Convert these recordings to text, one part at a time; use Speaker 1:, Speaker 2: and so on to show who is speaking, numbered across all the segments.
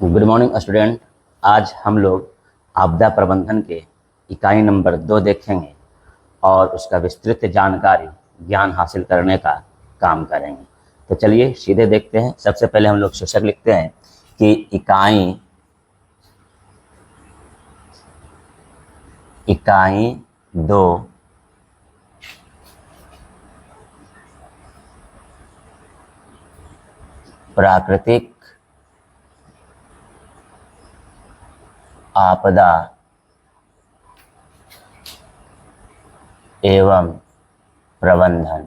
Speaker 1: Good morning student. आज हम लोग आपदा प्रबंधन के इकाई नंबर 2 देखेंगे और उसका विस्तृत जानकारी ज्ञान हासिल करने का काम करेंगे। तो चलिए सीधे देखते हैं। सबसे पहले हम लोग शीर्षक लिखते हैं कि इकाई 2 प्राकृतिक आपदा एवं प्रबंधन।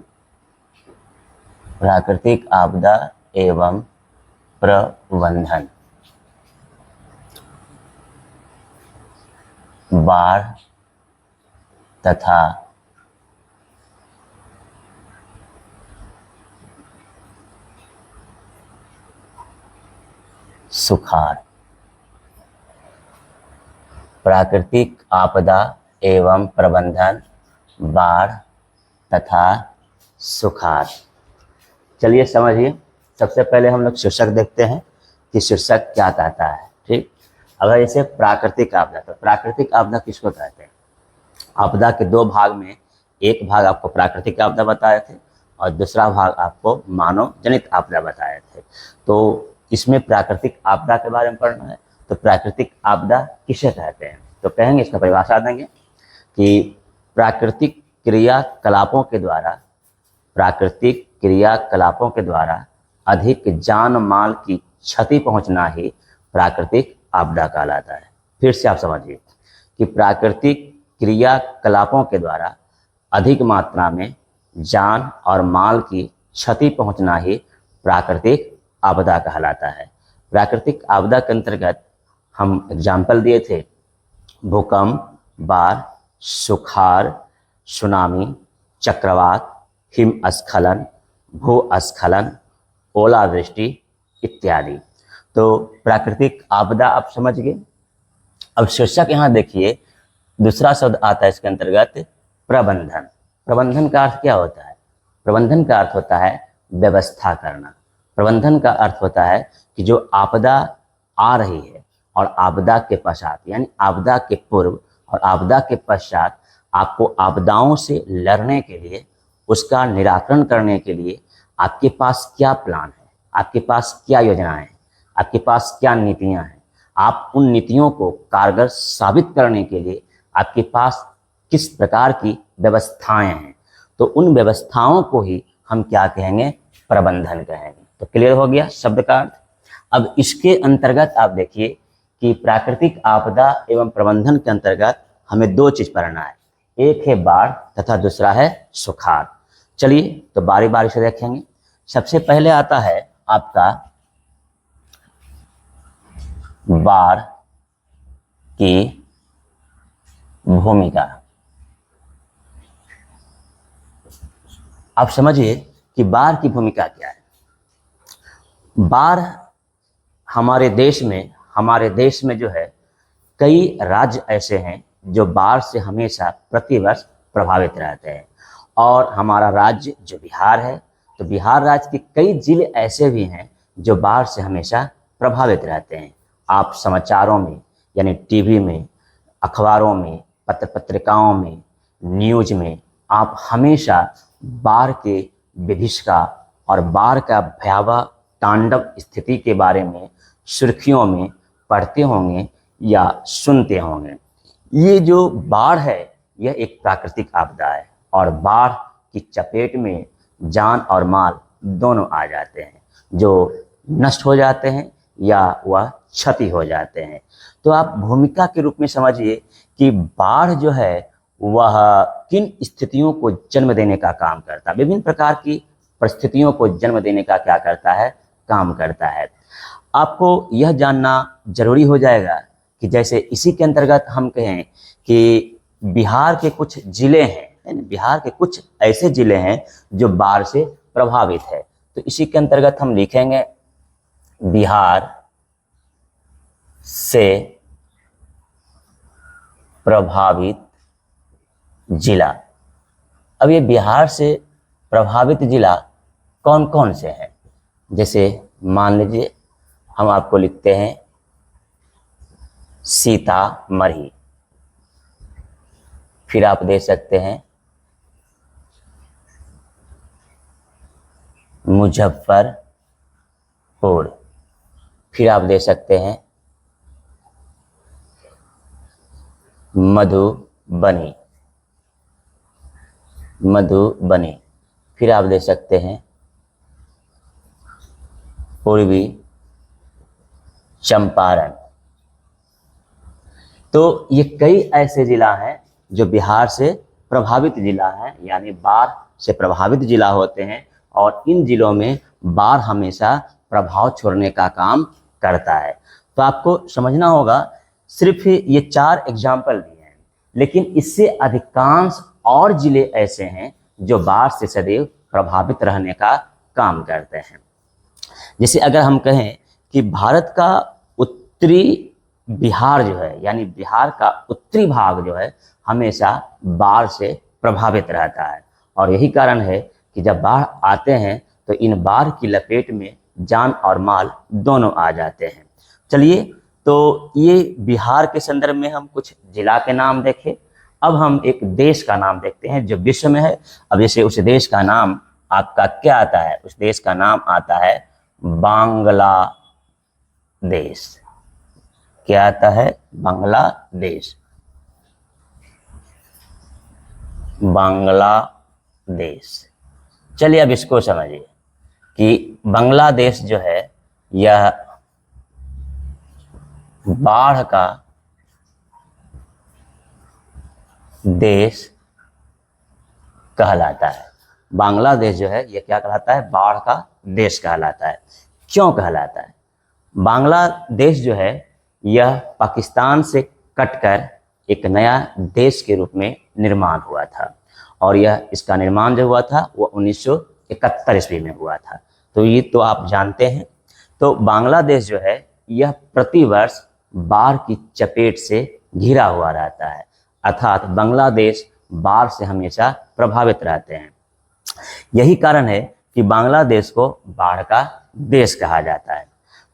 Speaker 1: प्राकृतिक आपदा एवं प्रबंधन। बाढ़ तथा सुखाड़। प्राकृतिक आपदा एवं प्रबंधन, बाढ़ तथा सुखाड़। चलिए समझिए। सबसे पहले हम लोग शीर्षक देखते हैं कि शीर्षक क्या कहता है। ठीक, अगर जैसे प्राकृतिक आपदा, तो प्राकृतिक आपदा किसको कहते हैं? आपदा के दो भाग में एक भाग आपको प्राकृतिक आपदा बताए थे और दूसरा भाग आपको मानव जनित आपदा बताए थे। तो इसमें प्राकृतिक आपदा के बारे में पढ़ना है। तो प्राकृतिक आपदा किसे कहते हैं? तो कहेंगे, इसका परिभाषा देंगे कि प्राकृतिक क्रियाकलापों के द्वारा अधिक जान माल की क्षति पहुंचना ही प्राकृतिक आपदा कहलाता है। फिर से आप समझिए कि प्राकृतिक क्रियाकलापों के द्वारा अधिक मात्रा में जान और माल की क्षति पहुंचना ही प्राकृतिक आपदा कहलाता है। प्राकृतिक आपदा के अंतर्गत हम एग्जाम्पल दिए थे भूकंप, बाढ़, सुखाड़, सुनामी, चक्रवात, हिमस्खलन, भूस्खलन, ओलावृष्टि इत्यादि। तो प्राकृतिक आपदा आप समझ गए। अब शीर्षक यहाँ देखिए, दूसरा शब्द आता है इसके अंतर्गत प्रबंधन। प्रबंधन का अर्थ क्या होता है? प्रबंधन का अर्थ होता है व्यवस्था करना। प्रबंधन का अर्थ होता है कि जो आपदा आ रही है और आपदा के पश्चात, यानी आपदा के पूर्व और आपदा के पश्चात आपको आपदाओं से लड़ने के लिए, उसका निराकरण करने के लिए आपके पास क्या प्लान है, आपके पास क्या योजनाएं हैं, आपके पास क्या नीतियां हैं, आप उन नीतियों को कारगर साबित करने के लिए आपके पास किस प्रकार की व्यवस्थाएं हैं। तो उन व्यवस्थाओं को ही हम क्या कहेंगे? प्रबंधन कहेंगे। तो क्लियर हो गया शब्द का अर्थ। अब इसके अंतर्गत आप देखिए कि प्राकृतिक आपदा एवं प्रबंधन के अंतर्गत हमें दो चीज पढ़ना है, एक है बाढ़ तथा दूसरा है सुखाड़। चलिए तो बारी बारी से देखेंगे। सबसे पहले आता है आपका बाढ़ की भूमिका। आप समझिए कि बाढ़ की भूमिका क्या है। बाढ़ हमारे देश में जो है, कई राज्य ऐसे हैं जो बाढ़ से हमेशा प्रतिवर्ष प्रभावित रहते हैं। और हमारा राज्य जो बिहार है, तो बिहार राज्य के कई जिले ऐसे भी हैं जो बाढ़ से हमेशा प्रभावित रहते हैं। आप समाचारों में, यानी टीवी में, अखबारों में, पत्र पत्रिकाओं में, न्यूज में आप हमेशा बाढ़ के विभीषिका और बाढ़ का भयावह तांडव स्थिति के बारे में सुर्खियों में पढ़ते होंगे या सुनते होंगे। ये जो बाढ़ है, यह एक प्राकृतिक आपदा है और बाढ़ की चपेट में जान और माल दोनों आ जाते हैं, जो नष्ट हो जाते हैं या वह क्षति हो जाते हैं। तो आप भूमिका के रूप में समझिए कि बाढ़ जो है वह किन स्थितियों को जन्म देने का काम करता है, विभिन्न प्रकार की परिस्थितियों को जन्म देने का क्या करता है? काम करता है। आपको यह जानना जरूरी हो जाएगा कि जैसे इसी के अंतर्गत हम कहें कि बिहार के कुछ जिले हैं, बिहार के कुछ ऐसे जिले हैं जो बाढ़ से प्रभावित है। तो इसी के अंतर्गत हम लिखेंगे बिहार से प्रभावित जिला। अब ये बिहार से प्रभावित जिला कौन कौन से हैं? जैसे मान लीजिए हम आपको लिखते हैं सीतामढ़ी। फिर आप दे सकते हैं मुजफ्फरपुर। फिर आप दे सकते हैं मधुबनी। मधुबनी। फिर आप दे सकते हैं पूर्वी चंपारण। तो ये कई ऐसे जिला हैं जो बिहार से प्रभावित जिला हैं, यानी बाढ़ से प्रभावित जिला होते हैं, और इन जिलों में बाढ़ हमेशा प्रभाव छोड़ने का काम करता है। तो आपको समझना होगा, सिर्फ ये 4 एग्जाम्पल दिए हैं, लेकिन इससे अधिकांश और जिले ऐसे हैं जो बाढ़ से सदैव प्रभावित रहने का काम करते हैं। जैसे अगर हम कहें कि भारत का उत्तरी बिहार जो है, यानी बिहार का उत्तरी भाग जो है, हमेशा बाढ़ से प्रभावित रहता है, और यही कारण है कि जब बाढ़ आते हैं तो इन बाढ़ की लपेट में जान और माल दोनों आ जाते हैं। चलिए, तो ये बिहार के संदर्भ में हम कुछ जिला के नाम देखें। अब हम एक देश का नाम देखते हैं जो विश्व में है। अब जैसे उस देश का नाम आपका क्या आता है? उस देश का नाम आता है बांग्लादेश। क्या आता है? बांग्लादेश। बांग्लादेश। चलिए अब इसको समझिए कि बांग्लादेश जो है यह बाढ़ का देश कहलाता है। बांग्लादेश जो है यह क्या कहलाता है? बाढ़ का देश कहलाता है। क्यों कहलाता है? बांग्लादेश जो है यह पाकिस्तान से कटकर एक नया देश के रूप में निर्माण हुआ था, और यह इसका निर्माण जो हुआ था वो 1971 ईस्वी में हुआ था। तो ये तो आप जानते हैं। तो बांग्लादेश जो है यह प्रतिवर्ष बाढ़ की चपेट से घिरा हुआ रहता है, अर्थात बांग्लादेश बाढ़ से हमेशा प्रभावित रहते हैं। यही कारण है कि बांग्लादेश को बाढ़ का देश कहा जाता है।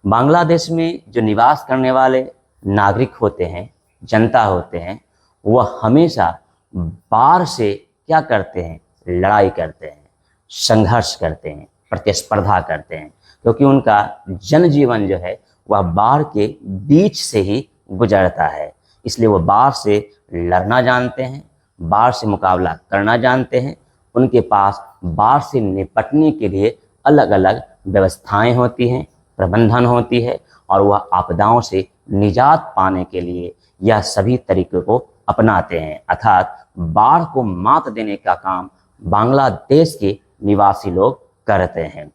Speaker 1: बांग्लादेश में जो निवास करने वाले नागरिक होते हैं, जनता होते हैं, वह हमेशा बाढ़ से क्या करते हैं? लड़ाई करते हैं, संघर्ष करते हैं, प्रतिस्पर्धा करते हैं, क्योंकि उनका जनजीवन जो है वह बाढ़ के बीच से ही गुजरता है। इसलिए वो बाढ़ से लड़ना जानते हैं, बाढ़ से मुकाबला करना जानते हैं। उनके पास बाढ़ से निपटने के लिए अलग अलग व्यवस्थाएं होती हैं, प्रबंधन होती है, और वह आपदाओं से निजात पाने के लिए यह सभी तरीकों को अपनाते हैं। अर्थात बाढ़ को मात देने का काम बांग्लादेश के निवासी लोग करते हैं।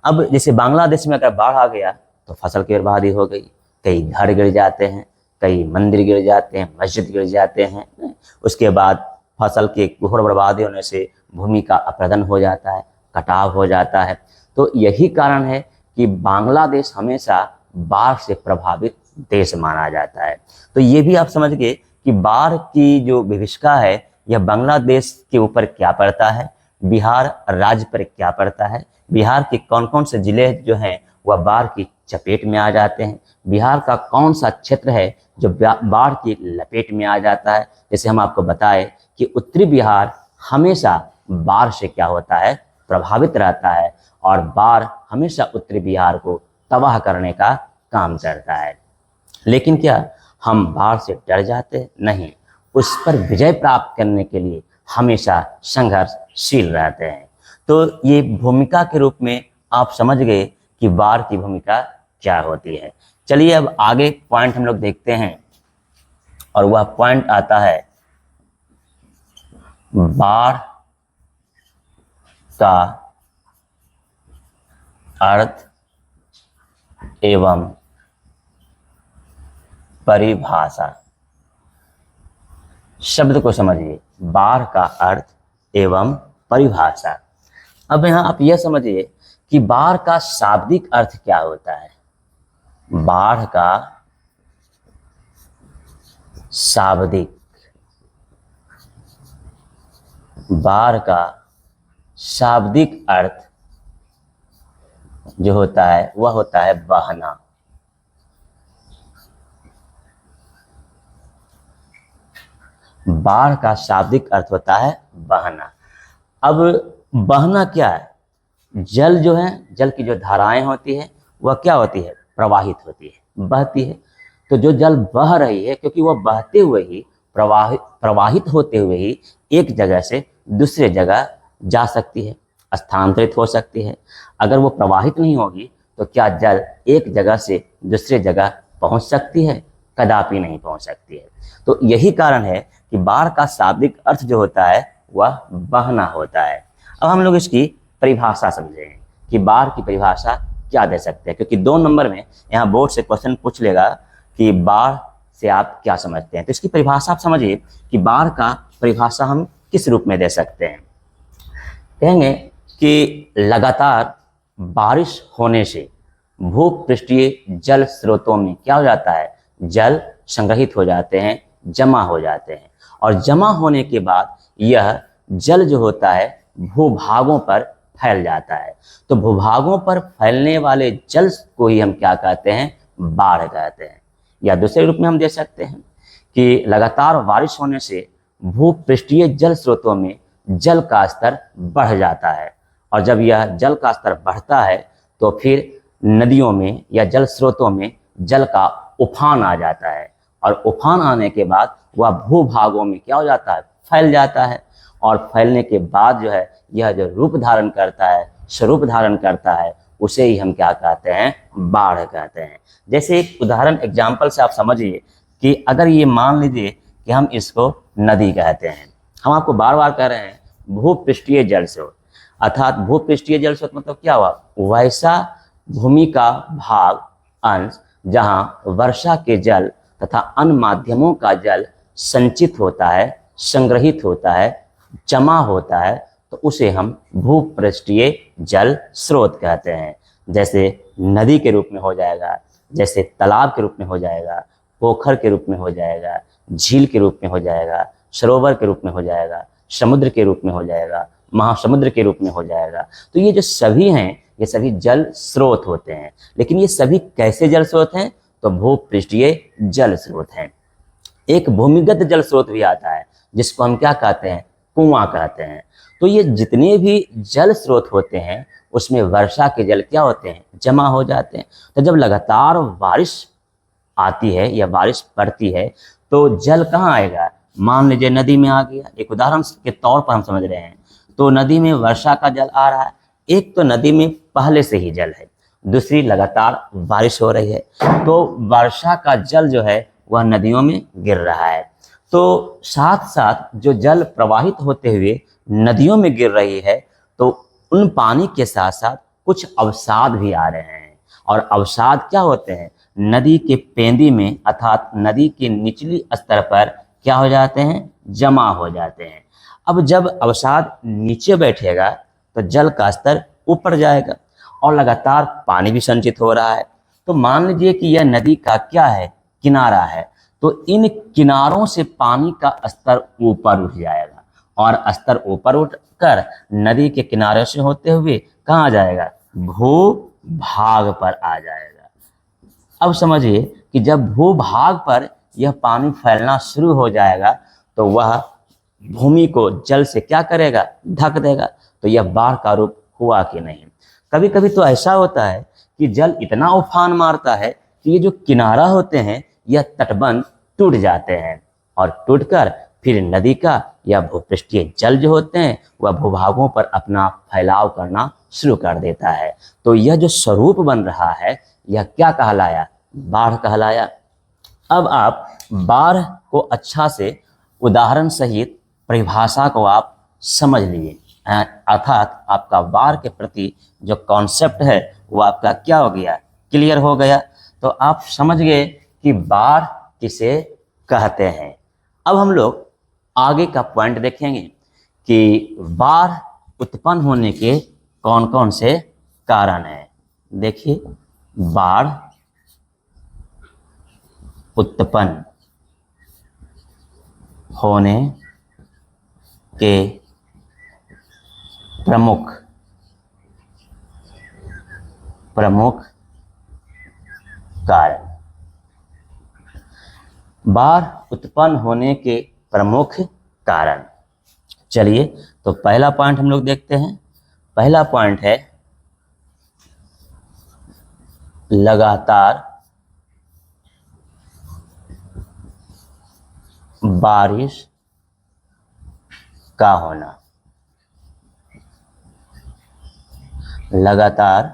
Speaker 1: अब जैसे बांग्लादेश में अगर बाढ़ आ गया तो फसल की बर्बादी हो गई, कई घर गिर जाते हैं, कई मंदिर गिर जाते हैं, मस्जिद गिर जाते हैं। उसके बाद फसल के घोर बर्बादी होने से भूमि का अपरदन हो जाता है, कटाव हो जाता है। तो यही कारण है कि बांग्लादेश हमेशा बाढ़ से प्रभावित देश माना जाता है। तो ये भी आप समझ गए कि बाढ़ की जो विभीषिका है यह बांग्लादेश के ऊपर क्या पड़ता है, बिहार राज्य पर क्या पड़ता है, बिहार के कौन कौन से जिले जो हैं वह बाढ़ की चपेट में आ जाते हैं, बिहार का कौन सा क्षेत्र है जो बाढ़ की लपेट में आ जाता है। जैसे हम आपको बताए कि उत्तरी बिहार हमेशा बाढ़ से क्या होता है? प्रभावित रहता है, और बाढ़ हमेशा उत्तरी बिहार को तबाह करने का काम करता है। लेकिन क्या हम बाढ़ से डर जाते? नहीं, उस पर विजय प्राप्त करने के लिए हमेशा संघर्षशील रहते हैं। तो ये भूमिका के रूप में आप समझ गए कि बाढ़ की भूमिका क्या होती है। चलिए अब आगे पॉइंट हम लोग देखते हैं, और वह पॉइंट आता है बाढ़ का अर्थ एवं परिभाषा। शब्द को समझिए, बाढ़ का अर्थ एवं परिभाषा। अब यहाँ आप यह समझिए कि बाढ़ का शाब्दिक अर्थ क्या होता है। बाढ़ का शाब्दिक, बाढ़ का शाब्दिक अर्थ जो होता है वह होता है बहना। बाढ़ का शाब्दिक अर्थ होता है बहना। अब बहना क्या है? जल जो है, जल की जो धाराएं होती है वह क्या होती है? प्रवाहित होती है, बहती है। तो जो जल बह रही है, क्योंकि वह बहते हुए ही प्रवाहित होते हुए ही एक जगह से दूसरे जगह जा सकती है, स्थानांतरित हो सकती है। अगर वो प्रवाहित नहीं होगी तो क्या जल एक जगह से दूसरे जगह पहुंच सकती है? कदापि नहीं पहुंच सकती है। तो यही कारण है कि बाढ़ का शाब्दिक अर्थ जो होता है वह बहना होता है। अब हम लोग इसकी परिभाषा समझेंगे कि बाढ़ की परिभाषा क्या दे सकते हैं, क्योंकि 2 नंबर में यहाँ बोर्ड से क्वेश्चन पूछ लेगा कि बाढ़ से आप क्या समझते हैं। तो इसकी परिभाषा आप समझिए कि बाढ़ का परिभाषा हम किस रूप में दे सकते हैं। कहेंगे कि लगातार बारिश होने से भूपृष्ठीय जल स्रोतों में क्या हो जाता है? जल संग्रहित हो जाते हैं, जमा हो जाते हैं, और जमा होने के बाद यह जल जो होता है भूभागों पर फैल जाता है। तो भूभागों पर फैलने वाले जल को ही हम क्या कहते हैं? बाढ़ कहते हैं। या दूसरे रूप में हम दे सकते हैं कि लगातार बारिश होने से भूपृष्ठीय जल स्रोतों में जल का स्तर बढ़ जाता है, और जब यह जल का स्तर बढ़ता है तो फिर नदियों में या जल स्रोतों में जल का उफान आ जाता है, और उफान आने के बाद वह भूभागों में क्या हो जाता है? फैल जाता है। और फैलने के बाद जो है यह जो रूप धारण करता है, स्वरूप धारण करता है, उसे ही हम क्या कहते हैं? बाढ़ कहते हैं। जैसे एक उदाहरण एग्जाम्पल से आप समझिए कि अगर ये मान लीजिए कि हम इसको नदी कहते हैं, हम आपको बार बार कह रहे हैं भूपृष्ठीय जल स्रोत, अर्थात भूपृष्ठीय जल स्रोत मतलब क्या हुआ? वैसा भूमि का भाग, अंश जहां वर्षा के जल तथा अन्य माध्यमों का जल संचित होता है, संग्रहित होता है, जमा होता है, तो उसे हम भूपृष्ठीय जल स्रोत कहते हैं। जैसे नदी के रूप में हो जाएगा, जैसे तालाब के रूप में हो जाएगा, पोखर के रूप में हो जाएगा, झील के रूप में हो जाएगा, सरोवर के रूप में हो जाएगा, समुद्र के रूप में हो जाएगा, महासमुद्र के रूप में हो जाएगा। तो ये जो सभी हैं ये सभी जल स्रोत होते हैं। लेकिन ये सभी कैसे जल स्रोत हैं? तो भूपृष्ठीय जल स्रोत हैं। एक भूमिगत जल स्रोत भी आता है जिसको हम क्या कहते हैं? कुआं कहते हैं। तो ये जितने भी जल स्रोत होते हैं उसमें वर्षा के जल क्या होते हैं? जमा हो जाते हैं। तो जब लगातार बारिश आती है या बारिश पड़ती है तो जल कहाँ आएगा? मान लीजिए नदी में आ गया, एक उदाहरण के तौर पर हम समझ रहे हैं। तो नदी में वर्षा का जल आ रहा है, एक तो नदी में पहले से ही जल है, दूसरी लगातार बारिश हो रही है, तो वर्षा का जल जो है वह नदियों में गिर रहा है। तो साथ साथ जो जल प्रवाहित होते हुए नदियों में गिर रही है, तो उन पानी के साथ साथ कुछ अवसाद भी आ रहे हैं। और अवसाद क्या होते हैं? नदी के पेंदी में अर्थात नदी के निचली स्तर पर क्या हो जाते हैं? जमा हो जाते हैं। अब जब अवसाद नीचे बैठेगा तो जल का स्तर ऊपर जाएगा और लगातार पानी भी संचित हो रहा है। तो मान लीजिए कि यह नदी का क्या है? किनारा है। तो इन किनारों से पानी का स्तर ऊपर उठ जाएगा, और स्तर ऊपर उठकर नदी के किनारे से होते हुए कहाँ जाएगा? भूभाग पर आ जाएगा। अब समझिए कि जब भूभाग पर यह पानी फैलना शुरू हो जाएगा तो वह भूमि को जल से क्या करेगा? ढक देगा। तो यह बाढ़ का रूप हुआ कि नहीं? कभी कभी तो ऐसा होता है कि जल इतना उफान मारता है कि ये जो किनारा होते हैं यह तटबंध टूट जाते हैं, और टूटकर फिर नदी का या भूपृष्ठीय जल जो होते हैं वह भूभागों पर अपना फैलाव करना शुरू कर देता है। तो यह जो स्वरूप बन रहा है यह क्या कहलाया? बाढ़ कहलाया। अब आप बाढ़ को अच्छा से उदाहरण सहित परिभाषा को आप समझ लिए, अर्थात आपका बाढ़ के प्रति जो कॉन्सेप्ट है वो आपका क्या हो गया? क्लियर हो गया। तो आप समझ गए कि बाढ़ किसे कहते हैं। अब हम लोग आगे का पॉइंट देखेंगे कि बाढ़ उत्पन्न होने के कौन कौन से कारण हैं। देखिए, बाढ़ उत्पन्न होने के प्रमुख कारण। बाढ़ उत्पन्न होने के प्रमुख कारण। चलिए तो पहला पॉइंट हम लोग देखते हैं। पहला पॉइंट है लगातार बारिश का होना। लगातार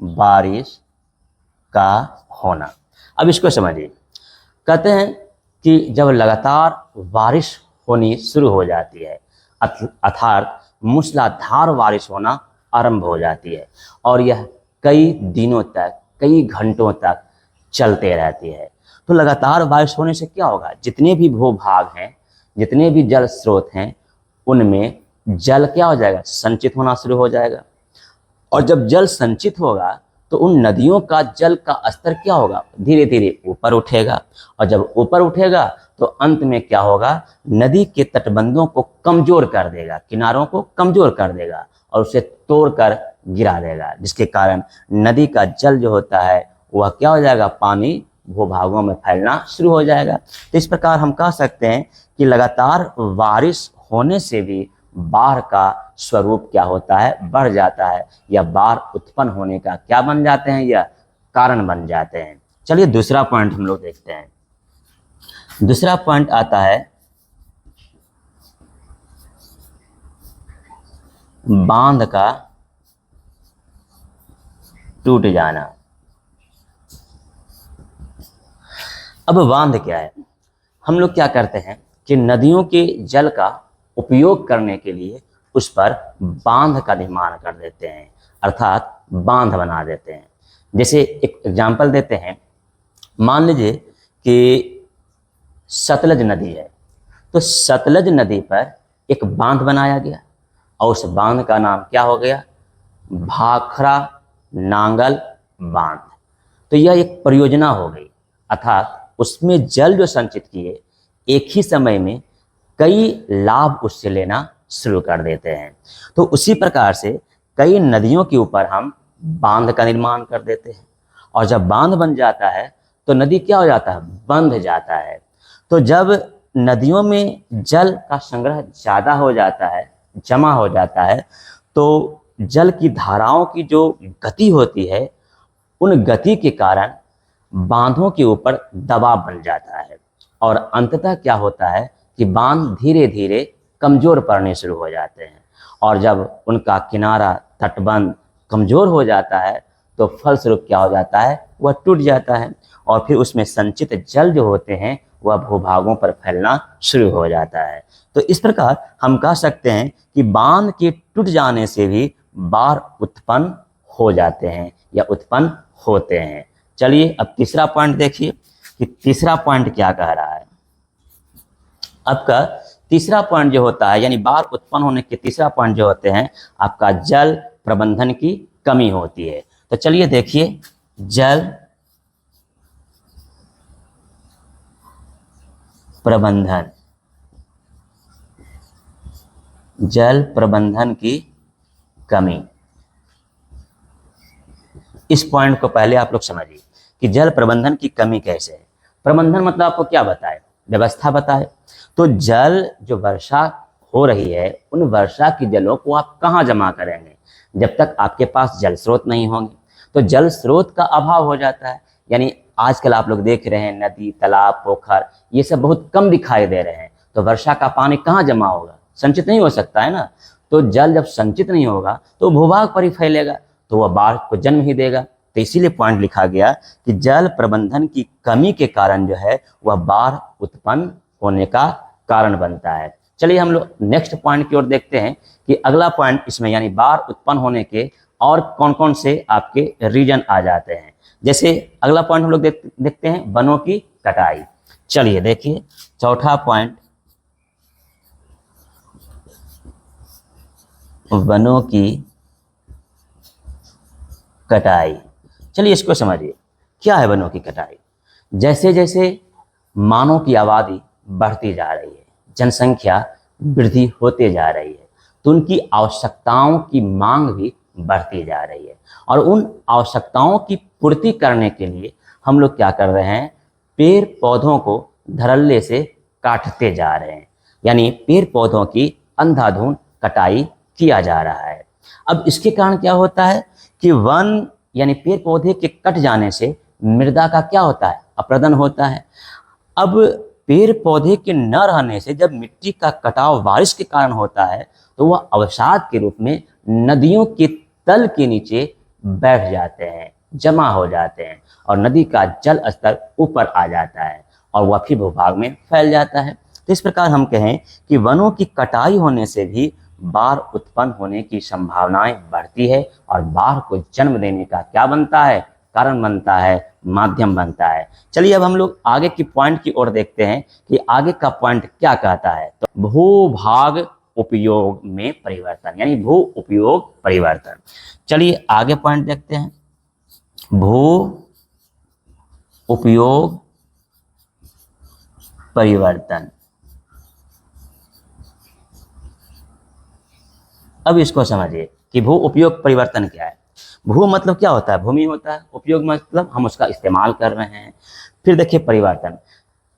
Speaker 1: बारिश का होना। अब इसको समझिए। कहते हैं कि जब लगातार बारिश होनी शुरू हो जाती है, अर्थात मूसलाधार बारिश होना आरंभ हो जाती है और यह कई दिनों तक, कई घंटों तक चलते रहती है, तो लगातार बारिश होने से क्या होगा, जितने भी भूभाग हैं, जितने भी जल स्रोत हैं, उनमें जल क्या हो जाएगा, संचित होना शुरू हो जाएगा। और जब जल संचित होगा तो उन नदियों का जल का स्तर क्या होगा, धीरे धीरे ऊपर उठेगा। और जब ऊपर उठेगा तो अंत में क्या होगा, नदी के तटबंधों को कमजोर कर देगा, किनारों को कमजोर कर देगा और उसे तोड़कर गिरा देगा, जिसके कारण नदी का जल जो होता है वह क्या हो जाएगा, पानी भूभागों में फैलना शुरू हो जाएगा। तो इस प्रकार हम कह सकते हैं कि लगातार बारिश होने से भी बाढ़ का स्वरूप क्या होता है, बढ़ जाता है, या बाढ़ उत्पन्न होने का क्या बन जाते हैं, या कारण बन जाते हैं। चलिए दूसरा पॉइंट हम लोग देखते हैं। दूसरा पॉइंट आता है बांध का टूट जाना। अब बांध क्या है, हम लोग क्या करते हैं कि नदियों के जल का उपयोग करने के लिए उस पर बांध का निर्माण कर देते हैं, अर्थात बांध बना देते हैं। जैसे एक एग्जाम्पल देते हैं, मान लीजिए कि सतलज नदी है, तो सतलज नदी पर एक बांध बनाया गया और उस बांध का नाम क्या हो गया, भाखड़ा नांगल बांध। तो यह एक परियोजना हो गई, अर्थात उसमें जल जो संचित किए एक ही समय में कई लाभ उससे लेना शुरू कर देते हैं। तो उसी प्रकार से कई नदियों के ऊपर हम बांध का निर्माण कर देते हैं और जब बांध बन जाता है तो नदी क्या हो जाता है, बंध जाता है। तो जब नदियों में जल का संग्रह ज़्यादा हो जाता है, जमा हो जाता है, तो जल की धाराओं की जो गति होती है, उन गति के कारण बांधों के ऊपर दबाव बन जाता है और अंततः क्या होता है कि बांध धीरे धीरे कमज़ोर पड़ने शुरू हो जाते हैं। और जब उनका किनारा, तटबंध कमज़ोर हो जाता है तो फलस्वरूप क्या हो जाता है, वह टूट जाता है और फिर उसमें संचित जल जो होते हैं वह भूभागों पर फैलना शुरू हो जाता है। तो इस प्रकार हम कह सकते हैं कि बांध के टूट जाने से भी बाढ़ उत्पन्न हो जाते हैं या उत्पन्न होते हैं। चलिए अब तीसरा पॉइंट देखिए कि तीसरा पॉइंट क्या कह रहा है। आपका तीसरा पॉइंट जो होता है, यानी बाढ़ उत्पन्न होने के तीसरा पॉइंट जो होते हैं, आपका जल प्रबंधन की कमी होती है। तो चलिए देखिए, जल प्रबंधन, जल प्रबंधन की कमी। इस पॉइंट को पहले आप लोग समझिए कि जल प्रबंधन की कमी कैसे है। प्रबंधन मतलब आपको क्या बताए, व्यवस्था बताए। तो जल जो वर्षा हो रही है, उन वर्षा की जलों को आप कहाँ जमा करेंगे, जब तक आपके पास जल स्रोत नहीं होंगे। तो जल स्रोत का अभाव हो जाता है, यानी आजकल आप लोग देख रहे हैं नदी, तालाब, पोखर ये सब बहुत कम दिखाई दे रहे हैं। तो वर्षा का पानी कहाँ जमा होगा, संचित नहीं हो सकता है ना। तो जल जब संचित नहीं होगा तो भूभाग पर ही फैलेगा, तो वह बाढ़ को जन्म ही देगा। तो इसीलिए पॉइंट लिखा गया कि जल प्रबंधन की कमी के कारण जो है वह बाढ़ उत्पन्न होने का कारण बनता है। चलिए हम लोग नेक्स्ट पॉइंट की ओर देखते हैं कि अगला पॉइंट इसमें, यानी बाढ़ उत्पन्न होने के और कौन कौन से आपके रीजन आ जाते हैं। जैसे अगला पॉइंट हम लोग देखते हैं, वनों की कटाई। चलिए देखिए चौथा पॉइंट, वनों की कटाई। चलिए इसको समझिए, क्या है वनों की कटाई। जैसे जैसे मानव की आबादी बढ़ती जा रही है, जनसंख्या वृद्धि होते जा रही है, तो उनकी आवश्यकताओं की मांग भी बढ़ती जा रही है और उन आवश्यकताओं की पूर्ति करने के लिए हम लोग क्या कर रहे हैं, पेड़ पौधों को धड़ल्ले से काटते जा रहे हैं। यानी पेड़ पौधों की अंधाधुंध कटाई किया जा रहा है। अब इसके कारण क्या होता है कि वन यानी पेड़ पौधे के कट जाने से मृदा का क्या होता है, अपरदन होता है। अब पेड़ पौधे के न रहने से जब मिट्टी का कटाव बारिश के कारण होता है तो वह अवसाद के रूप में नदियों के तल के नीचे बैठ जाते हैं, जमा हो जाते हैं और नदी का जल स्तर ऊपर आ जाता है और वह फिर भूभाग में फैल जाता है। तो इस प्रकार हम कहें कि वनों की कटाई होने से भी बाढ़ उत्पन्न होने की संभावनाएं बढ़ती है और बाढ़ को जन्म देने का क्या बनता है, कारण बनता है, माध्यम बनता है। चलिए अब हम लोग आगे की पॉइंट की ओर देखते हैं कि आगे का पॉइंट क्या कहता है। तो भूभाग उपयोग में परिवर्तन यानी भू उपयोग परिवर्तन। चलिए आगे पॉइंट देखते हैं, भू उपयोग परिवर्तन। अब इसको समझिए कि भू उपयोग परिवर्तन क्या है। भू मतलब क्या होता है, भूमि होता है, उपयोग मतलब हम उसका इस्तेमाल कर रहे हैं। फिर देखिए परिवर्तन,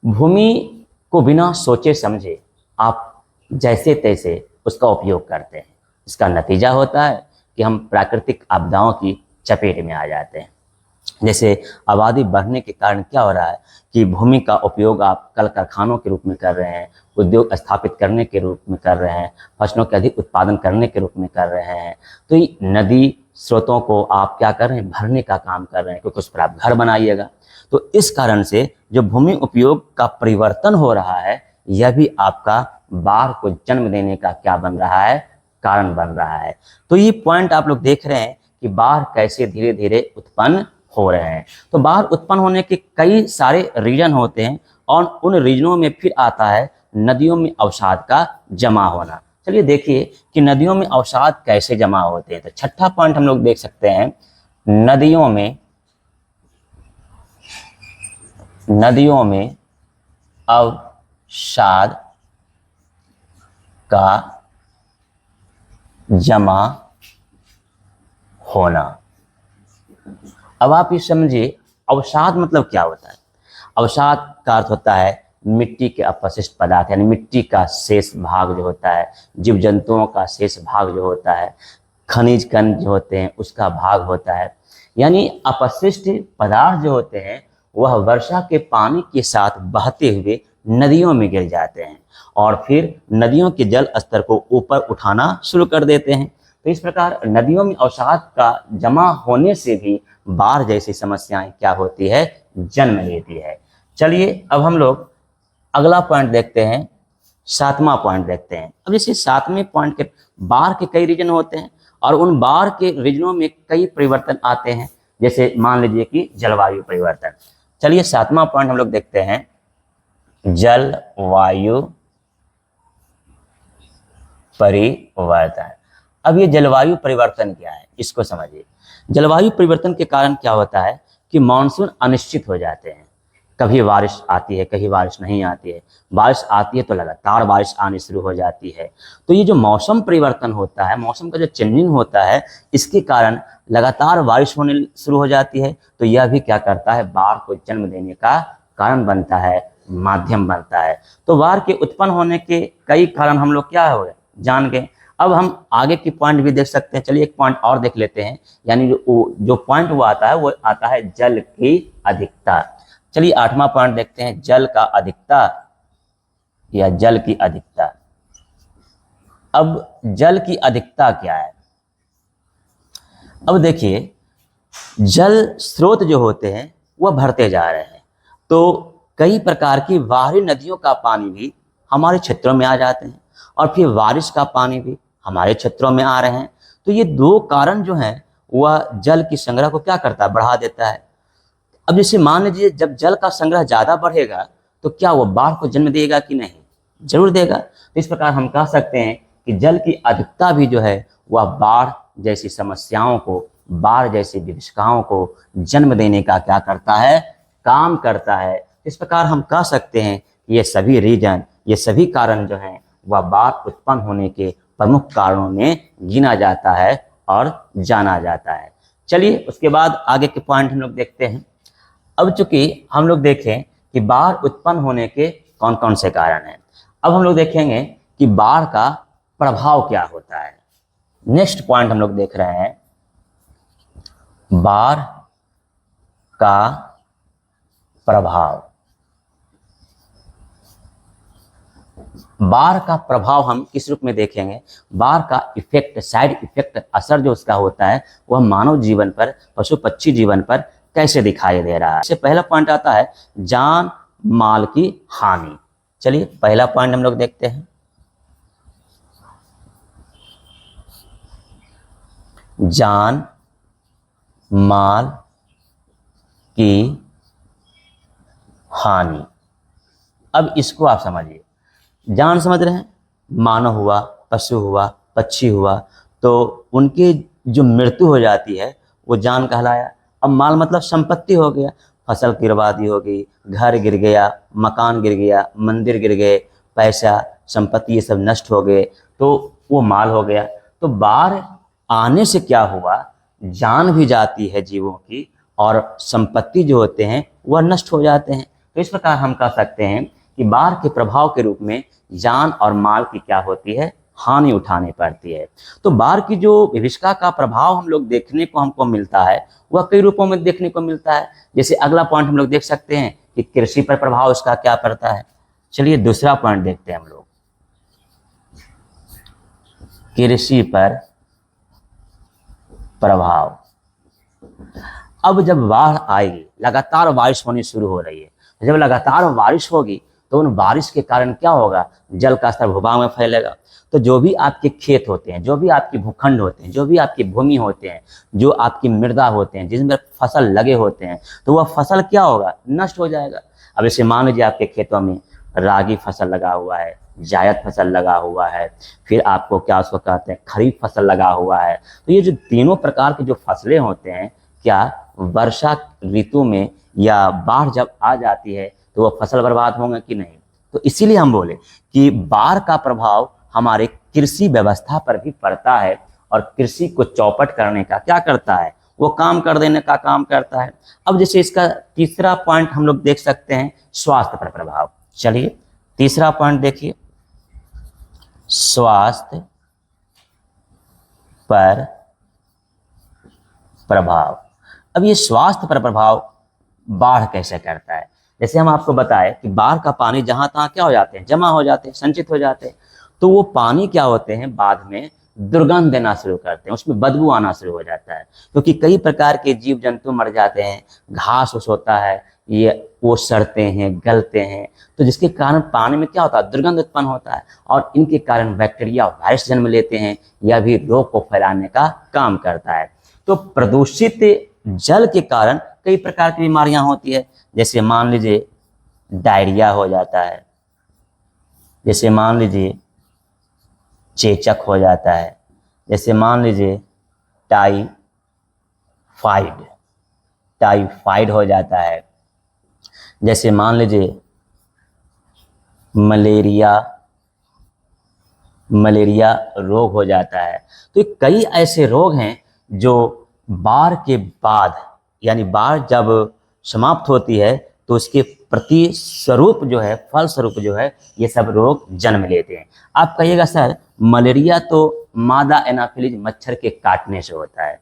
Speaker 1: भूमि को बिना सोचे समझे आप जैसे तैसे उसका उपयोग करते हैं। इसका नतीजा होता है कि हम प्राकृतिक आपदाओं की चपेट में आ जाते हैं। जैसे आबादी बढ़ने के कारण क्या हो रहा है कि भूमि का उपयोग आप कल कारखानों के रूप में कर रहे हैं, उद्योग स्थापित करने के रूप में कर रहे हैं, फसलों के अधिक उत्पादन करने के रूप में कर रहे हैं। तो ये नदी स्रोतों को आप क्या कर रहे हैं, भरने का काम कर रहे हैं, क्योंकि उस पर आप घर बनाइएगा। तो इस कारण से जो भूमि उपयोग का परिवर्तन हो रहा है, यह भी आपका बाढ़ को जन्म देने का क्या बन रहा है, कारण बन रहा है। तो ये पॉइंट आप लोग देख रहे हैं कि बाढ़ कैसे धीरे धीरे उत्पन्न हो रहे हैं। तो बाढ़ उत्पन्न होने के कई सारे रीजन होते हैं और उन रीजनों में फिर आता है नदियों में अवसाद का जमा होना। चलिए देखिए कि नदियों में अवसाद कैसे जमा होते हैं। तो छठा पॉइंट हम लोग देख सकते हैं, नदियों में अवसाद का जमा होना। अब आप ये समझिए अवसाद मतलब क्या होता है। अवसाद का अर्थ होता है मिट्टी के अपशिष्ट पदार्थ, यानी मिट्टी का शेष भाग जो होता है, जीव जंतुओं का शेष भाग जो होता है, खनिज कण जो होते हैं उसका भाग होता है। यानी अपशिष्ट पदार्थ जो होते हैं वह वर्षा के पानी के साथ बहते हुए नदियों में गिर जाते हैं और फिर नदियों के जल स्तर को ऊपर उठाना शुरू कर देते हैं। तो इस प्रकार नदियों में अवसाद का जमा होने से भी बाढ़ जैसी समस्याएं क्या होती है, जन्म लेती है। चलिए अब हम लोग अगला पॉइंट देखते हैं, सातवां पॉइंट देखते हैं। अब जैसे सातवें पॉइंट के बाढ़ के कई रीजन होते हैं और उन बाढ़ के रीजनों में कई परिवर्तन आते हैं। जैसे मान लीजिए कि जलवायु परिवर्तन। चलिए सातवां पॉइंट हम लोग देखते हैं, जलवायु परिवर्तन। अब ये जलवायु परिवर्तन क्या है, इसको समझिए। जलवायु परिवर्तन के कारण क्या होता है कि मानसून अनिश्चित हो जाते हैं। कभी बारिश आती है, कभी बारिश नहीं आती है। बारिश आती है तो लगातार बारिश आनी शुरू हो जाती है। तो ये जो मौसम परिवर्तन होता है, मौसम का जो चेंजिंग होता है, इसके कारण लगातार बारिश होने शुरू हो जाती है। तो यह भी क्या करता है, बाढ़ को जन्म देने का कारण बनता है, माध्यम बनता है। तो बाढ़ के उत्पन्न होने के कई कारण हम लोग क्या हो गए, जान गए। अब हम आगे की पॉइंट भी देख सकते हैं। चलिए एक पॉइंट और देख लेते हैं, यानी जो पॉइंट वो आता है जल की अधिकता। चलिए आठवां पॉइंट देखते हैं, जल का अधिकता या जल की अधिकता। अब जल की अधिकता क्या है। अब देखिए जल स्रोत जो होते हैं वह भरते जा रहे हैं। तो कई प्रकार की बाहरी नदियों का पानी भी हमारे क्षेत्रों में आ जाते हैं और फिर बारिश का पानी भी हमारे क्षेत्रों में आ रहे हैं। तो ये दो कारण जो हैं वह जल की संग्रह को क्या करता है, बढ़ा देता है। अब जैसे मान लीजिए जब जल का संग्रह ज़्यादा बढ़ेगा तो क्या वो बाढ़ को जन्म देगा कि नहीं, जरूर देगा। तो इस प्रकार हम कह सकते हैं कि जल की अधिकता भी जो है वह बाढ़ जैसी समस्याओं को, बाढ़ जैसी विभीषिकाओं को जन्म देने का क्या करता है, काम करता है। इस प्रकार हम कह सकते हैं कि ये सभी रीजन, ये सभी कारण जो हैं वह बाढ़ उत्पन्न होने के प्रमुख कारणों में गिना जाता है और जाना जाता है। चलिए उसके बाद आगे के पॉइंट हम लोग देखते हैं। अब चूंकि हम लोग देखें कि बाढ़ उत्पन्न होने के कौन कौन से कारण हैं। अब हम लोग देखेंगे कि बाढ़ का प्रभाव क्या होता है। नेक्स्ट पॉइंट हम लोग देख रहे हैं, बाढ़ का प्रभाव। बाढ़ का प्रभाव हम किस रूप में देखेंगे? बाढ़ का इफेक्ट, साइड इफेक्ट, असर जो उसका होता है वह मानव जीवन पर, पशु पक्षी जीवन पर कैसे दिखाई दे रहा है। इससे पहला पॉइंट आता है जान माल की हानि। चलिए पहला पॉइंट हम लोग देखते हैं। जान माल की हानि। अब इसको आप समझिए, जान समझ रहे हैं, मानव हुआ, पशु हुआ, पक्षी हुआ, तो उनकी जो मृत्यु हो जाती है वो जान कहलाया। अब माल मतलब संपत्ति हो गया, फसल की बर्बादी हो गई, घर गिर गया, मकान गिर गया, मंदिर गिर गए, पैसा संपत्ति ये सब नष्ट हो गए, तो वो माल हो गया। तो बाढ़ आने से क्या हुआ, जान भी जाती है जीवों की और संपत्ति जो होते हैं वह नष्ट हो जाते हैं। तो इस प्रकार हम कह सकते हैं कि बाढ़ के प्रभाव के रूप में जान और माल की क्या होती है, हानि उठानी पड़ती है। तो बाढ़ की जो विभीषिका का प्रभाव हम लोग देखने को हमको मिलता है वह कई रूपों में देखने को मिलता है। जैसे अगला पॉइंट हम लोग देख सकते हैं कि कृषि पर प्रभाव इसका क्या पड़ता है। चलिए दूसरा पॉइंट देखते हैं हम लोग, कृषि पर प्रभाव। अब जब बाढ़ आएगी, लगातार बारिश होनी शुरू हो रही है, जब लगातार बारिश होगी तो उन बारिश के कारण क्या होगा, जल का स्तर भूभाग में फैलेगा। तो जो भी आपके खेत होते हैं, जो भी आपके भूखंड होते हैं, जो भी आपकी भूमि होते हैं, जो आपकी मृदा होते हैं, जिसमें फसल लगे होते हैं, तो वह फसल क्या होगा, नष्ट हो जाएगा। अब जैसे मान लीजिए आपके खेतों में रागी फसल लगा हुआ है, जायद फसल लगा हुआ है, फिर आपको क्या उसको कहते हैं खरीफ फसल लगा हुआ है। तो ये जो तीनों प्रकार की जो फसलें होते हैं, क्या वर्षा ऋतु में या बाढ़ जब आ जाती है तो वह फसल बर्बाद होंगे कि नहीं। तो इसीलिए हम बोले कि बाढ़ का प्रभाव हमारे कृषि व्यवस्था पर भी पड़ता है और कृषि को चौपट करने का क्या करता है, वो काम कर देने का काम करता है। अब जैसे इसका तीसरा पॉइंट हम लोग देख सकते हैं, स्वास्थ्य पर प्रभाव। चलिए तीसरा पॉइंट देखिए, स्वास्थ्य पर प्रभाव। अब ये स्वास्थ्य पर प्रभाव बाढ़ कैसे करता है। जैसे हम आपको बताएं कि बाढ़ का पानी जहां तहां क्या हो जाते हैं, जमा हो जाते हैं, संचित हो जाते हैं। तो वो पानी क्या होते हैं, बाद में दुर्गंध देना शुरू करते हैं, उसमें बदबू आना शुरू हो जाता है, क्योंकि कई प्रकार के जीव जंतु मर जाते हैं, घास उस होता है, ये वो सड़ते हैं, गलते हैं, तो जिसके कारण पानी में क्या होता है, दुर्गंध उत्पन्न होता है और इनके कारण बैक्टीरिया, वायरस जन्म लेते हैं, यह भी रोग को फैलाने का काम करता है। तो प्रदूषित जल के कारण कई प्रकार की बीमारियां होती है। जैसे मान लीजिए डायरिया हो जाता है, जैसे मान लीजिए चेचक हो जाता है, जैसे मान लीजिए टाइफाइड हो जाता है, जैसे मान लीजिए मलेरिया रोग हो जाता है। तो कई ऐसे रोग हैं जो बाढ़ के बाद, यानी बाढ़ जब समाप्त होती है तो उसके प्रति स्वरूप जो है, फल स्वरूप जो है, ये सब रोग जन्म लेते हैं। आप कहिएगा सर मलेरिया तो मादा एनाफिलीज मच्छर के काटने से होता है,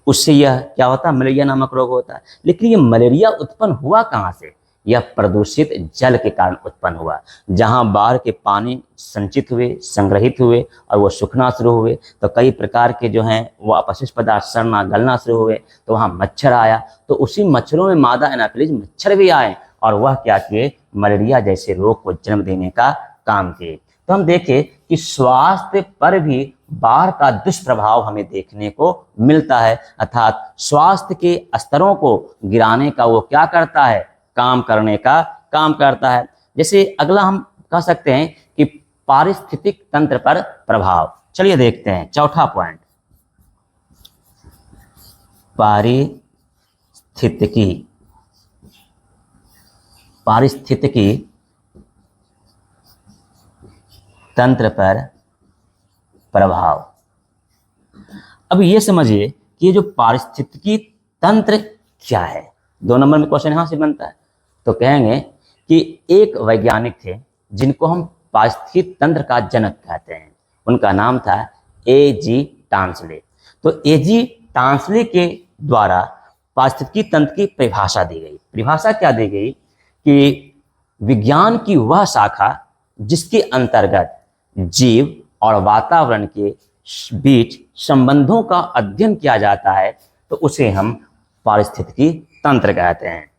Speaker 1: उससे यह क्या होता है, मलेरिया नामक रोग होता है। लेकिन ये मलेरिया उत्पन्न हुआ कहाँ से, यह प्रदूषित जल के कारण उत्पन्न हुआ। जहां बाढ़ के पानी संचित हुए, संग्रहित हुए और वो सूखना शुरू हुए, तो कई प्रकार के जो हैं वो अपशिष्ट पदार्थ सड़ना गलना शुरू हुए, तो वहाँ मच्छर आया, तो उसी मच्छरों में मादा एनाफिलीज मच्छर भी आए और वह क्या किए, मलेरिया जैसे रोग को जन्म देने का काम किए। तो हम देखें कि स्वास्थ्य पर भी बाढ़ का दुष्प्रभाव हमें देखने को मिलता है, अर्थात स्वास्थ्य के स्तरों को गिराने का वो क्या करता है, काम करने का काम करता है। जैसे अगला हम कह सकते हैं कि पारिस्थितिक तंत्र पर प्रभाव। चलिए देखते हैं चौथा पॉइंट, पारिस्थितिकी तंत्र पर प्रभाव। अब ये समझिए कि ये जो पारिस्थितिकी तंत्र क्या है, 2 नंबर में क्वेश्चन यहां से बनता है। तो कहेंगे कि एक वैज्ञानिक थे जिनको हम पारिस्थितिकी तंत्र का जनक कहते हैं। उनका नाम था A.G. टांसले। तो A.G. टांसले के द्वारा पारिस्थितिकी तंत्र की परिभाषा दी गई। परिभाषा क्या दी गई कि विज्ञान की वह शाखा जिसके अंतर्गत जीव और वातावरण के बीच संबंधों का अध्ययन किया जाता है, तो उसे हम पारिस्थितिकी तंत्र कहते हैं।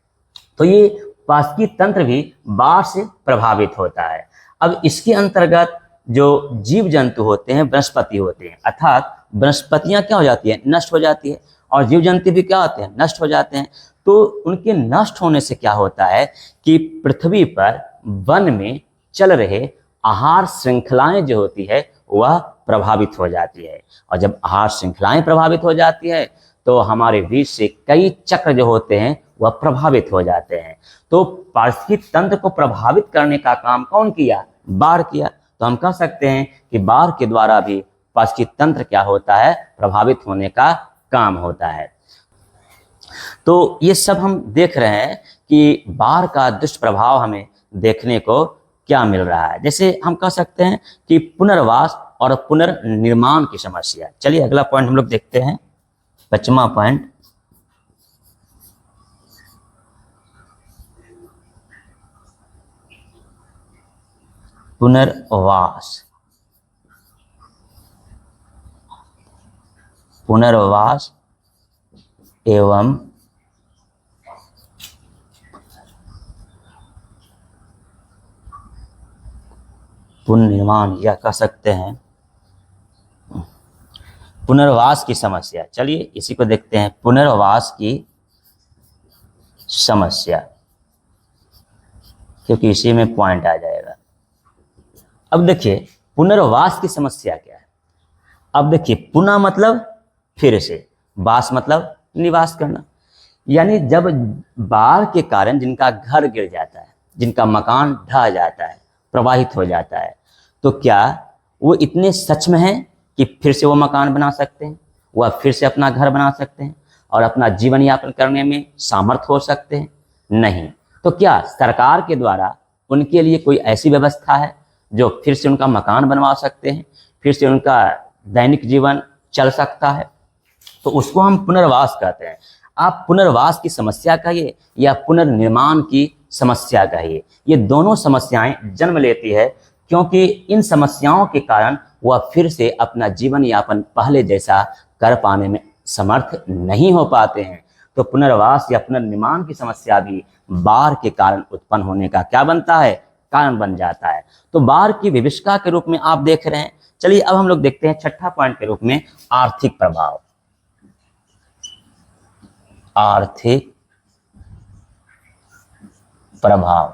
Speaker 1: तो ये पारिस्थितिकी तंत्र भी बाढ़ से प्रभावित होता है। अब इसके अंतर्गत जो जीव जंतु होते हैं, वनस्पति होते हैं, अर्थात वनस्पतियां क्या हो जाती है, नष्ट हो जाती है, और जीव जंतु भी क्या होते हैं, नष्ट हो जाते हैं। तो उनके नष्ट होने से क्या होता है कि पृथ्वी पर वन में चल रहे आहार श्रृंखलाएं जो होती है वह प्रभावित हो जाती है, और जब आहार श्रृंखलाएं प्रभावित हो जाती है तो हमारे बीच से कई चक्र जो होते हैं वह प्रभावित हो जाते हैं। तो पारिस्थितिकी तंत्र को प्रभावित करने का काम कौन किया, बाढ़ किया। तो हम कह सकते हैं कि बाढ़ के द्वारा भी पारिस्थितिकी तंत्र क्या होता है, प्रभावित होने का काम होता है। तो ये सब हम देख रहे हैं कि बाढ़ का दुष्प्रभाव हमें देखने को क्या मिल रहा है। जैसे हम कह सकते हैं कि पुनर्वास और पुनर्निर्माण की समस्या। चलिए अगला पॉइंट हम लोग देखते हैं, 5वां पॉइंट। पुनर्वास। पुनर्वास एवं पुनर्निर्माण, या कह सकते हैं पुनर्वास की समस्या। चलिए इसी को देखते हैं, पुनर्वास की समस्या, क्योंकि इसी में पॉइंट आ जाएगा। अब देखिए पुनर्वास की समस्या क्या है। अब देखिए पुनः मतलब फिर से, वास मतलब निवास करना। यानी जब बाढ़ के कारण जिनका घर गिर जाता है, जिनका मकान ढह जाता है, प्रवाहित हो जाता है, तो क्या वो इतने सक्षम हैं कि फिर से वो मकान बना सकते हैं, वह फिर से अपना घर बना सकते हैं और अपना जीवन यापन करने में सामर्थ्य हो सकते हैं? नहीं। तो क्या सरकार के द्वारा उनके लिए कोई ऐसी व्यवस्था है जो फिर से उनका मकान बनवा सकते हैं, फिर से उनका दैनिक जीवन चल सकता है? तो उसको हम पुनर्वास कहते हैं। आप पुनर्वास की समस्या कहिए या पुनर्निर्माण की समस्या कहिए, ये दोनों समस्याएं जन्म लेती है, क्योंकि इन समस्याओं के कारण वह फिर से अपना जीवन यापन पहले जैसा कर पाने में समर्थ नहीं हो पाते हैं। तो पुनर्वास या पुनर्निर्माण की समस्या भी बाढ़ के कारण उत्पन्न होने का क्या बनता है, कारण बन जाता है। तो बाढ़ की विभीषिका के रूप में आप देख रहे हैं। चलिए अब हम लोग देखते हैं 6ठा पॉइंट के रूप में आर्थिक प्रभाव। आर्थिक प्रभाव।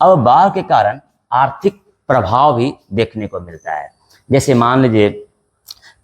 Speaker 1: अब बाढ़ के कारण आर्थिक प्रभाव भी देखने को मिलता है। जैसे मान लीजिए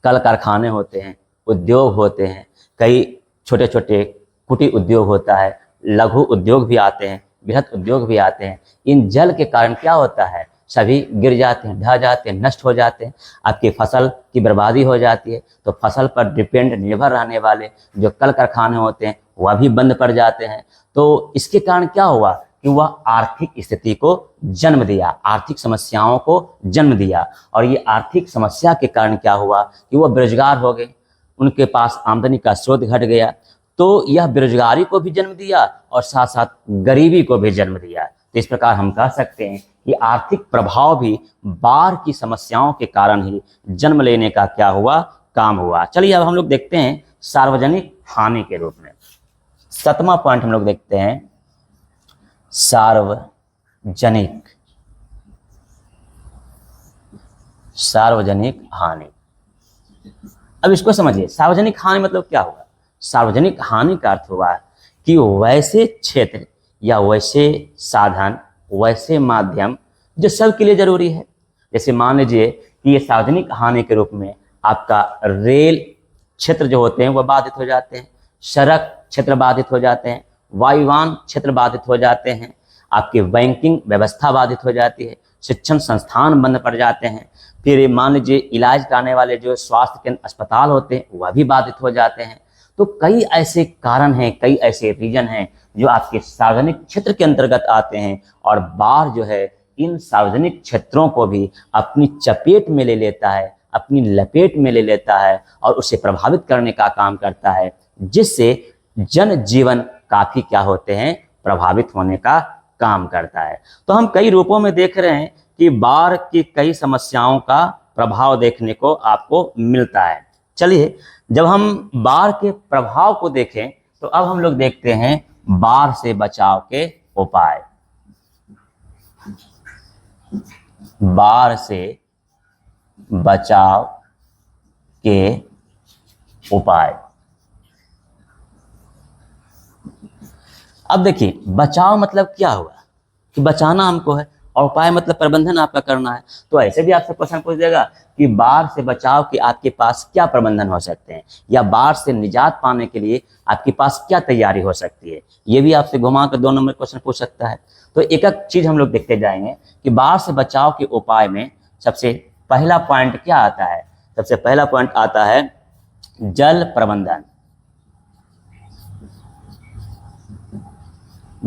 Speaker 1: कल कारखाने होते हैं, उद्योग होते हैं, कई छोटे छोटे कुटीर उद्योग होता है, लघु उद्योग भी आते हैं, बृहत उद्योग भी आते हैं। इन जल के कारण क्या होता है, सभी गिर जाते हैं, ढह जाते हैं, नष्ट हो जाते हैं, आपकी फसल की बर्बादी हो जाती है। तो फसल पर डिपेंड निर्भर रहने वाले जो कल कारखाने होते हैं वह भी बंद पड़ जाते हैं। तो इसके कारण क्या हुआ कि वह आर्थिक स्थिति को जन्म दिया, आर्थिक समस्याओं को जन्म दिया। और ये आर्थिक समस्या के कारण क्या हुआ कि वह बेरोजगार हो गए, उनके पास आमदनी का स्रोत घट गया। तो यह बेरोजगारी को भी जन्म दिया और साथ साथ गरीबी को भी जन्म दिया। तो इस प्रकार हम कह सकते हैं कि आर्थिक प्रभाव भी बाढ़ की समस्याओं के कारण ही जन्म लेने का क्या हुआ, काम हुआ। चलिए अब हम लोग देखते हैं सार्वजनिक हानि के रूप में। 7वां पॉइंट हम लोग देखते हैं सार्वजनिक हानि। अब इसको समझिए, सार्वजनिक हानि मतलब क्या हुआ। सार्वजनिक हानि का अर्थ हुआ कि वैसे क्षेत्र या वैसे साधन, वैसे माध्यम जो सबके लिए जरूरी है। जैसे मान लीजिए कि ये सार्वजनिक हानि के रूप में आपका रेल क्षेत्र जो होते हैं वह बाधित हो जाते हैं, सड़क क्षेत्र बाधित हो जाते हैं, वायुयान क्षेत्र बाधित हो जाते हैं, आपकी बैंकिंग व्यवस्था बाधित हो जाती है, शिक्षण संस्थान बंद पड़ जाते हैं, फिर मान लीजिए इलाज कराने वाले जो स्वास्थ्य केंद्र अस्पताल होते हैं वह भी बाधित हो जाते हैं। तो कई ऐसे कारण हैं, कई ऐसे रीजन हैं जो आपके सार्वजनिक क्षेत्र के अंतर्गत आते हैं और बाढ़ जो है इन सार्वजनिक क्षेत्रों को भी अपनी चपेट में ले लेता है, अपनी लपेट में ले लेता है और उसे प्रभावित करने का काम करता है, जिससे जनजीवन काफी क्या होते हैं, प्रभावित होने का काम करता है। तो हम कई रूपों में देख रहे हैं कि बाढ़ की कई समस्याओं का प्रभाव देखने को आपको मिलता है। चलिए, जब हम बाढ़ के प्रभाव को देखें तो अब हम लोग देखते हैं बाढ़ से बचाव के उपाय। बाढ़ से बचाव के उपाय। अब देखिए, बचाव मतलब क्या हुआ कि बचाना हमको है और उपाय मतलब प्रबंधन आपका करना है। तो ऐसे भी आपसे क्वेश्चन पूछ देगा कि बाढ़ से बचाव के आपके पास क्या प्रबंधन हो सकते हैं, या बाढ़ से निजात पाने के लिए आपके पास क्या तैयारी हो सकती है। ये भी आपसे घुमा कर 2 नंबर क्वेश्चन पूछ सकता है। तो एक एक चीज हम लोग देखते जाएंगे कि बाढ़ से बचाव के उपाय में सबसे पहला पॉइंट क्या आता है। सबसे पहला पॉइंट आता है जल प्रबंधन।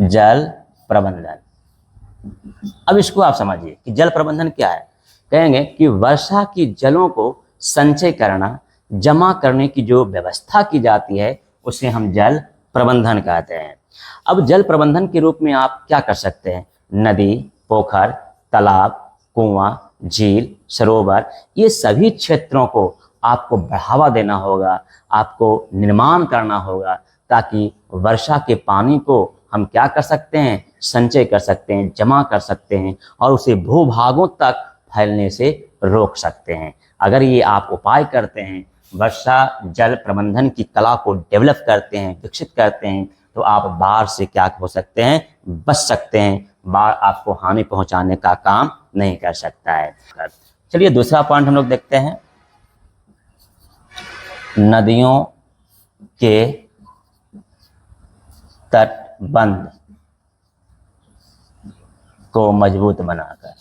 Speaker 1: जल प्रबंधन। अब इसको आप समझिए कि जल प्रबंधन क्या है। कहेंगे कि वर्षा की जलों को संचय करना, जमा करने की जो व्यवस्था की जाती है उसे हम जल प्रबंधन कहते हैं। अब जल प्रबंधन के रूप में आप क्या कर सकते हैं, नदी, पोखर, तालाब, कुआं, झील, सरोवर, ये सभी क्षेत्रों को आपको बढ़ावा देना होगा, आपको निर्माण करना होगा, ताकि वर्षा के पानी को हम क्या कर सकते हैं, संचय कर सकते हैं, जमा कर सकते हैं और उसे भूभागों तक फैलने से रोक सकते हैं। अगर ये आप उपाय करते हैं, वर्षा जल प्रबंधन की कला को डेवलप करते हैं, विकसित करते हैं, तो आप बाढ़ से क्या हो सकते हैं, बच सकते हैं। बाढ़ आपको हानि पहुंचाने का काम नहीं कर सकता है। चलिए, दूसरा पॉइंट हम लोग देखते हैं, नदियों के तटबंध को मजबूत बनाकर।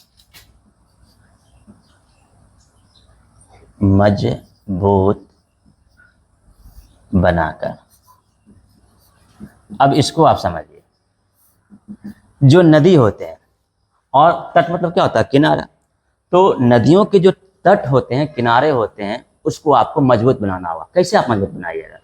Speaker 1: मजबूत बनाकर। अब इसको आप समझिए, जो नदी होते हैं, और तट मतलब क्या होता है, किनारा। तो नदियों के जो तट होते हैं, किनारे होते हैं, उसको आपको मजबूत बनाना होगा। कैसे आप मजबूत बनाइएगा,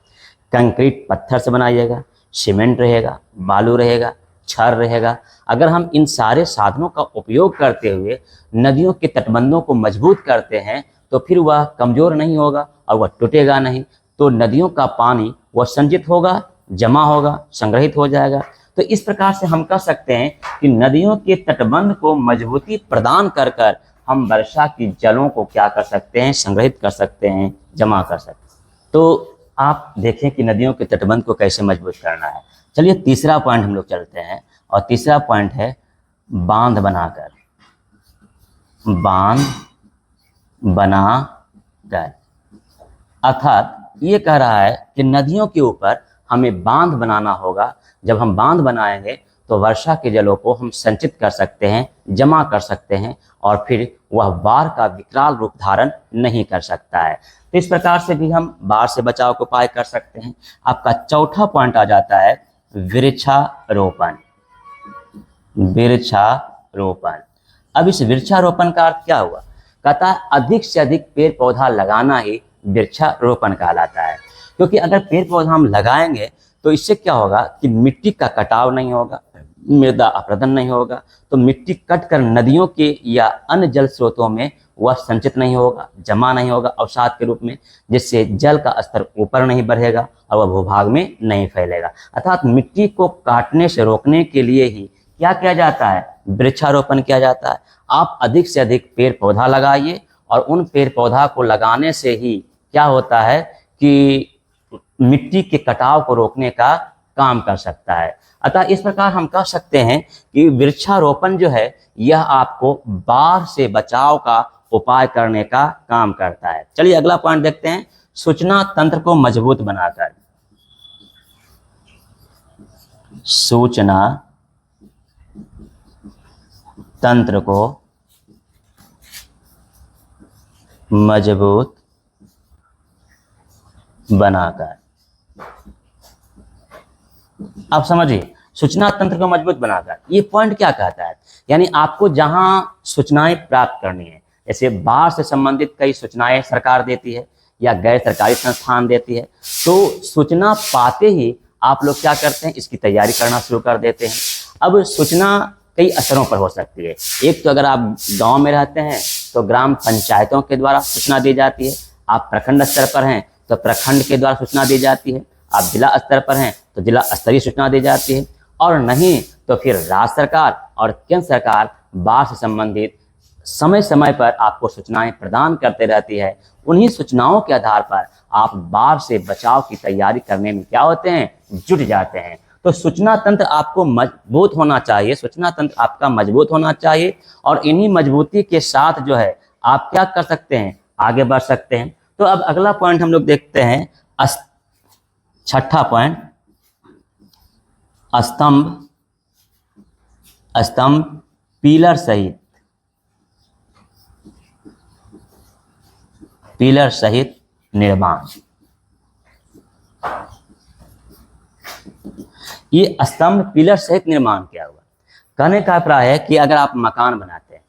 Speaker 1: कंक्रीट पत्थर से बनाइएगा, सीमेंट रहेगा, बालू रहेगा, छड़ रहेगा। अगर हम इन सारे साधनों का उपयोग करते हुए नदियों के तटबंधों को मजबूत करते हैं तो फिर वह कमजोर नहीं होगा और वह टूटेगा नहीं। तो नदियों का पानी वह संचित होगा, जमा होगा, संग्रहित हो जाएगा। तो इस प्रकार से हम कह सकते हैं कि नदियों के तटबंध को मजबूती प्रदान कर कर हम वर्षा की जलों को क्या कर सकते हैं, संग्रहित कर सकते हैं, जमा कर सकते हैं। तो आप देखें कि नदियों के तटबंध को कैसे मजबूत करना है। चलिए, तीसरा पॉइंट हम लोग चलते हैं, और तीसरा पॉइंट है बांध बनाकर। बांध बनाकर अर्थात ये कह रहा है कि नदियों के ऊपर हमें बांध बनाना होगा। जब हम बांध बनाएंगे तो वर्षा के जलों को हम संचित कर सकते हैं, जमा कर सकते हैं, और फिर वह बाढ़ का विकराल रूप धारण नहीं कर सकता है। तो इस प्रकार से भी हम बाढ़ से बचाव के उपाय कर सकते हैं। आपका चौथा पॉइंट आ जाता है वृक्षारोपण। वृक्षारोपण। अब इस वृक्षारोपण का अर्थ क्या हुआ, कहता है अधिक से अधिक पेड़ पौधा लगाना ही वृक्षारोपण कहलाता है। क्योंकि अगर पेड़ पौधा हम लगाएंगे तो इससे क्या होगा कि मिट्टी का कटाव नहीं होगा, मृदा अपरदन नहीं होगा। तो मिट्टी कट कर नदियों के या अन्य जल स्रोतों में वह संचित नहीं होगा, जमा नहीं होगा अवसाद के रूप में, जिससे जल का स्तर ऊपर नहीं बढ़ेगा और वह भूभाग में नहीं फैलेगा। अर्थात मिट्टी को काटने से रोकने के लिए ही क्या किया जाता है, वृक्षारोपण किया जाता है। आप अधिक से अधिक पेड़ पौधा लगाइए, और उन पेड़ पौधा को लगाने से ही क्या होता है कि मिट्टी के कटाव को रोकने का काम कर सकता है। अतः इस प्रकार हम कह सकते हैं कि वृक्षारोपण जो है यह आपको बाढ़ से बचाव का उपाय करने का काम करता है। चलिए, अगला पॉइंट देखते हैं, सूचना तंत्र को मजबूत बनाकर। सूचना तंत्र को मजबूत बनाकर। आप समझिए, सूचना तंत्र को मजबूत बनाकर। ये पॉइंट क्या कहता है, यानी आपको जहां सूचनाएं प्राप्त करनी है, जैसे बाढ़ से संबंधित कई सूचनाएं सरकार देती है या गैर सरकारी संस्थान देती है, तो सूचना पाते ही आप लोग क्या करते हैं, इसकी तैयारी करना शुरू कर देते हैं। अब सूचना कई स्तरों पर हो सकती है। एक तो अगर आप गांव में रहते हैं तो ग्राम पंचायतों के द्वारा सूचना दी जाती है, आप प्रखंड स्तर पर हैं तो प्रखंड के द्वारा सूचना दी जाती है, आप जिला स्तर पर हैं तो जिला स्तरीय सूचना दी जाती है, और नहीं तो फिर राज्य सरकार और केंद्र सरकार बाढ़ से संबंधित समय समय पर आपको सूचनाएं प्रदान करते रहती है। उन्हीं सूचनाओं के आधार पर आप बाढ़ से बचाव की तैयारी करने में क्या होते हैं, जुट जाते हैं। तो सूचना तंत्र आपको मजबूत होना चाहिए, सूचना तंत्र आपका मजबूत होना चाहिए, और इन्हीं मजबूती के साथ जो है आप क्या कर सकते हैं, आगे बढ़ सकते हैं। तो अब अगला पॉइंट हम लोग देखते हैं, छठा पॉइंट, स्तंभ पिलर सहित निर्माण। ये स्तंभ पिलर सहित निर्माण क्या हुआ, कहने का अभिप्राय है कि अगर आप मकान बनाते हैं,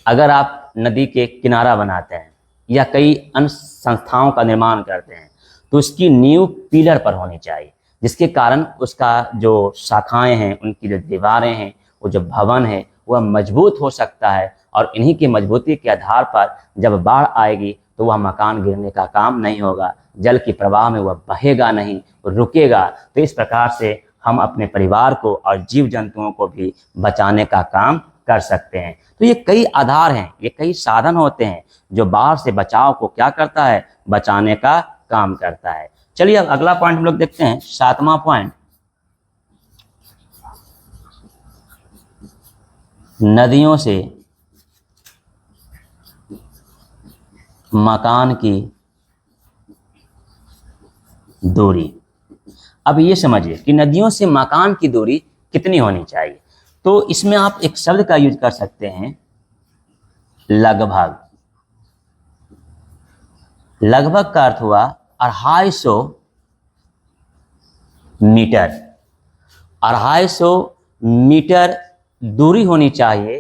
Speaker 1: अगर आप नदी के किनारा बनाते हैं या कई अन्य संस्थाओं का निर्माण करते हैं, तो उसकी नींव पिलर पर होनी चाहिए, जिसके कारण उसका जो शाखाएं हैं, उनकी जो दीवारें हैं, वो जो भवन है वह मजबूत हो सकता है। और इन्हीं की मजबूती के आधार पर जब बाढ़ आएगी तो वह मकान गिरने का काम नहीं होगा, जल की प्रवाह में वह बहेगा नहीं, रुकेगा। तो इस प्रकार से हम अपने परिवार को और जीव जंतुओं को भी बचाने का काम कर सकते हैं। तो ये कई आधार हैं, ये कई साधन होते हैं जो बाढ़ से बचाव को क्या करता है, बचाने का काम करता है। चलिए अब अगला पॉइंट हम लोग देखते हैं, सातवां पॉइंट, नदियों से मकान की दूरी। अब ये समझिए कि नदियों से मकान की दूरी कितनी होनी चाहिए। तो इसमें आप एक शब्द का यूज कर सकते हैं, लगभग। लगभग का अर्थ हुआ 250 मीटर। 250 मीटर दूरी होनी चाहिए,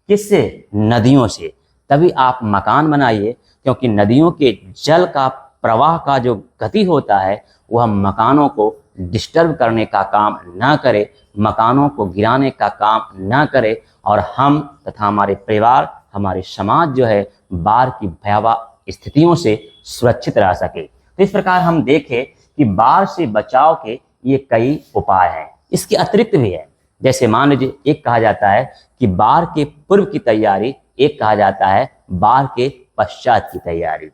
Speaker 1: किससे, नदियों से। तभी आप मकान बनाइए, क्योंकि नदियों के जल का प्रवाह का जो गति होता है वह मकानों को डिस्टर्ब करने का काम ना करे, मकानों को गिराने का काम ना करे, और हम तथा हमारे परिवार, हमारे समाज जो है बाढ़ की भयावह स्थितियों से सुरक्षित रह सके। तो इस प्रकार हम देखें कि बाढ़ से बचाव के ये कई उपाय हैं। इसके अतिरिक्त भी है, जैसे मान लीजिए एक कहा जाता है कि बाढ़ के पूर्व की तैयारी, एक कहा जाता है बाढ़ के पश्चात की तैयारी।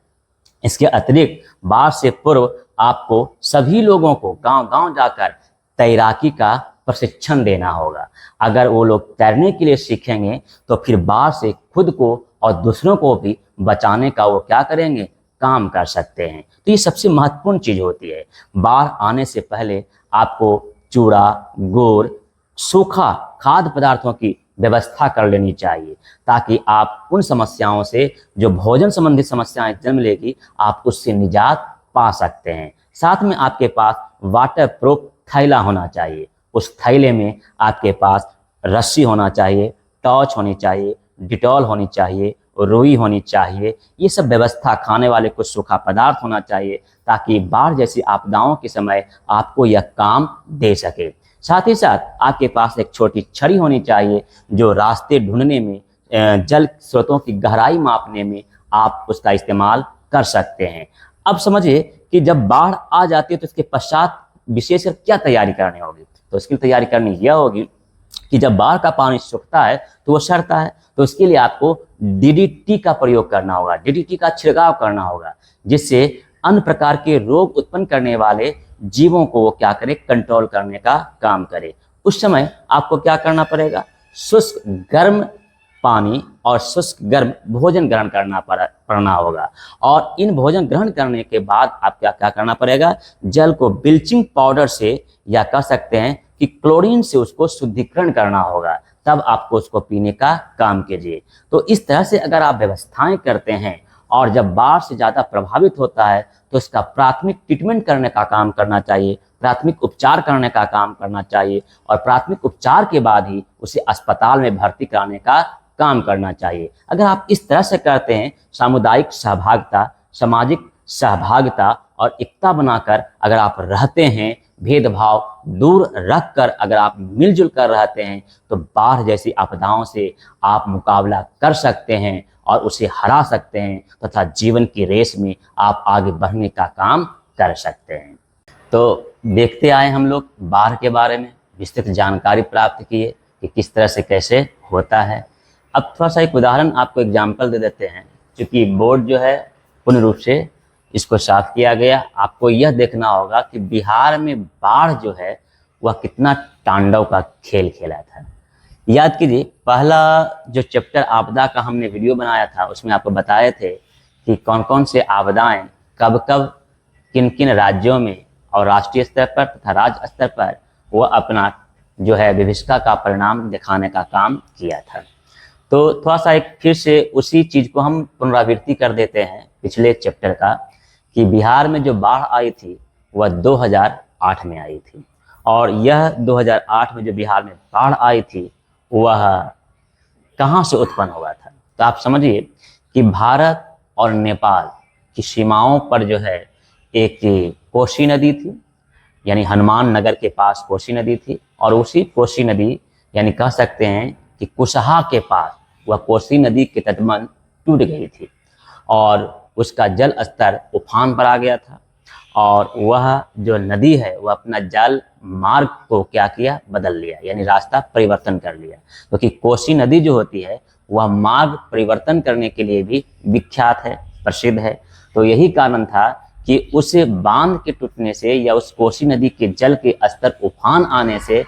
Speaker 1: इसके अतिरिक्त बाढ़ से पूर्व आपको सभी लोगों को गांव-गांव जाकर तैराकी का प्रशिक्षण देना होगा। अगर वो लोग तैरने के लिए सीखेंगे तो फिर बाढ़ से खुद को और दूसरों को भी बचाने का वो क्या करेंगे, काम कर सकते हैं। तो ये सबसे महत्वपूर्ण चीज़ होती है। बाढ़ आने से पहले आपको चूड़ा, गुड़, सूखा खाद्य पदार्थों की व्यवस्था कर लेनी चाहिए, ताकि आप उन समस्याओं से, जो भोजन संबंधित समस्याएं जन्म लेगी, आप उससे निजात पा सकते हैं। साथ में आपके पास वाटर प्रूफ थैला होना चाहिए। उस थैले में आपके पास रस्सी होना चाहिए, टॉर्च होनी चाहिए, डिटॉल होनी चाहिए, रुई होनी चाहिए। ये सब व्यवस्था, खाने वाले कुछ सूखा पदार्थ होना चाहिए, ताकि बाढ़ जैसी आपदाओं के समय आपको यह काम दे सके। साथ ही साथ आपके पास एक छोटी छड़ी होनी चाहिए, जो रास्ते ढूंढने में, जल स्रोतों की गहराई मापने में आप उसका इस्तेमाल कर सकते हैं। अब समझिए कि जब बाढ़ आ जाती है तो इसके पश्चात विशेषकर क्या तैयारी करनी होगी। तो इसकी तैयारी करनी यह होगी कि जब बाढ़ का पानी सूखता है तो वो सड़ता है, तो इसके लिए आपको DDT का प्रयोग करना होगा, DDT का छिड़काव करना होगा, जिससे अन्य प्रकार के रोग उत्पन्न करने वाले जीवों को वो क्या करे, कंट्रोल करने का काम करे। उस समय आपको क्या करना पड़ेगा, शुष्क गर्म पानी और शुष्क गर्म भोजन ग्रहण पड़ना होगा। और इन भोजन ग्रहण करने के बाद आप क्या करना पड़ेगा, जल को ब्लीचिंग पाउडर से, या कह सकते हैं कि क्लोरीन से उसको शुद्धिकरण करना होगा, तब आपको उसको पीने का काम कीजिए। तो इस तरह से अगर आप व्यवस्थाएं करते हैं, और जब बाढ़ से ज़्यादा प्रभावित होता है तो इसका प्राथमिक ट्रीटमेंट करने का काम करना चाहिए, प्राथमिक उपचार करने का काम करना चाहिए और प्राथमिक उपचार के बाद ही उसे अस्पताल में भर्ती कराने का काम करना चाहिए। अगर आप इस तरह से करते हैं, सामुदायिक सहभागिता, सामाजिक सहभागिता और एकता बनाकर अगर आप रहते हैं, भेदभाव दूर रखकर अगर आप मिलजुल कर रहते हैं, तो बाढ़ जैसी आपदाओं से आप मुकाबला कर सकते हैं और उसे हरा सकते हैं तथा जीवन की रेस में आप आगे बढ़ने का काम कर सकते हैं। तो देखते आए हम लोग बाढ़ के बारे में, विस्तृत जानकारी प्राप्त किए कि किस तरह से कैसे होता है। अब थोड़ा सा एक उदाहरण आपको एग्जाम्पल दे देते हैं, क्योंकि बोर्ड जो है पूर्ण रूप से इसको साफ किया गया। आपको यह देखना होगा कि बिहार में बाढ़ जो है वह कितना तांडव का खेल खेला था। याद कीजिए, पहला जो चैप्टर आपदा का हमने वीडियो बनाया था उसमें आपको बताए थे कि कौन कौन से आपदाएं कब कब किन किन राज्यों में और राष्ट्रीय स्तर पर तथा राज्य स्तर पर वह अपना जो है विभीषिका का परिणाम दिखाने का काम किया था। तो थोड़ा सा एक फिर से उसी चीज़ को हम पुनरावृत्ति कर देते हैं पिछले चैप्टर का, कि बिहार में जो बाढ़ आई थी वह 2008 में आई थी, और यह 2008 में जो बिहार में बाढ़ आई थी वह कहाँ से उत्पन्न हुआ था। तो आप समझिए कि भारत और नेपाल की सीमाओं पर जो है एक कोसी नदी थी, यानी हनुमान नगर के पास कोसी नदी थी, और उसी कोसी नदी यानी कह सकते हैं कि कुशहा के पास वह कोसी नदी के तटबंध टूट गई थी और उसका जल स्तर उफान पर आ गया था, और वह जो नदी है वह अपना जल मार्ग को क्या किया, बदल लिया, यानी रास्ता परिवर्तन कर लिया। क्योंकि कोसी नदी जो होती है वह मार्ग परिवर्तन करने के लिए भी विख्यात है, प्रसिद्ध है। तो यही कारण था कि उस बांध के टूटने से या उस कोसी नदी के जल के स्तर उफान आने से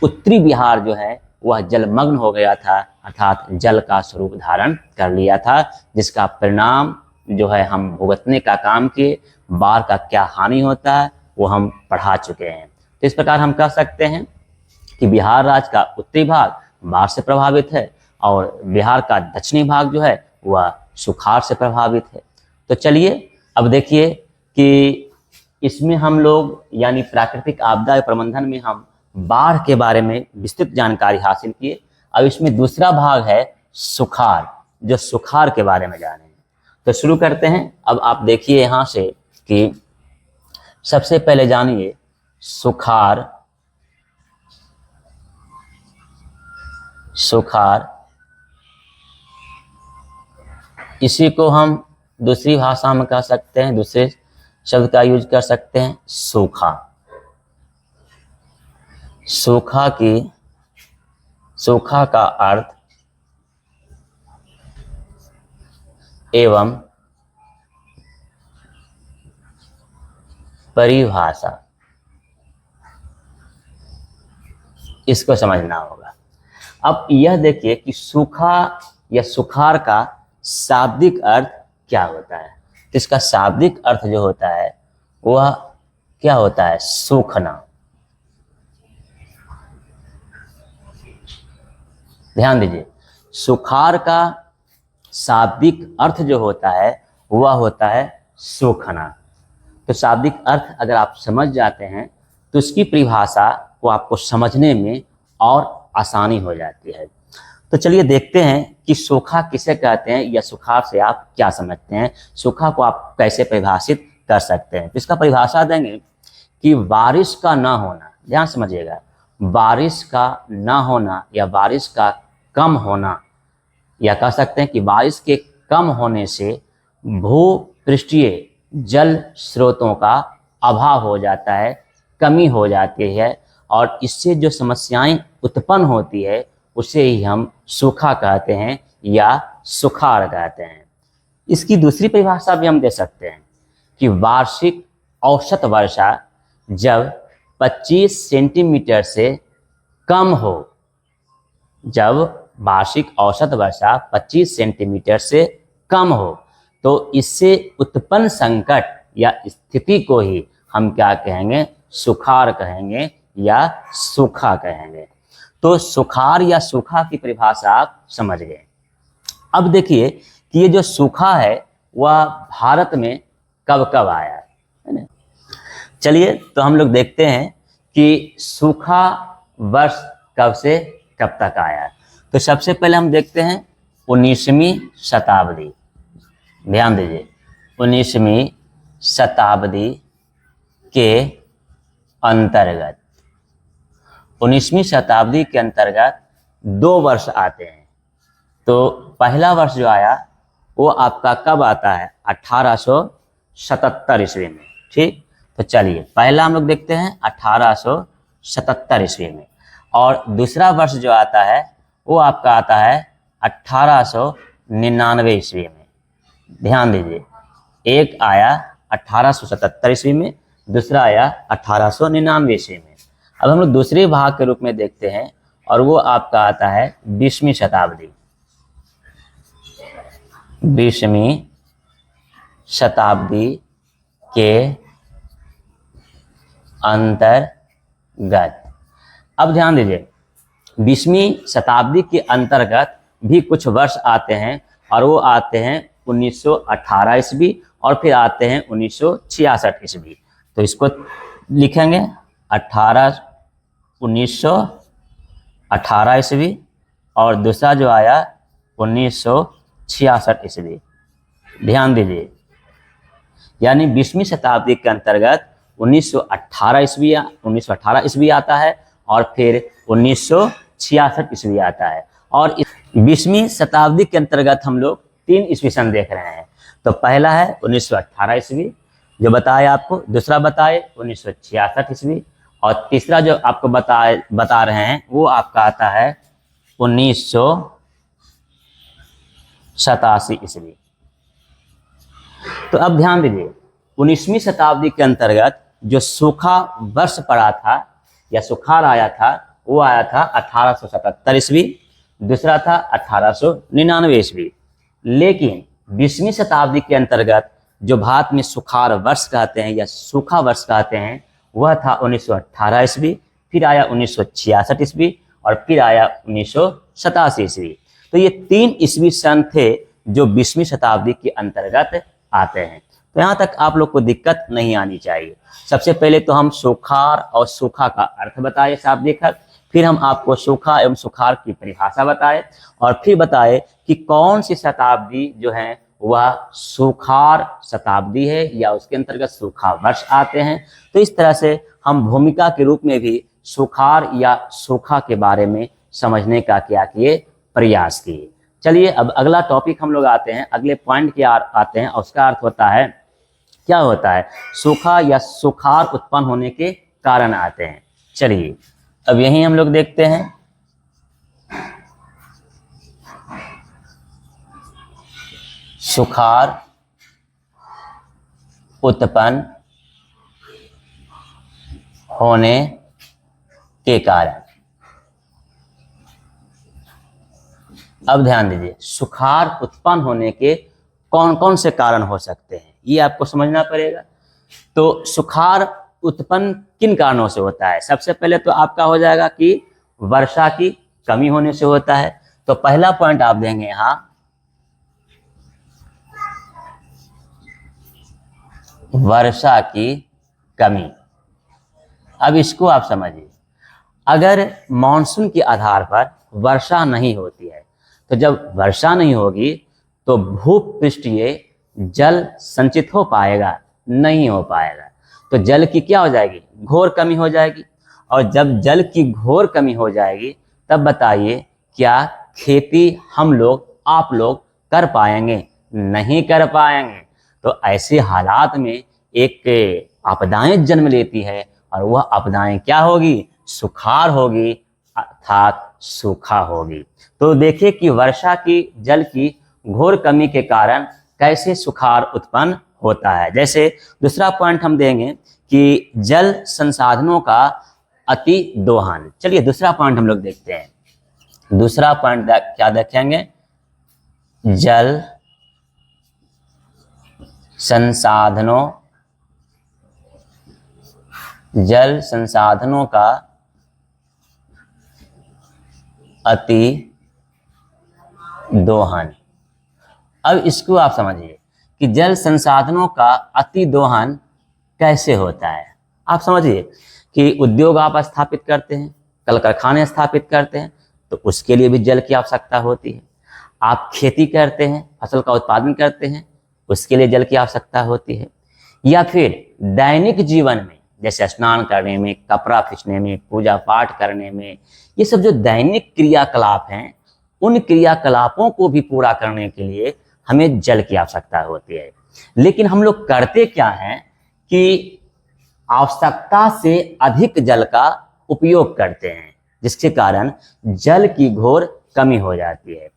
Speaker 1: उत्तरी बिहार जो है वह जलमग्न हो गया था, अर्थात जल का स्वरूप धारण कर लिया था, जिसका परिणाम जो है हम भुगतने का काम किए। बाढ़ का क्या हानि होता है वो हम पढ़ा चुके हैं। तो इस प्रकार हम कह सकते हैं कि बिहार राज्य का उत्तरी भाग बाढ़ से प्रभावित है और बिहार का दक्षिणी भाग जो है वह सुखाड़ से प्रभावित है। तो चलिए अब देखिए कि इसमें हम लोग यानी प्राकृतिक आपदा प्रबंधन में हम बाढ़ के बारे में विस्तृत जानकारी हासिल किए। अब इसमें दूसरा भाग है सुखाड़, जो सुखाड़ के बारे में जानेंगे। तो शुरू करते हैं। अब आप देखिए यहाँ से कि सबसे पहले जानिए सुखाड़। सुखाड़ इसी को हम दूसरी भाषा में कह सकते हैं, दूसरे शब्द का यूज कर सकते हैं, सूखा। सूखा का अर्थ एवं परिभाषा, इसको समझना होगा। अब यह देखिए कि सूखा या सुखाड़ का शाब्दिक अर्थ क्या होता है। तो इसका शाब्दिक अर्थ जो होता है वह क्या होता है, सूखना। ध्यान दीजिए, सुखाड़ का शाब्दिक अर्थ जो होता है वह होता है सूखना। तो शाब्दिक अर्थ अगर आप समझ जाते हैं तो उसकी परिभाषा को आपको समझने में और आसानी हो जाती है। तो चलिए देखते हैं कि सूखा किसे कहते हैं या सुखाड़ से आप क्या समझते हैं, सूखा को आप कैसे परिभाषित कर सकते हैं। तो इसका परिभाषा देंगे कि बारिश का ना होना, ध्यान समझिएगा, बारिश का ना होना या बारिश का कम होना, या कह सकते हैं कि बारिश के कम होने से भूपृष्ठीय जल स्रोतों का अभाव हो जाता है, कमी हो जाती है, और इससे जो समस्याएं उत्पन्न होती है उसे ही हम सूखा कहते हैं या सुखाड़ कहते हैं। इसकी दूसरी परिभाषा भी हम दे सकते हैं कि वार्षिक औसत वर्षा जब 25 सेंटीमीटर से कम हो, जब वार्षिक औसत वर्षा 25 सेंटीमीटर से कम हो, तो इससे उत्पन्न संकट या स्थिति को ही हम क्या कहेंगे, सुखाड़ कहेंगे या सूखा कहेंगे। तो सुखाड़ या सूखा की परिभाषा आप समझ गए। अब देखिए कि ये जो सूखा है वह भारत में कब कब आया है ना। चलिए तो हम लोग देखते हैं कि सूखा वर्ष कब से कब तक आया। तो सबसे पहले हम देखते हैं 19वीं शताब्दी। ध्यान दीजिए, 19वीं शताब्दी के अंतर्गत 19वीं शताब्दी के अंतर्गत 2 वर्ष आते हैं। तो पहला वर्ष जो आया वो आपका कब आता है? 1877 ईस्वी में। ठीक, तो चलिए पहला हम लोग देखते हैं 1877 ईस्वी में। और दूसरा वर्ष जो आता है वो आपका आता है 1899 ईस्वी में। ध्यान दीजिए, एक आया 1877 ईस्वी में, दूसरा आया 1899 ईस्वी में। अब हम लोग दूसरे भाग के रूप में देखते हैं और वो आपका आता है 20वीं शताब्दी। 20वीं शताब्दी के अंतर्गत। अब ध्यान दीजिए, 20वीं शताब्दी के अंतर्गत भी कुछ वर्ष आते हैं और वो आते हैं 1918 ईस्वी और फिर आते हैं 1966 ईस्वी। तो इसको लिखेंगे 1918 ईस्वी और दूसरा जो आया 1966 ईस्वी। ध्यान दीजिए, यानी 20वीं शताब्दी के अंतर्गत 1918 ईस्वी आता है और फिर 1966 ईस्वी आता है। और 20वीं शताब्दी के अंतर्गत हम लोग 3 ईस्वी सन देख रहे हैं। तो पहला है 1918 ईस्वी जो बताए आपको, दूसरा बताए 1966 ईस्वी और तीसरा जो आपको बता रहे हैं वो आपका आता है 1987 ईस्वी। तो अब ध्यान दीजिए, 19वीं शताब्दी के अंतर्गत जो सूखा वर्ष पड़ा था या सुखाड़ आया था वो आया था 1877 ईस्वी, दूसरा था 1899 ईस्वी। लेकिन 20वीं शताब्दी के अंतर्गत जो भारत में सुखाड़ वर्ष कहते हैं या सूखा वर्ष कहते हैं वह था 1918 ईस्वी, फिर आया 1966 ईस्वी और फिर आया 1987 ईस्वी। तो ये 3 ईस्वी सन थे जो 20वीं शताब्दी के अंतर्गत आते हैं। तो यहाँ तक आप लोग को दिक्कत नहीं आनी चाहिए। सबसे पहले तो हम सुखाड़ और सूखा का अर्थ बताए शाब्दिक अर्थ, फिर हम आपको सूखा एवं सुखाड़ की परिभाषा बताए और फिर बताए कि कौन सी शताब्दी जो है वह सुखाड़ शताब्दी है या उसके अंतर्गत सूखा वर्ष आते हैं। तो इस तरह से हम भूमिका के रूप में भी सुखाड़ या सूखा के बारे में समझने का क्या किए, प्रयास किए। चलिए अब अगला टॉपिक हम लोग आते हैं, अगले पॉइंट के आते हैं और उसका अर्थ होता है, क्या होता है सूखा या सुखाड़ उत्पन्न होने के कारण आते हैं। चलिए अब यही हम लोग देखते हैं। सुखाड़ उत्पन्न होने के कारण। अब ध्यान दीजिए, सुखाड़ उत्पन्न होने के कौन कौन से कारण हो सकते हैं ये आपको समझना पड़ेगा। तो सुखाड़ उत्पन्न किन कारणों से होता है? सबसे पहले तो आपका हो जाएगा कि वर्षा की कमी होने से होता है। तो पहला पॉइंट आप देंगे यहाँ, वर्षा की कमी। अब इसको आप समझिए, अगर मानसून के आधार पर वर्षा नहीं होती है तो जब वर्षा नहीं होगी तो भूपृष्ठीय जल संचित हो पाएगा? नहीं हो पाएगा। तो जल की क्या हो जाएगी? घोर कमी हो जाएगी। और जब जल की घोर कमी हो जाएगी तब बताइए क्या खेती हम लोग आप लोग कर पाएंगे? नहीं कर पाएंगे। तो ऐसे हालात में एक आपदाएं जन्म लेती है और वह आपदाएं क्या होगी? सुखाड़ होगी अर्थात सूखा होगी। तो देखिए कि वर्षा की जल की घोर कमी के कारण कैसे सुखाड़ उत्पन्न होता है। जैसे दूसरा पॉइंट हम देंगे कि जल संसाधनों का अति दोहन। चलिए दूसरा पॉइंट हम लोग देखते हैं। दूसरा पॉइंट क्या देखेंगे? जल संसाधनों का अति दोहन। अब इसको आप समझिए कि जल संसाधनों का अति दोहन कैसे होता है। आप समझिए कि उद्योग आप स्थापित करते हैं, कल कारखाने स्थापित करते हैं, तो उसके लिए भी जल की आवश्यकता होती है। आप खेती करते हैं, फसल का उत्पादन करते हैं, उसके लिए जल की आवश्यकता होती है। या फिर दैनिक जीवन में जैसे स्नान करने में, कपड़ा खींचने में, पूजा पाठ करने में, ये सब जो दैनिक क्रियाकलाप हैं, उन क्रियाकलापों को भी पूरा करने के लिए हमें जल की आवश्यकता होती है। लेकिन हम लोग करते क्या हैं कि आवश्यकता से अधिक जल का उपयोग करते हैं, जिसके कारण जल की घोर कमी हो जाती है।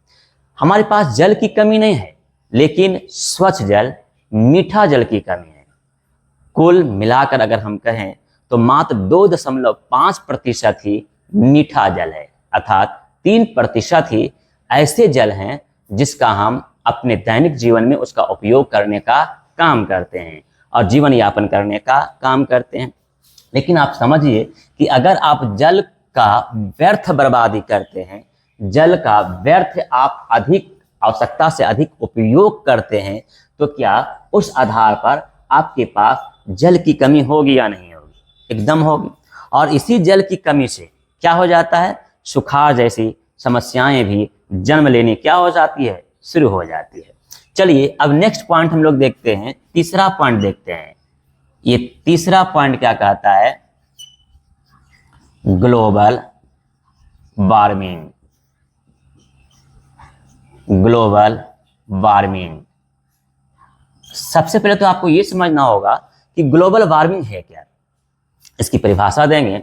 Speaker 1: हमारे पास जल की कमी नहीं है, लेकिन स्वच्छ जल, मीठा जल की कमी है। कुल मिलाकर अगर हम कहें तो मात्र 2.5% ही मीठा जल है, अर्थात 3% ही ऐसे जल हैं जिसका हम अपने दैनिक जीवन में उसका उपयोग करने का काम करते हैं और जीवन यापन करने का काम करते हैं। लेकिन आप समझिए कि अगर आप जल का व्यर्थ बर्बादी करते हैं, जल का व्यर्थ आप अधिक आवश्यकता से अधिक उपयोग करते हैं, तो क्या उस आधार पर आपके पास जल की कमी होगी या नहीं होगी? एकदम होगी। और इसी जल की कमी से क्या हो जाता है, सुखाड़ जैसी समस्याएं भी जन्म लेने क्या हो जाती है, शुरू हो जाती है। चलिए अब नेक्स्ट पॉइंट हम लोग देखते हैं, तीसरा पॉइंट देखते हैं। ये तीसरा पॉइंट क्या कहता है, ग्लोबल वार्मिंग। ग्लोबल वार्मिंग, सबसे पहले तो आपको यह समझना होगा कि ग्लोबल वार्मिंग है क्या। इसकी परिभाषा देंगे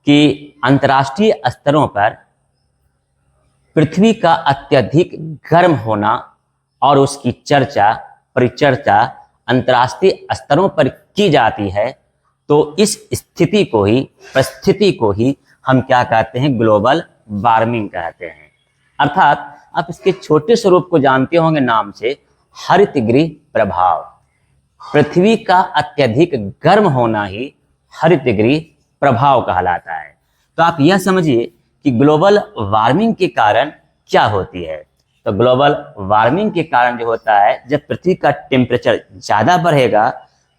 Speaker 1: कि अंतर्राष्ट्रीय स्तरों पर पृथ्वी का अत्यधिक गर्म होना और उसकी चर्चा परिचर्चा अंतर्राष्ट्रीय स्तरों पर की जाती है, तो इस स्थिति को ही, परिस्थिति को ही हम क्या कहते हैं, ग्लोबल वार्मिंग कहते हैं। अर्थात आप इसके छोटे स्वरूप को जानते होंगे नाम से, हरितगृह प्रभाव। पृथ्वी का अत्यधिक गर्म होना ही हरितगृह प्रभाव कहलाता है। तो आप यह समझिए कि ग्लोबल वार्मिंग के कारण क्या होती है। तो ग्लोबल वार्मिंग के कारण जो होता है, जब पृथ्वी का टेम्परेचर ज़्यादा बढ़ेगा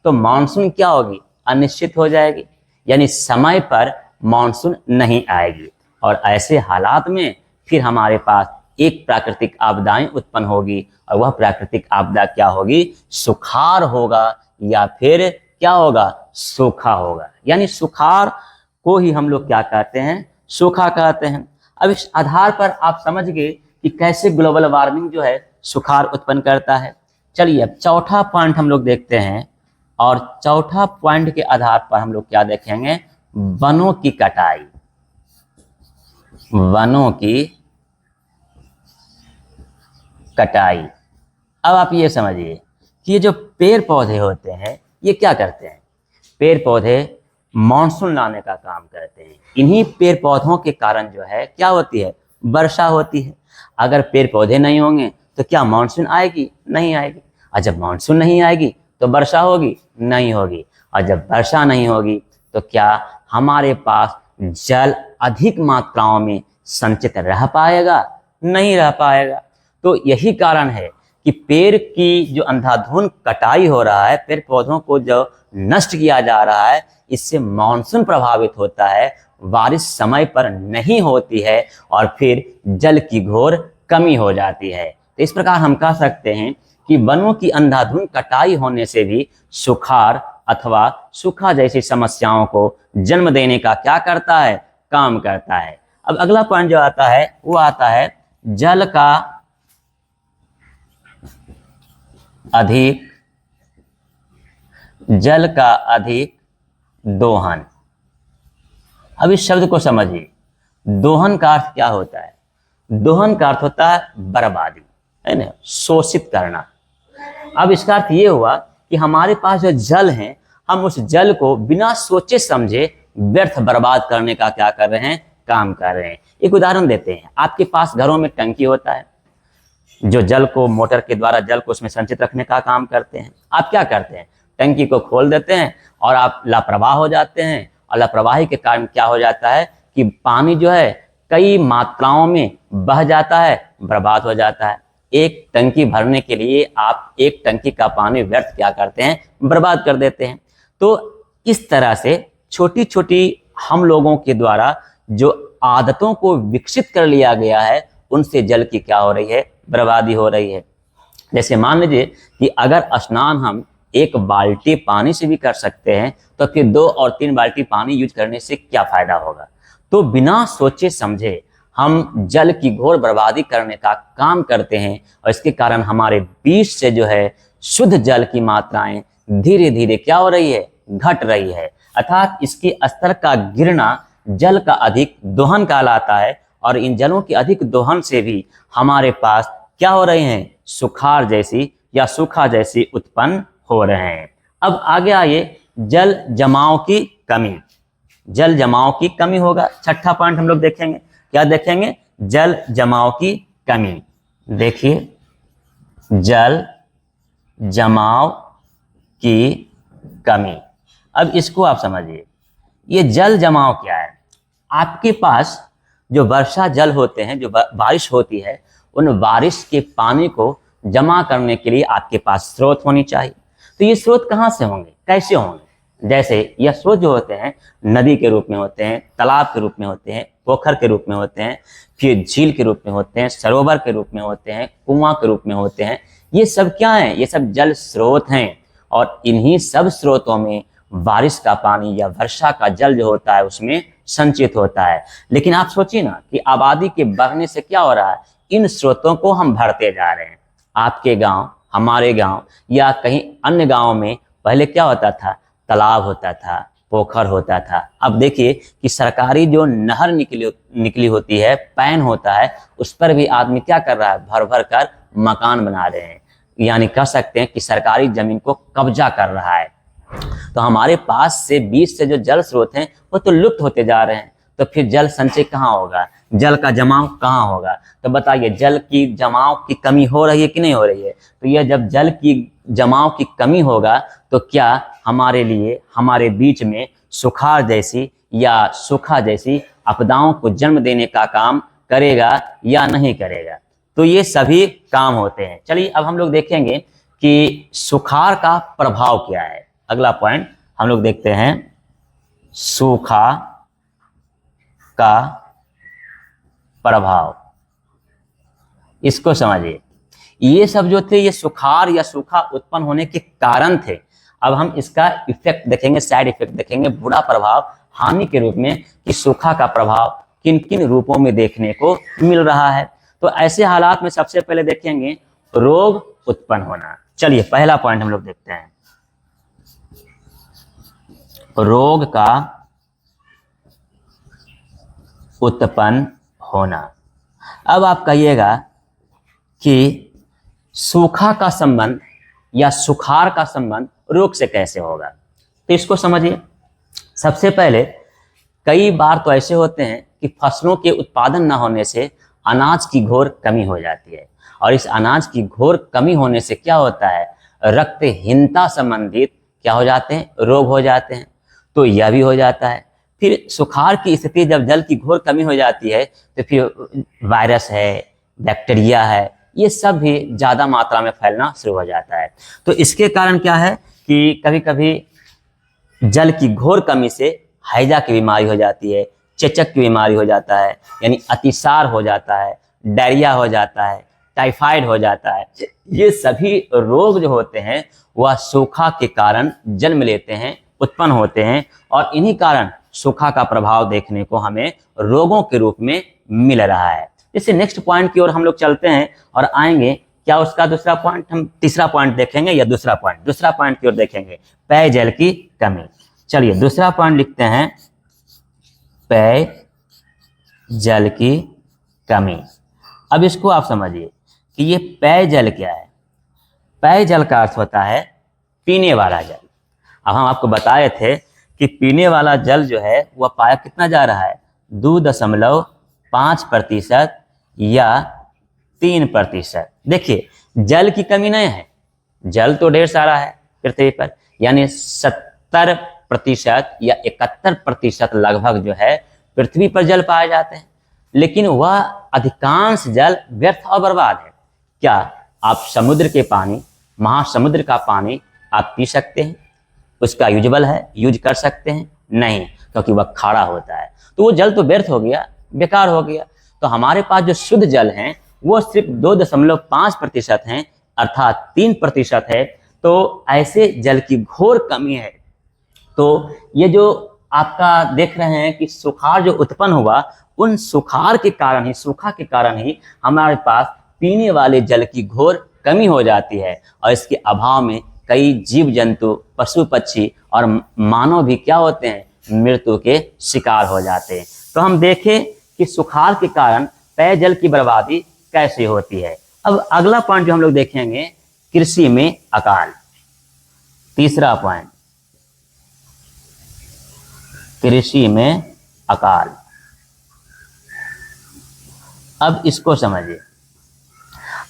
Speaker 1: तो मानसून क्या होगी, अनिश्चित हो जाएगी, यानी समय पर मानसून नहीं आएगी। और ऐसे हालात में फिर हमारे पास एक प्राकृतिक आपदाएं उत्पन्न होगी, और वह प्राकृतिक आपदा क्या होगी, सुखाड़ होगा, या फिर क्या होगा, सूखा होगा। यानी सुखाड़ को ही हम लोग क्या कहते हैं, सूखा कहते हैं। अब इस आधार पर आप समझ गए कि कैसे ग्लोबल वार्मिंग जो है सुखाड़ उत्पन्न करता है। चलिए अब चौथा पॉइंट हम लोग देखते हैं, और चौथा पॉइंट के आधार पर हम लोग क्या देखेंगे, वनों की कटाई। वनों की कटाई। अब आप ये समझिए कि ये जो पेड़ पौधे होते हैं, ये क्या करते हैं, पेड़ पौधे मानसून लाने का काम करते हैं। इन्हीं पेड़ पौधों के कारण जो है क्या होती है, वर्षा होती है। अगर पेड़ पौधे नहीं होंगे तो क्या मानसून आएगी, नहीं आएगी। और जब मानसून नहीं आएगी तो वर्षा होगी, नहीं होगी। और जब वर्षा नहीं होगी तो क्या हमारे पास जल अधिक मात्राओं में संचित रह पाएगा, नहीं रह पाएगा। तो यही कारण है कि पेड़ की जो अंधाधुंध कटाई हो रहा है, पेड़ पौधों को जो नष्ट किया जा रहा है, इससे मानसून प्रभावित होता है, बारिश समय पर नहीं होती है, और फिर जल की घोर कमी हो जाती है। तो इस प्रकार हम कह सकते हैं कि वनों की अंधाधुंध कटाई होने से भी सुखाड़ अथवा सूखा जैसी समस्याओं को जन्म देने का क्या करता है, काम करता है। अब अगला पॉइंट जो आता है वो आता है जल का अधिक दोहन। अब इस शब्द को समझिए, दोहन का अर्थ क्या होता है। दोहन का अर्थ होता है बर्बादी, है ना, शोषित करना। अब इसका अर्थ ये हुआ कि हमारे पास जो जल है, हम उस जल को बिना सोचे समझे व्यर्थ बर्बाद करने का क्या कर रहे हैं, काम कर रहे हैं। एक उदाहरण देते हैं, आपके पास घरों में टंकी होता है, जो जल को मोटर के द्वारा जल को उसमें संचित रखने का काम करते हैं। आप क्या करते हैं, टंकी को खोल देते हैं और आप लापरवाह हो जाते हैं, और लापरवाही के कारण क्या हो जाता है कि पानी जो है कई मात्राओं में बह जाता है, बर्बाद हो जाता है। एक टंकी भरने के लिए आप एक टंकी का पानी व्यर्थ क्या करते हैं, बर्बाद कर देते हैं। तो इस तरह से छोटी छोटी हम लोगों के द्वारा जो आदतों को विकसित कर लिया गया है, उनसे जल की क्या हो रही है, बर्बादी हो रही है। जैसे मान लीजिए कि अगर स्नान हम 1 बाल्टी पानी से भी कर सकते हैं, तो फिर 2 और 3 बाल्टी पानी यूज करने से क्या फायदा होगा। तो बिना सोचे समझे हम जल की घोर बर्बादी करने का काम करते हैं, और इसके कारण हमारे बीच से जो है शुद्ध जल की मात्राएं धीरे धीरे क्या हो रही है, घट रही है। अर्थात इसके स्तर का गिरना जल का अधिक दोहन कहलाता है, और इन जलों के अधिक दोहन से भी हमारे पास क्या हो रहे हैं, सुखाड़ जैसी या सूखा जैसी उत्पन्न हो रहे हैं। अब आगे आइए, जल जमाव की कमी। जल जमाव की कमी होगा, छठा पॉइंट हम लोग देखेंगे। क्या देखेंगे, जल जमाव की कमी। देखिए, जल जमाव की कमी। अब इसको आप समझिए, ये जल जमाव क्या है। आपके पास जो वर्षा जल होते हैं, जो बारिश होती है, उन बारिश के पानी को जमा करने के लिए आपके पास स्रोत होनी चाहिए। तो ये स्रोत कहाँ से होंगे, कैसे होंगे। जैसे यह स्रोत जो होते हैं नदी के रूप में होते हैं, तालाब के रूप में होते हैं, पोखर के रूप में होते हैं, फिर झील के रूप में होते हैं, सरोवर के रूप में होते हैं, कुआं के रूप में होते हैं। ये सब क्या है, ये सब जल स्रोत हैं, और इन्हीं सब स्रोतों में बारिश का पानी या वर्षा का जल जो होता है उसमें संचित होता है। लेकिन आप सोचिए ना कि आबादी के बढ़ने से क्या हो रहा है, इन स्रोतों को हम भरते जा रहे हैं। आपके गांव, हमारे गांव या कहीं अन्य गांव में पहले क्या होता था, तालाब होता था, पोखर होता था। अब देखिए कि सरकारी जो नहर निकली होती है, पैन होता है, उस पर भी आदमी क्या कर रहा है, भर भर कर मकान बना रहे हैं, यानी कह सकते हैं कि सरकारी जमीन को कब्जा कर रहा है। तो हमारे पास से बीच से जो जल स्रोत हैं वो तो लुप्त होते जा रहे हैं। तो फिर जल संचय कहाँ होगा, जल का जमाव कहाँ होगा। तो बताइए, जल की जमाव की कमी हो रही है कि नहीं हो रही है। तो यह जब जल की जमाव की कमी होगा तो क्या हमारे लिए, हमारे बीच में सुखाड़ जैसी या सूखा जैसी आपदाओं को जन्म देने का काम करेगा या नहीं करेगा। तो ये सभी काम होते हैं। चलिए अब हम लोग देखेंगे कि सुखाड़ का प्रभाव क्या है। अगला पॉइंट हम लोग देखते हैं, सूखा का प्रभाव। इसको समझिए, ये सब जो थे ये सुखाड़ या सूखा उत्पन्न होने के कारण थे। अब हम इसका इफेक्ट देखेंगे, साइड इफेक्ट देखेंगे, बुरा प्रभाव, हानि के रूप में कि सूखा का प्रभाव किन किन रूपों में देखने को मिल रहा है। तो ऐसे हालात में सबसे पहले देखेंगे रोग उत्पन्न होना। चलिए पहला पॉइंट हम लोग देखते हैं, रोग का उत्पन्न होना। अब आप कहिएगा कि सूखा का संबंध या सुखाड़ का संबंध रोग से कैसे होगा। तो इसको समझिए। सबसे पहले कई बार तो ऐसे होते हैं कि फसलों के उत्पादन न होने से अनाज की घोर कमी हो जाती है, और इस अनाज की घोर कमी होने से क्या होता है, रक्तहीनता संबंधित क्या हो जाते हैं, रोग हो जाते हैं। तो यह भी हो जाता है। फिर सुखाड़ की स्थिति, जब जल की घोर कमी हो जाती है तो फिर वायरस है, बैक्टीरिया है, ये सब भी ज़्यादा मात्रा में फैलना शुरू हो जाता है। तो इसके कारण क्या है कि कभी कभी जल की घोर कमी से हैजा की बीमारी हो जाती है, चेचक की बीमारी हो जाता है, यानी अतिसार हो जाता है, डायरिया हो जाता है, टाइफाइड हो जाता है। ये सभी रोग जो होते हैं वह सूखा के कारण जन्म लेते हैं, उत्पन्न होते हैं, और इन्हीं कारण सूखा का प्रभाव देखने को हमें रोगों के रूप में मिल रहा है। जैसे नेक्स्ट पॉइंट की ओर हम लोग चलते हैं और आएंगे, क्या उसका दूसरा पॉइंट, हम तीसरा पॉइंट देखेंगे या दूसरा पॉइंट की ओर देखेंगे, पेयजल की कमी। चलिए दूसरा पॉइंट लिखते हैं, पेयजल की कमी। अब इसको आप समझिए कि ये पेयजल क्या है। पेयजल का अर्थ होता है पीने वाला जल। अब हम आपको बताए थे कि पीने वाला जल जो है वह पाया कितना जा रहा है, 2.5% या 3%। देखिए जल की कमी नहीं है, जल तो ढेर सारा है पृथ्वी पर, यानी 70% या 71% लगभग जो है पृथ्वी पर जल पाए जाते हैं, लेकिन वह अधिकांश जल व्यर्थ और बर्बाद है। क्या आप समुद्र के पानी, महासमुद्र का पानी आप पी सकते हैं? उसका यूजेबल है, यूज कर सकते हैं? नहीं, क्योंकि वह खारा होता है। तो वो जल तो व्यर्थ हो गया, बेकार हो गया। तो हमारे पास जो शुद्ध जल है वो सिर्फ 2.5% हैं, अर्थात 3% है। तो ऐसे जल की घोर कमी है। तो ये जो आपका देख रहे हैं कि सुखाड़ जो उत्पन्न हुआ, उन सुखाड़ के कारण ही, सूखा के कारण ही हमारे पास पीने वाले जल की घोर कमी हो जाती है। और इसके अभाव में कई जीव जंतु, पशु पक्षी और मानव भी क्या होते हैं? मृत्यु के शिकार हो जाते हैं। तो हम देखें कि सुखाड़ के कारण पेयजल की बर्बादी कैसे होती है। अब अगला पॉइंट जो हम लोग देखेंगे, कृषि में अकाल। तीसरा पॉइंट, कृषि में अकाल। अब इसको समझिए,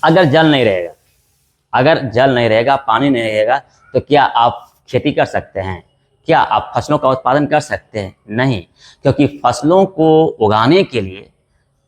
Speaker 1: अगर जल नहीं रहेगा, पानी नहीं रहेगा, तो क्या आप खेती कर सकते हैं? क्या आप फसलों का उत्पादन कर सकते हैं? नहीं, क्योंकि फसलों को उगाने के लिए,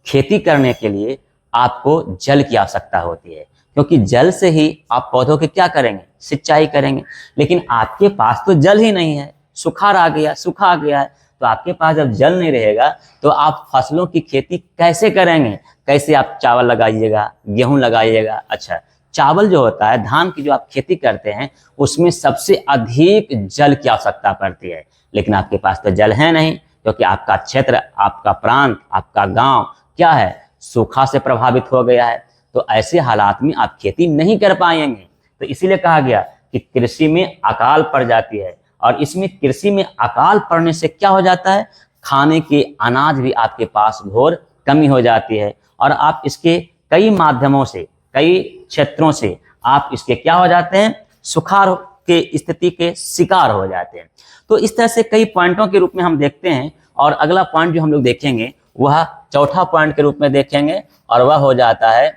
Speaker 1: खेती करने के लिए आपको जल की आवश्यकता होती है, क्योंकि जल से ही आप पौधों के क्या करेंगे? सिंचाई करेंगे। लेकिन आपके पास तो जल ही नहीं है, सुखाड़ आ गया, सूखा आ गया है। तो आपके पास जब जल नहीं रहेगा तो आप फसलों की खेती कैसे करेंगे? कैसे आप चावल लगाइएगा, गेहूं लगाइएगा? अच्छा, चावल जो होता है, धान की जो आप खेती करते हैं, उसमें सबसे अधिक जल की आवश्यकता पड़ती है। लेकिन आपके पास तो जल है नहीं, क्योंकि आपका क्षेत्र, आपका प्रांत, आपका गांव क्या है? सूखा से प्रभावित हो गया है। तो ऐसे हालात में आप खेती नहीं कर पाएंगे। तो इसीलिए कहा गया कि कृषि में अकाल पड़ जाती है। और इसमें कृषि में अकाल पड़ने से क्या हो जाता है? खाने के अनाज भी आपके पास घोर कमी हो जाती है। और आप इसके कई माध्यमों से, कई क्षेत्रों से आप इसके क्या हो जाते हैं? सुखाड़ के स्थिति के शिकार हो जाते हैं। तो इस तरह से कई पॉइंटों के रूप में हम देखते हैं। और अगला पॉइंट जो हम लोग देखेंगे वह चौथा पॉइंट के रूप में देखेंगे, और वह हो जाता है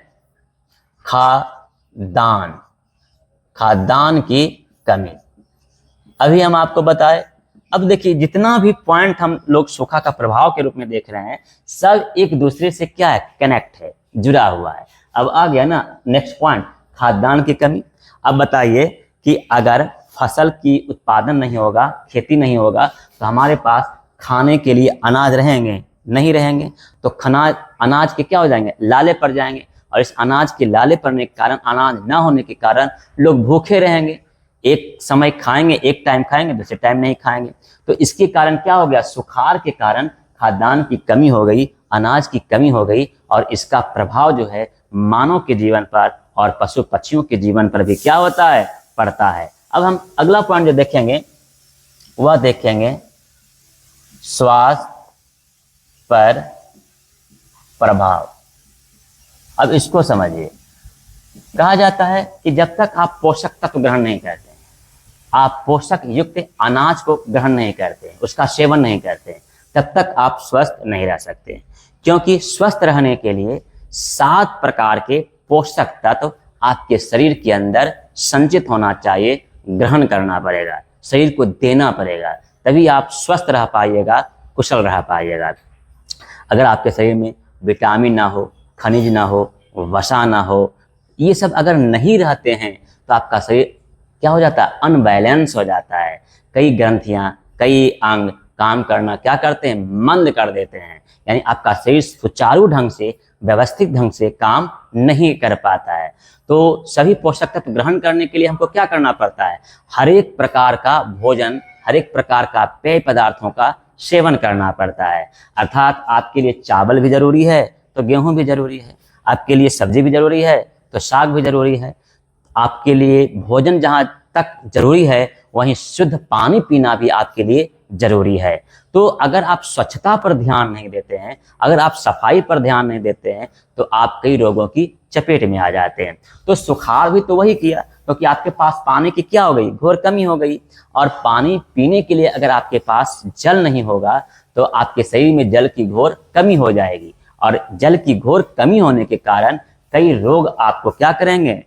Speaker 1: खाद्यान्न, खाद्यान्न की कमी। अभी हम आपको बताए। अब देखिए, जितना भी पॉइंट हम लोग सूखा का प्रभाव के रूप में देख रहे हैं, सब एक दूसरे से क्या है? कनेक्ट है, जुड़ा हुआ है। अब आ गया ना नेक्स्ट पॉइंट, खाद्यान्न की कमी। अब बताइए कि अगर फसल की उत्पादन नहीं होगा, खेती नहीं होगा, तो हमारे पास खाने के लिए अनाज रहेंगे? नहीं रहेंगे। तो अनाज के क्या हो जाएंगे? लाले पड़ जाएंगे। और इस अनाज के लाले पड़ने के कारण, अनाज ना होने के कारण लोग भूखे रहेंगे। एक समय खाएंगे, एक टाइम खाएंगे, दूसरे टाइम नहीं खाएंगे। तो इसके कारण क्या हो गया? सुखाड़ के कारण खाद्यान्न की कमी हो गई, अनाज की कमी हो गई। और इसका प्रभाव जो है मानव के जीवन पर और पशु पक्षियों के जीवन पर भी क्या होता है? पड़ता है। अब हम अगला पॉइंट जो देखेंगे वह देखेंगे स्वास्थ्य पर प्रभाव। अब इसको समझिए। कहा जाता है कि जब तक आप पोषक तत्व ग्रहण नहीं करते, आप पोषक युक्त अनाज को ग्रहण नहीं करते, उसका सेवन नहीं करते, तब तक आप स्वस्थ नहीं रह सकते। क्योंकि स्वस्थ रहने के लिए 7 प्रकार के पोषक तत्व आपके शरीर के अंदर संचित होना चाहिए, ग्रहण करना पड़ेगा, शरीर को देना पड़ेगा, तभी आप स्वस्थ रह पाइएगा, कुशल रह पाइएगा। अगर आपके शरीर में विटामिन ना हो, खनिज ना हो, वसा ना हो, ये सब अगर नहीं रहते हैं तो आपका शरीर क्या हो जाता है? अनबैलेंस हो जाता है। कई ग्रंथियां, कई अंग काम करना क्या करते हैं? मंद कर देते हैं। यानी आपका शरीर सुचारू ढंग से, व्यवस्थित ढंग से काम नहीं कर पाता है। तो सभी पोषक तत्व ग्रहण करने के लिए हमको क्या करना पड़ता है? हर एक प्रकार का भोजन, हर एक प्रकार का पेय पदार्थों का सेवन करना पड़ता है। अर्थात आपके लिए चावल भी जरूरी है तो गेहूं भी जरूरी है, आपके लिए सब्जी भी जरूरी है तो साग भी जरूरी है, आपके लिए भोजन जहाँ तक जरूरी है वहीं शुद्ध पानी पीना भी आपके लिए जरूरी है। तो अगर आप स्वच्छता पर ध्यान नहीं देते हैं, अगर आप सफाई पर ध्यान नहीं देते हैं, तो आप कई रोगों की चपेट में आ जाते हैं। तो सुखाड़ भी तो वही किया, क्योंकि आपके पास पानी की क्या हो गई? घोर कमी हो गई। और पानी पीने के लिए अगर आपके पास जल नहीं होगा तो आपके शरीर में जल की घोर कमी हो जाएगी। और जल की घोर कमी होने के कारण कई रोग आपको क्या करेंगे?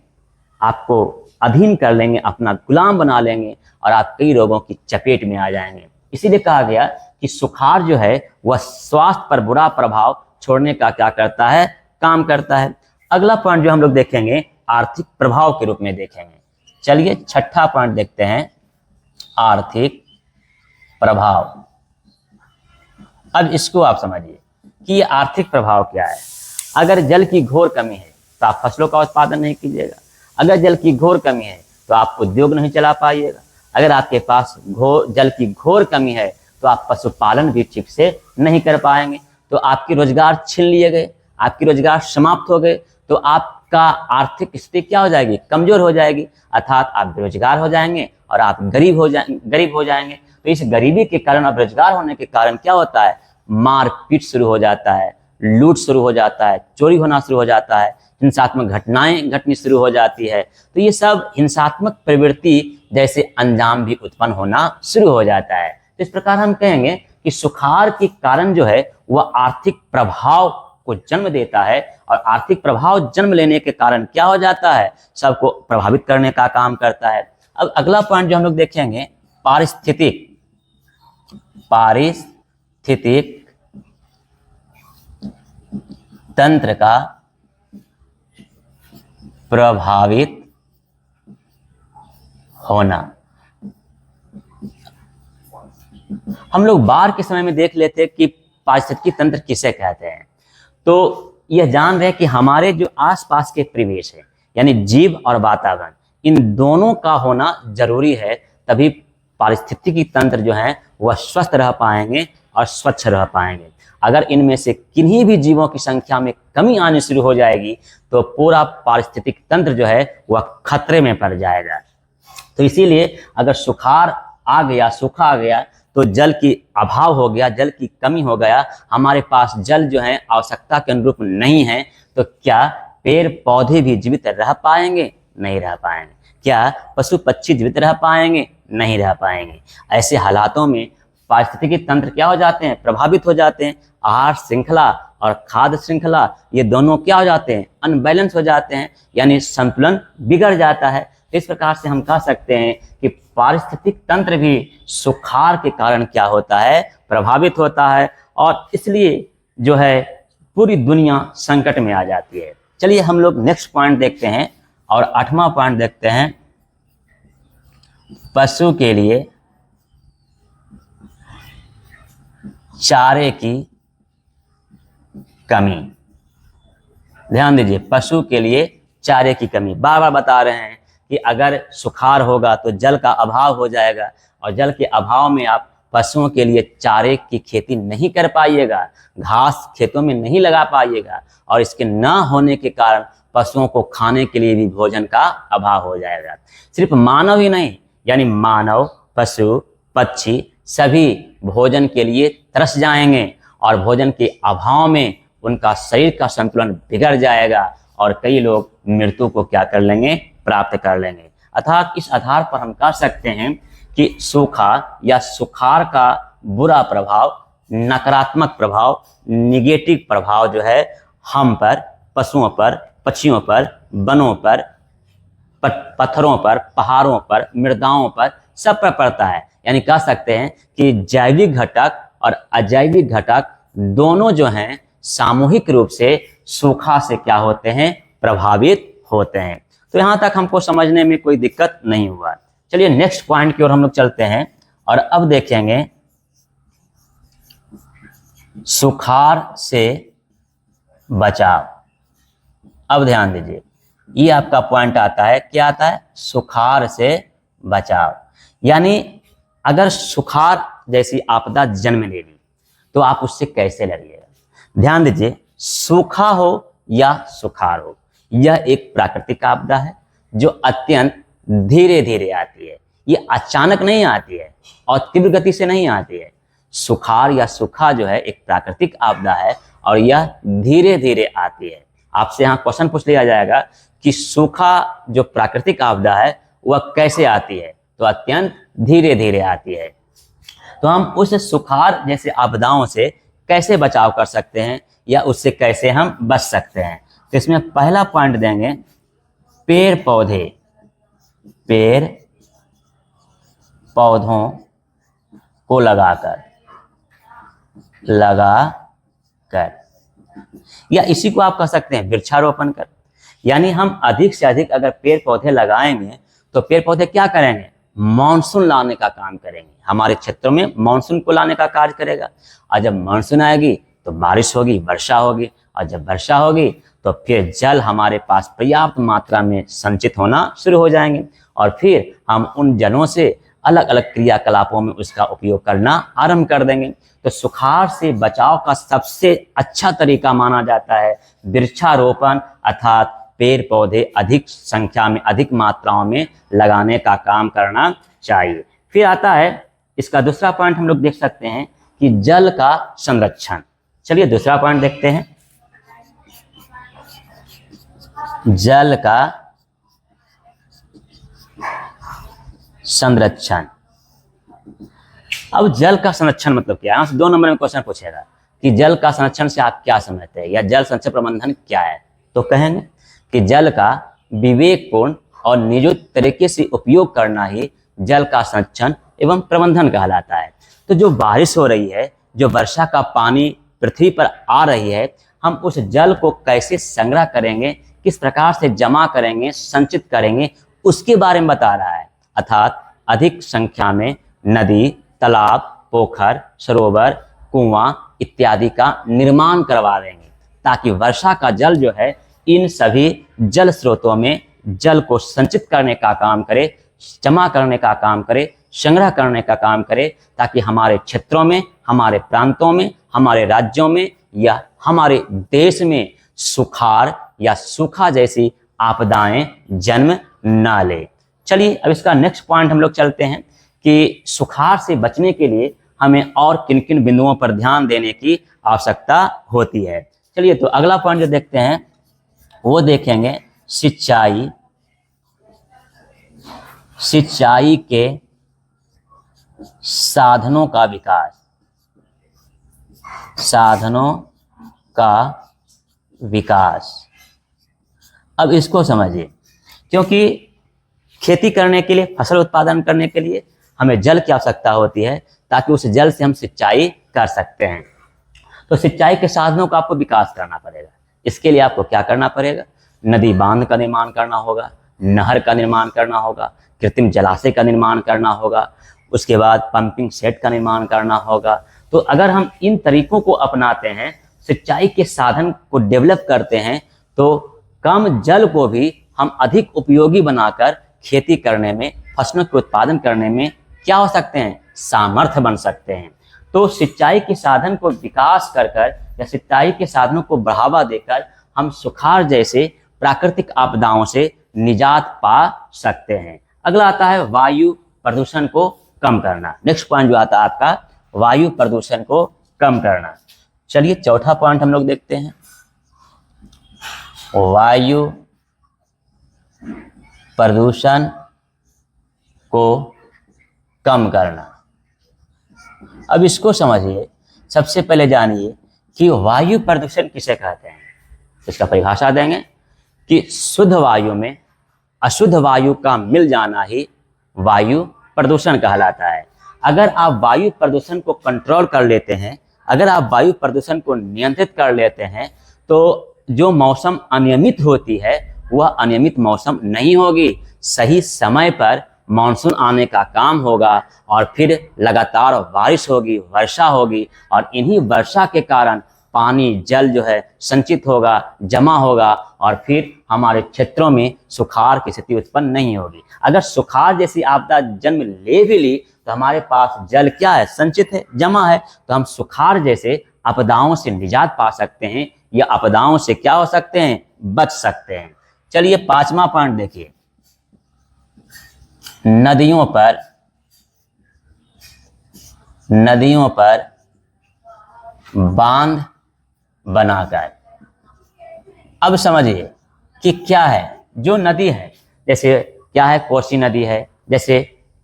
Speaker 1: आपको अधीन कर लेंगे, अपना गुलाम बना लेंगे और आप कई रोगों की चपेट में आ जाएंगे। इसीलिए कहा गया कि सुखाड़ जो है वह स्वास्थ्य पर बुरा प्रभाव छोड़ने का क्या करता है? काम करता है। अगला पॉइंट जो हम लोग देखेंगे आर्थिक प्रभाव के रूप में देखेंगे। चलिए छठा पॉइंट देखते हैं, आर्थिक प्रभाव। अब इसको आप समझिए कि ये आर्थिक प्रभाव क्या है। अगर जल की घोर कमी है तो आप फसलों का उत्पादन नहीं कीजिएगा। अगर जल की घोर कमी है तो आप उद्योग नहीं चला पाइएगा। अगर आपके पास जल की घोर कमी है तो आप पशुपालन भी ठीक से नहीं कर पाएंगे, तो आपके रोजगार छीन लिए गए, आपके रोजगार समाप्त हो गए, तो आपका आर्थिक स्थिति क्या हो जाएगी, कमजोर हो जाएगी, अर्थात आप बेरोजगार हो जाएंगे और आप गरीब हो जाएंगे। तो इस गरीबी के कारण, अब रोजगार होने के कारण क्या होता है, मारपीट शुरू हो जाता है, लूट शुरू हो जाता है, चोरी होना शुरू हो जाता है, हिंसात्मक घटनाएं घटनी शुरू हो जाती है। तो ये सब हिंसात्मक प्रवृत्ति जैसे अंजाम भी उत्पन्न होना शुरू हो जाता है। तो इस प्रकार हम कहेंगे कि सुखाड़ के कारण जो है वह आर्थिक प्रभाव को जन्म देता है, और आर्थिक प्रभाव जन्म लेने के कारण क्या हो जाता है, सबको प्रभावित करने का काम करता है। अब अगला पॉइंट जो हम लोग देखेंगे, पारिस्थितिक तंत्र का प्रभावित होना। हम लोग बाढ़ के समय में देख लेते कि पारिस्थितिकी तंत्र किसे कहते हैं। तो यह जान रहे कि हमारे जो आसपास के परिवेश है, यानी जीव और वातावरण, इन दोनों का होना जरूरी है, तभी पारिस्थितिकी तंत्र जो है वह स्वस्थ रह पाएंगे और स्वच्छ रह पाएंगे। अगर इनमें से किन्हीं भी जीवों की संख्या में कमी आनी शुरू हो जाएगी तो पूरा पारिस्थितिक तंत्र जो है वह खतरे में पड़ जाएगा। तो इसीलिए अगर सुखाड़ आ गया, सूखा आ गया, तो जल की अभाव हो गया, जल की कमी हो गया, हमारे पास जल जो है आवश्यकता के अनुरूप नहीं है, तो क्या पेड़ पौधे भी जीवित रह पाएंगे? नहीं रह पाएंगे। क्या पशु पक्षी जीवित रह पाएंगे? नहीं रह पाएंगे। ऐसे हालातों में पारिस्थितिकी तंत्र क्या हो जाते हैं, प्रभावित हो जाते हैं। आहार श्रृंखला और खाद्य श्रृंखला, ये दोनों क्या हो जाते हैं, अनबैलेंस हो जाते हैं, यानी संतुलन बिगड़ जाता है। इस प्रकार से हम कह सकते हैं कि पारिस्थितिक तंत्र भी सुखाड़ के कारण क्या होता है, प्रभावित होता है, और इसलिए जो है पूरी दुनिया संकट में आ जाती है। चलिए हम लोग नेक्स्ट पॉइंट देखते हैं, और 8वां पॉइंट देखते हैं, पशु के लिए चारे की कमी। ध्यान दीजिए, पशु के लिए चारे की कमी। बार बार बता रहे हैं कि अगर सुखाड़ होगा तो जल का अभाव हो जाएगा, और जल के अभाव में आप पशुओं के लिए चारे की खेती नहीं कर पाइएगा, घास खेतों में नहीं लगा पाइएगा, और इसके न होने के कारण पशुओं को खाने के लिए भी भोजन का अभाव हो जाएगा। सिर्फ मानव ही नहीं, यानी मानव, पशु, पक्षी सभी भोजन के लिए तरस जाएंगे, और भोजन के अभाव में उनका शरीर का संतुलन बिगड़ जाएगा, और कई लोग मृत्यु को क्या कर लेंगे, प्राप्त कर लेंगे। अर्थात इस आधार पर हम कह सकते हैं कि सूखा या सुखाड़ का बुरा प्रभाव, नकारात्मक प्रभाव, निगेटिव प्रभाव जो है हम पर, पशुओं पर, पक्षियों पर, वनों पर, पत्थरों पर, पहाड़ों पर, मृदाओं पर, सब पर पड़ता है। यानी कह सकते हैं कि जैविक घटक और अजैविक घटक दोनों जो हैं सामूहिक रूप से सूखा से क्या होते हैं, प्रभावित होते हैं। तो यहाँ तक हमको समझने में कोई दिक्कत नहीं हुआ। चलिए नेक्स्ट पॉइंट की ओर हम लोग चलते हैं, और अब देखेंगे सुखाड़ से बचाव। अब ध्यान दीजिए, ये आपका पॉइंट आता है, क्या आता है, सुखाड़ से बचाव। यानी अगर सुखाड़ जैसी आपदा जन्म ले ली तो आप उससे कैसे लड़िएगा। ध्यान दीजिए, सूखा हो या सुखाड़ हो, यह एक प्राकृतिक आपदा है जो अत्यंत धीरे धीरे आती है। ये अचानक नहीं आती है और तीव्र गति से नहीं आती है। सुखाड़ या सूखा जो है एक प्राकृतिक आपदा है, और यह धीरे धीरे आती है। आपसे यहाँ क्वेश्चन पूछ लिया जाएगा कि सूखा जो प्राकृतिक आपदा है वह कैसे आती है, तो अत्यंत धीरे धीरे आती है। तो हम उस सुखाड़ जैसे आपदाओं से कैसे बचाव कर सकते हैं, या उससे कैसे हम बच सकते हैं। तो इसमें पहला पॉइंट देंगे, पेड़ पौधों को लगाकर, या इसी को आप कह सकते हैं वृक्षारोपण कर। यानी हम अधिक से अधिक अगर पेड़ पौधे लगाएंगे तो पेड़ पौधे क्या करेंगे, मानसून लाने का काम करेंगे, हमारे क्षेत्रों में मानसून को लाने का कार्य करेगा। और जब मानसून आएगी तो बारिश होगी, वर्षा होगी, और जब वर्षा होगी तो फिर जल हमारे पास पर्याप्त मात्रा में संचित होना शुरू हो जाएंगे, और फिर हम उन जलों से अलग अलग क्रियाकलापों में उसका उपयोग करना आरंभ कर देंगे। तो सुखाड़ से बचाव का सबसे अच्छा तरीका माना जाता है वृक्षारोपण, अर्थात पेड़ पौधे अधिक संख्या में, अधिक मात्राओं में लगाने का काम करना चाहिए। फिर आता है इसका दूसरा पॉइंट, हम लोग देख सकते हैं कि जल का संरक्षण। चलिए दूसरा पॉइंट देखते हैं, जल का संरक्षण। अब जल का संरक्षण मतलब क्या है? 2 नंबर में क्वेश्चन पूछेगा कि जल का संरक्षण से आप क्या समझते हैं, या जल संरक्षण प्रबंधन क्या है? तो कहेंगे कि जल का विवेकपूर्ण और नियोजित तरीके से उपयोग करना ही जल का संरक्षण एवं प्रबंधन कहलाता है। तो जो बारिश हो रही है, जो वर्षा का पानी पृथ्वी पर आ रही है, हम उस जल को कैसे संग्रह करेंगे, किस प्रकार से जमा करेंगे, संचित करेंगे, उसके बारे में बता रहा है। अर्थात अधिक संख्या में नदी, तालाब, पोखर, सरोवर, कुआं इत्यादि का निर्माण करवा देंगे, ताकि वर्षा का जल जो है इन सभी जल स्रोतों में जल को संचित करने का काम करे, जमा करने का काम करे, संग्रह करने का काम करे, ताकि हमारे क्षेत्रों में, हमारे प्रांतों में, हमारे राज्यों में या हमारे देश में सुखाड़ या सूखा जैसी आपदाएं जन्म न ले। चलिए अब इसका नेक्स्ट पॉइंट हम लोग चलते हैं कि सुखाड़ से बचने के लिए हमें और किन किन बिंदुओं पर ध्यान देने की आवश्यकता होती है। चलिए तो अगला पॉइंट जो देखते हैं वो देखेंगे सिंचाई, सिंचाई के साधनों का विकास, साधनों का विकास। अब इसको समझिए, क्योंकि खेती करने के लिए, फसल उत्पादन करने के लिए हमें जल की आवश्यकता होती है, ताकि उस जल से हम सिंचाई कर सकते हैं। तो सिंचाई के साधनों का आपको विकास करना पड़ेगा। इसके लिए आपको क्या करना पड़ेगा? नदी बांध का निर्माण करना होगा, नहर का निर्माण करना होगा, कृत्रिम जलाशय का निर्माण करना होगा, उसके बाद पंपिंग सेट का निर्माण करना होगा। तो अगर हम इन तरीकों को अपनाते हैं, सिंचाई के साधन को डेवलप करते हैं, तो कम जल को भी हम अधिक उपयोगी बनाकर खेती करने में, फसलों के उत्पादन करने में क्या हो सकते हैं? सामर्थ्य बन सकते हैं। तो सिंचाई के साधन को विकास कर या सिंचाई के साधनों को बढ़ावा देकर हम सुखाड़ जैसे प्राकृतिक आपदाओं से निजात पा सकते हैं। अगला आता है वायु प्रदूषण को कम करना। नेक्स्ट पॉइंट जो आता है आपका वायु प्रदूषण को कम करना। चलिए चौथा पॉइंट हम लोग देखते हैं, वायु प्रदूषण को कम करना। अब इसको समझिए, सबसे पहले जानिए कि वायु प्रदूषण किसे कहते हैं। इसका परिभाषा देंगे कि शुद्ध वायु में अशुद्ध वायु का मिल जाना ही वायु प्रदूषण कहलाता है। अगर आप वायु प्रदूषण को कंट्रोल कर लेते हैं, अगर आप वायु प्रदूषण को नियंत्रित कर लेते हैं, तो जो मौसम अनियमित होती है वह अनियमित मौसम नहीं होगी। सही समय पर मानसून आने का काम होगा, और फिर लगातार बारिश होगी, वर्षा होगी, और इन्हीं वर्षा के कारण पानी, जल जो है संचित होगा, जमा होगा, और फिर हमारे क्षेत्रों में सुखाड़ की स्थिति उत्पन्न नहीं होगी। अगर सुखाड़ जैसी आपदा जन्म ले भी ली तो हमारे पास जल क्या है? संचित है, जमा है। तो हम सुखाड़ जैसे आपदाओं से निजात पा सकते हैं, या आपदाओं से क्या हो सकते हैं? बच सकते हैं। चलिए पांचवा पॉइंट देखिए, नदियों पर बांध बनाकर। अब समझिए कि क्या है जो नदी है, जैसे क्या है? कोसी नदी है, जैसे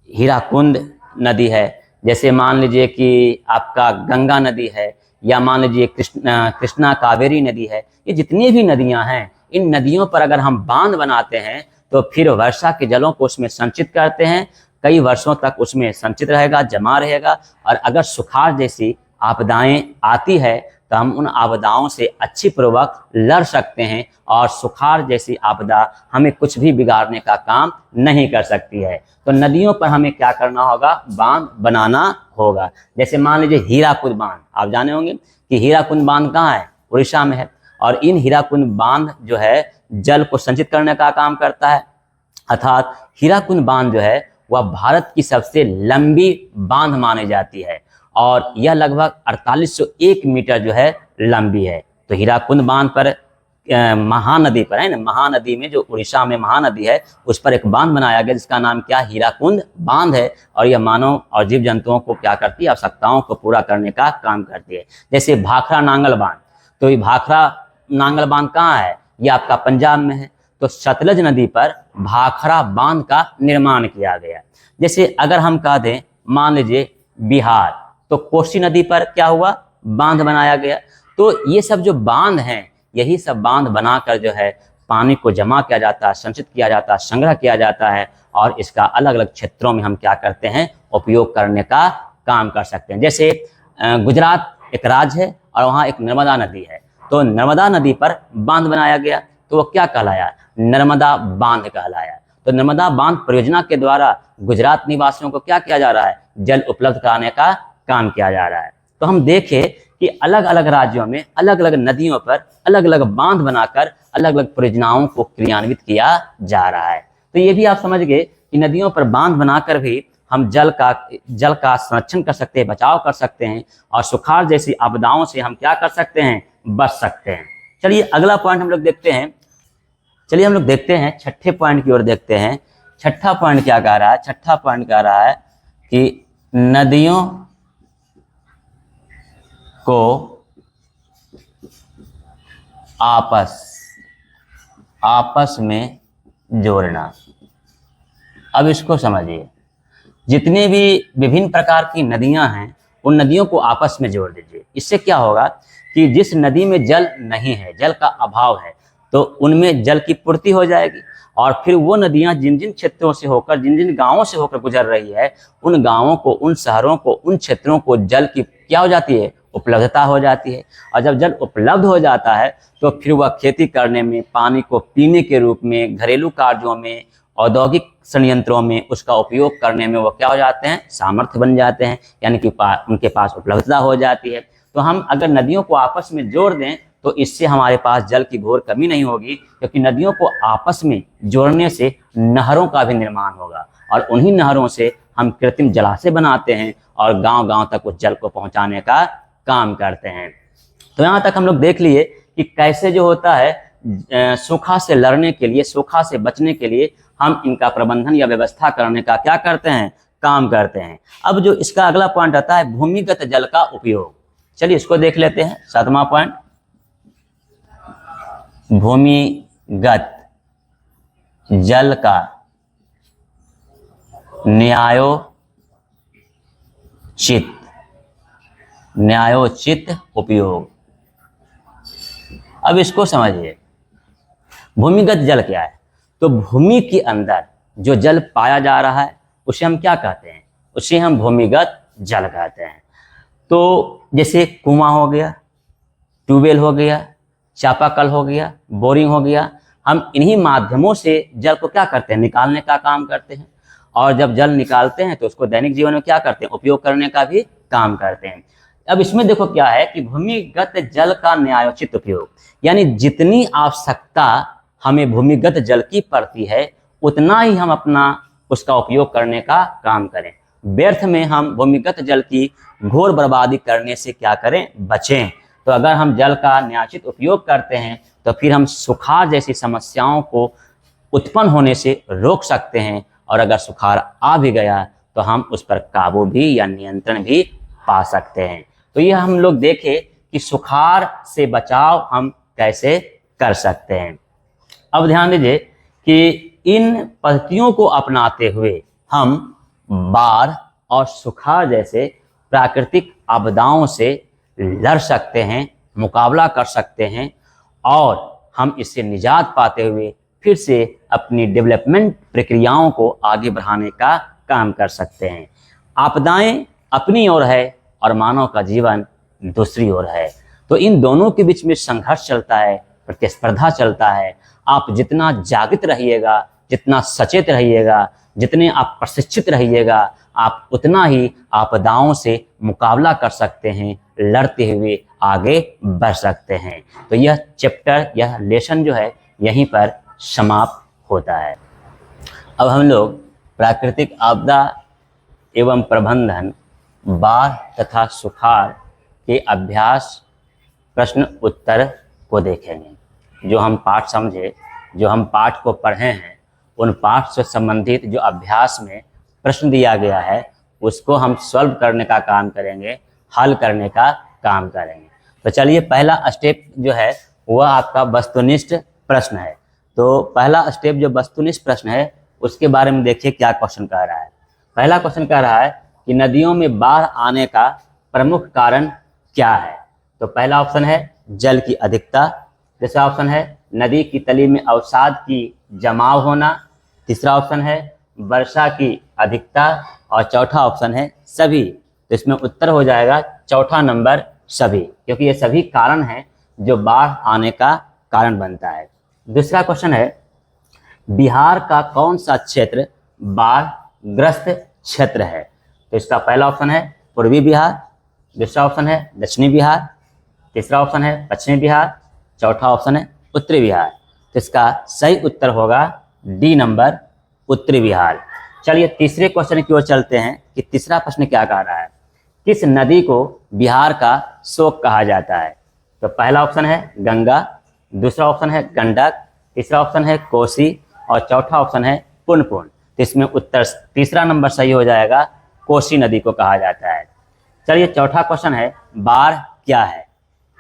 Speaker 1: हीराकुंड नदी है, जैसे मान लीजिए कि आपका गंगा नदी है, या मान लीजिए कृष्णा कावेरी नदी है। ये जितनी भी नदियां हैं, इन नदियों पर अगर हम बांध बनाते हैं तो फिर वर्षा के जलों को उसमें संचित करते हैं, कई वर्षों तक उसमें संचित रहेगा, जमा रहेगा। और अगर सुखाड़ जैसी आपदाएं आती है तो तो हम उन आपदाओं से अच्छी पूर्वक लड़ सकते हैं और सुखाड़ जैसी आपदा हमें कुछ भी बिगाड़ने का काम नहीं कर सकती है। तो नदियों पर हमें क्या करना होगा, बांध बनाना होगा। जैसे मान लीजिए हीराकुद बांध, आप जाने होंगे कि हीराकुद बांध कहाँ है, उड़ीसा में है। और इन हीराकुद बांध जो है जल को संचित करने का काम करता है, अर्थात हीराकुद बांध जो है वह भारत की सबसे लंबी बांध मानी जाती है और यह लगभग 4801 मीटर जो है लंबी है। तो हीराकुद बांध पर महानदी पर है ना, महानदी में जो उड़ीसा में महानदी है उस पर एक बांध बनाया गया जिसका नाम क्या, हीराकुद बांध है। और यह मानव और जीव जंतुओं को क्या करती है, आवश्यकताओं को पूरा करने का काम करती है। जैसे भाखड़ा नांगल बांध, तो ये भाखड़ा नांगल बांध कहाँ है, ये आपका पंजाब में है। तो सतलज नदी पर भाखड़ा बांध का निर्माण किया गया। जैसे अगर हम कह दें मान लीजिए बिहार, तो कोसी नदी पर क्या हुआ, बांध बनाया गया। तो ये सब जो बांध हैं, यही सब बांध बनाकर जो है पानी को जमा किया जाता है, संचित किया जाता है, संग्रह किया जाता है और इसका अलग अलग क्षेत्रों में हम क्या करते हैं, उपयोग करने का काम कर सकते हैं। जैसे गुजरात एक राज्य है और वहाँ एक नर्मदा नदी है, तो नर्मदा नदी पर बांध बनाया गया, तो वो क्या कहलाया, नर्मदा बांध कहलाया। तो नर्मदा बांध परियोजना के द्वारा गुजरात निवासियों को क्या किया जा रहा है, जल उपलब्ध कराने का काम किया जा रहा है। तो हम देखें कि अलग अलग राज्यों में अलग अलग नदियों पर अलग अलग बांध बनाकर अलग अलग परियोजनाओं को क्रियान्वित किया जा रहा है। तो ये भी आप समझ गए कि नदियों पर बांध बनाकर भी हम जल का संरक्षण कर सकते हैं, बचाव कर सकते हैं और सुखाड़ जैसी आपदाओं से हम क्या कर सकते हैं, बच सकते हैं। चलिए अगला पॉइंट हम लोग देखते हैं। चलिए हम लोग देखते हैं छठे पॉइंट की ओर देखते हैं। छठा पॉइंट क्या कह रहा है, छठा पॉइंट कह रहा है कि नदियों को आपस में जोड़ना। अब इसको समझिए, जितने भी विभिन्न प्रकार की नदियां हैं उन नदियों को आपस में जोड़ दीजिए। इससे क्या होगा कि जिस नदी में जल नहीं है, जल का अभाव है, तो उनमें जल की पूर्ति हो जाएगी और फिर वो नदियां जिन जिन क्षेत्रों से होकर, जिन जिन गांवों से होकर गुजर रही है, उन गांवों को, उन शहरों को, उन क्षेत्रों को जल की क्या हो जाती है, उपलब्धता हो जाती है। और जब जल उपलब्ध हो जाता है तो फिर वह खेती करने में, पानी को पीने के रूप में, घरेलू कार्यों में, औद्योगिक संयंत्रों में उसका उपयोग करने में वो क्या हो जाते हैं, सामर्थ्य बन जाते हैं, यानी कि उनके पास उपलब्धता हो जाती है। तो हम अगर नदियों को आपस में जोड़ दें तो इससे हमारे पास जल की घोर कमी नहीं होगी, क्योंकि नदियों को आपस में जोड़ने से नहरों का भी निर्माण होगा और उन्हीं नहरों से हम कृत्रिम जलाशय बनाते हैं और गांव-गांव तक उस जल को पहुंचाने का काम करते हैं। तो यहाँ तक हम लोग देख लिए कि कैसे जो होता है सूखा से लड़ने के लिए, सूखा से बचने के लिए हम इनका प्रबंधन या व्यवस्था करने का क्या करते हैं, काम करते हैं। अब जो इसका अगला पॉइंट आता है भूमिगत जल का उपयोग। चलिए इसको देख लेते हैं। सातवां पॉइंट, भूमिगत जल का न्यायोचित उपयोग। अब इसको समझिए, भूमिगत जल क्या है। तो भूमि के अंदर जो जल पाया जा रहा है उसे हम क्या कहते हैं, उसे हम भूमिगत जल कहते हैं। तो जैसे कुआं हो गया, ट्यूबवेल हो गया, चापाकल हो गया, बोरिंग हो गया, हम इन्हीं माध्यमों से जल को क्या करते हैं, निकालने का काम करते हैं। और जब जल निकालते हैं तो उसको दैनिक जीवन में क्या करते हैं, उपयोग करने का भी काम करते हैं। अब इसमें देखो क्या है कि भूमिगत जल का न्यायोचित उपयोग, यानी जितनी आवश्यकता हमें भूमिगत जल की पड़ती है उतना ही हम अपना उसका उपयोग करने का काम करें। व्यर्थ में हम भूमिगत जल की घोर बर्बादी करने से क्या करें, बचें। तो अगर हम जल का न्यायोचित उपयोग करते हैं तो फिर हम सुखाड़ जैसी समस्याओं को उत्पन्न होने से रोक सकते हैं और अगर सुखाड़ आ भी गया तो हम उस पर काबू भी या नियंत्रण भी पा सकते हैं। तो ये हम लोग देखें कि सुखाड़ से बचाव हम कैसे कर सकते हैं। अब ध्यान दीजिए कि इन पद्धतियों को अपनाते हुए हम बाढ़ और सुखाड़ जैसे प्राकृतिक आपदाओं से लड़ सकते हैं, मुकाबला कर सकते हैं और हम इससे निजात पाते हुए फिर से अपनी डेवलपमेंट प्रक्रियाओं को आगे बढ़ाने का काम कर सकते हैं। आपदाएं अपनी ओर है और मानव का जीवन दूसरी ओर है। तो इन दोनों के बीच में संघर्ष चलता है, प्रतिस्पर्धा चलता है। आप जितना जागृत रहिएगा, जितना सचेत रहिएगा, जितने आप प्रशिक्षित रहिएगा, आप उतना ही आपदाओं से मुकाबला कर सकते हैं, लड़ते हुए आगे बढ़ सकते हैं। तो यह चैप्टर, यह लेसन जो है यहीं पर समाप्त होता है। अब हम लोग प्राकृतिक आपदा एवं प्रबंधन, बाढ़ तथा सुखाड़ के अभ्यास प्रश्न उत्तर को देखेंगे। जो हम पाठ समझे, जो हम पाठ को पढ़े हैं, उन पाठ से संबंधित जो अभ्यास में प्रश्न दिया गया है उसको हम सॉल्व करने का काम करेंगे, हल करने का काम करेंगे। तो चलिए, पहला स्टेप जो है वह आपका वस्तुनिष्ठ प्रश्न है। तो पहला स्टेप जो वस्तुनिष्ठ प्रश्न है उसके बारे में देखिए क्या क्वेश्चन कह रहा है। पहला क्वेश्चन कह रहा है कि नदियों में बाढ़ आने का प्रमुख कारण क्या है। तो पहला ऑप्शन है जल की अधिकता, दूसरा ऑप्शन है नदी की तली में अवसाद की जमाव होना, तीसरा ऑप्शन है वर्षा की अधिकता और चौथा ऑप्शन है सभी। तो इसमें उत्तर हो जाएगा चौथा नंबर सभी, क्योंकि ये सभी कारण हैं जो बाढ़ आने का कारण बनता है। दूसरा क्वेश्चन है बिहार का कौन सा क्षेत्र बाढ़ ग्रस्त क्षेत्र है। तो इसका पहला ऑप्शन है पूर्वी बिहार, दूसरा ऑप्शन है दक्षिणी बिहार, तीसरा ऑप्शन है पश्चिमी बिहार, चौथा ऑप्शन है उत्तरी बिहार। तो इसका सही उत्तर होगा डी नंबर, उत्तरी बिहार। चलिए तीसरे क्वेश्चन की ओर चलते हैं कि तीसरा प्रश्न क्या कह रहा है। किस नदी को बिहार का शोक कहा जाता है। तो पहला ऑप्शन है गंगा, दूसरा ऑप्शन है गंडक, तीसरा ऑप्शन है कोसी और चौथा ऑप्शन है पुनपुन। तो इसमें उत्तर तीसरा नंबर सही हो जाएगा, कोसी नदी को कहा जाता है। चलिए चौथा क्वेश्चन है बाढ़ क्या है।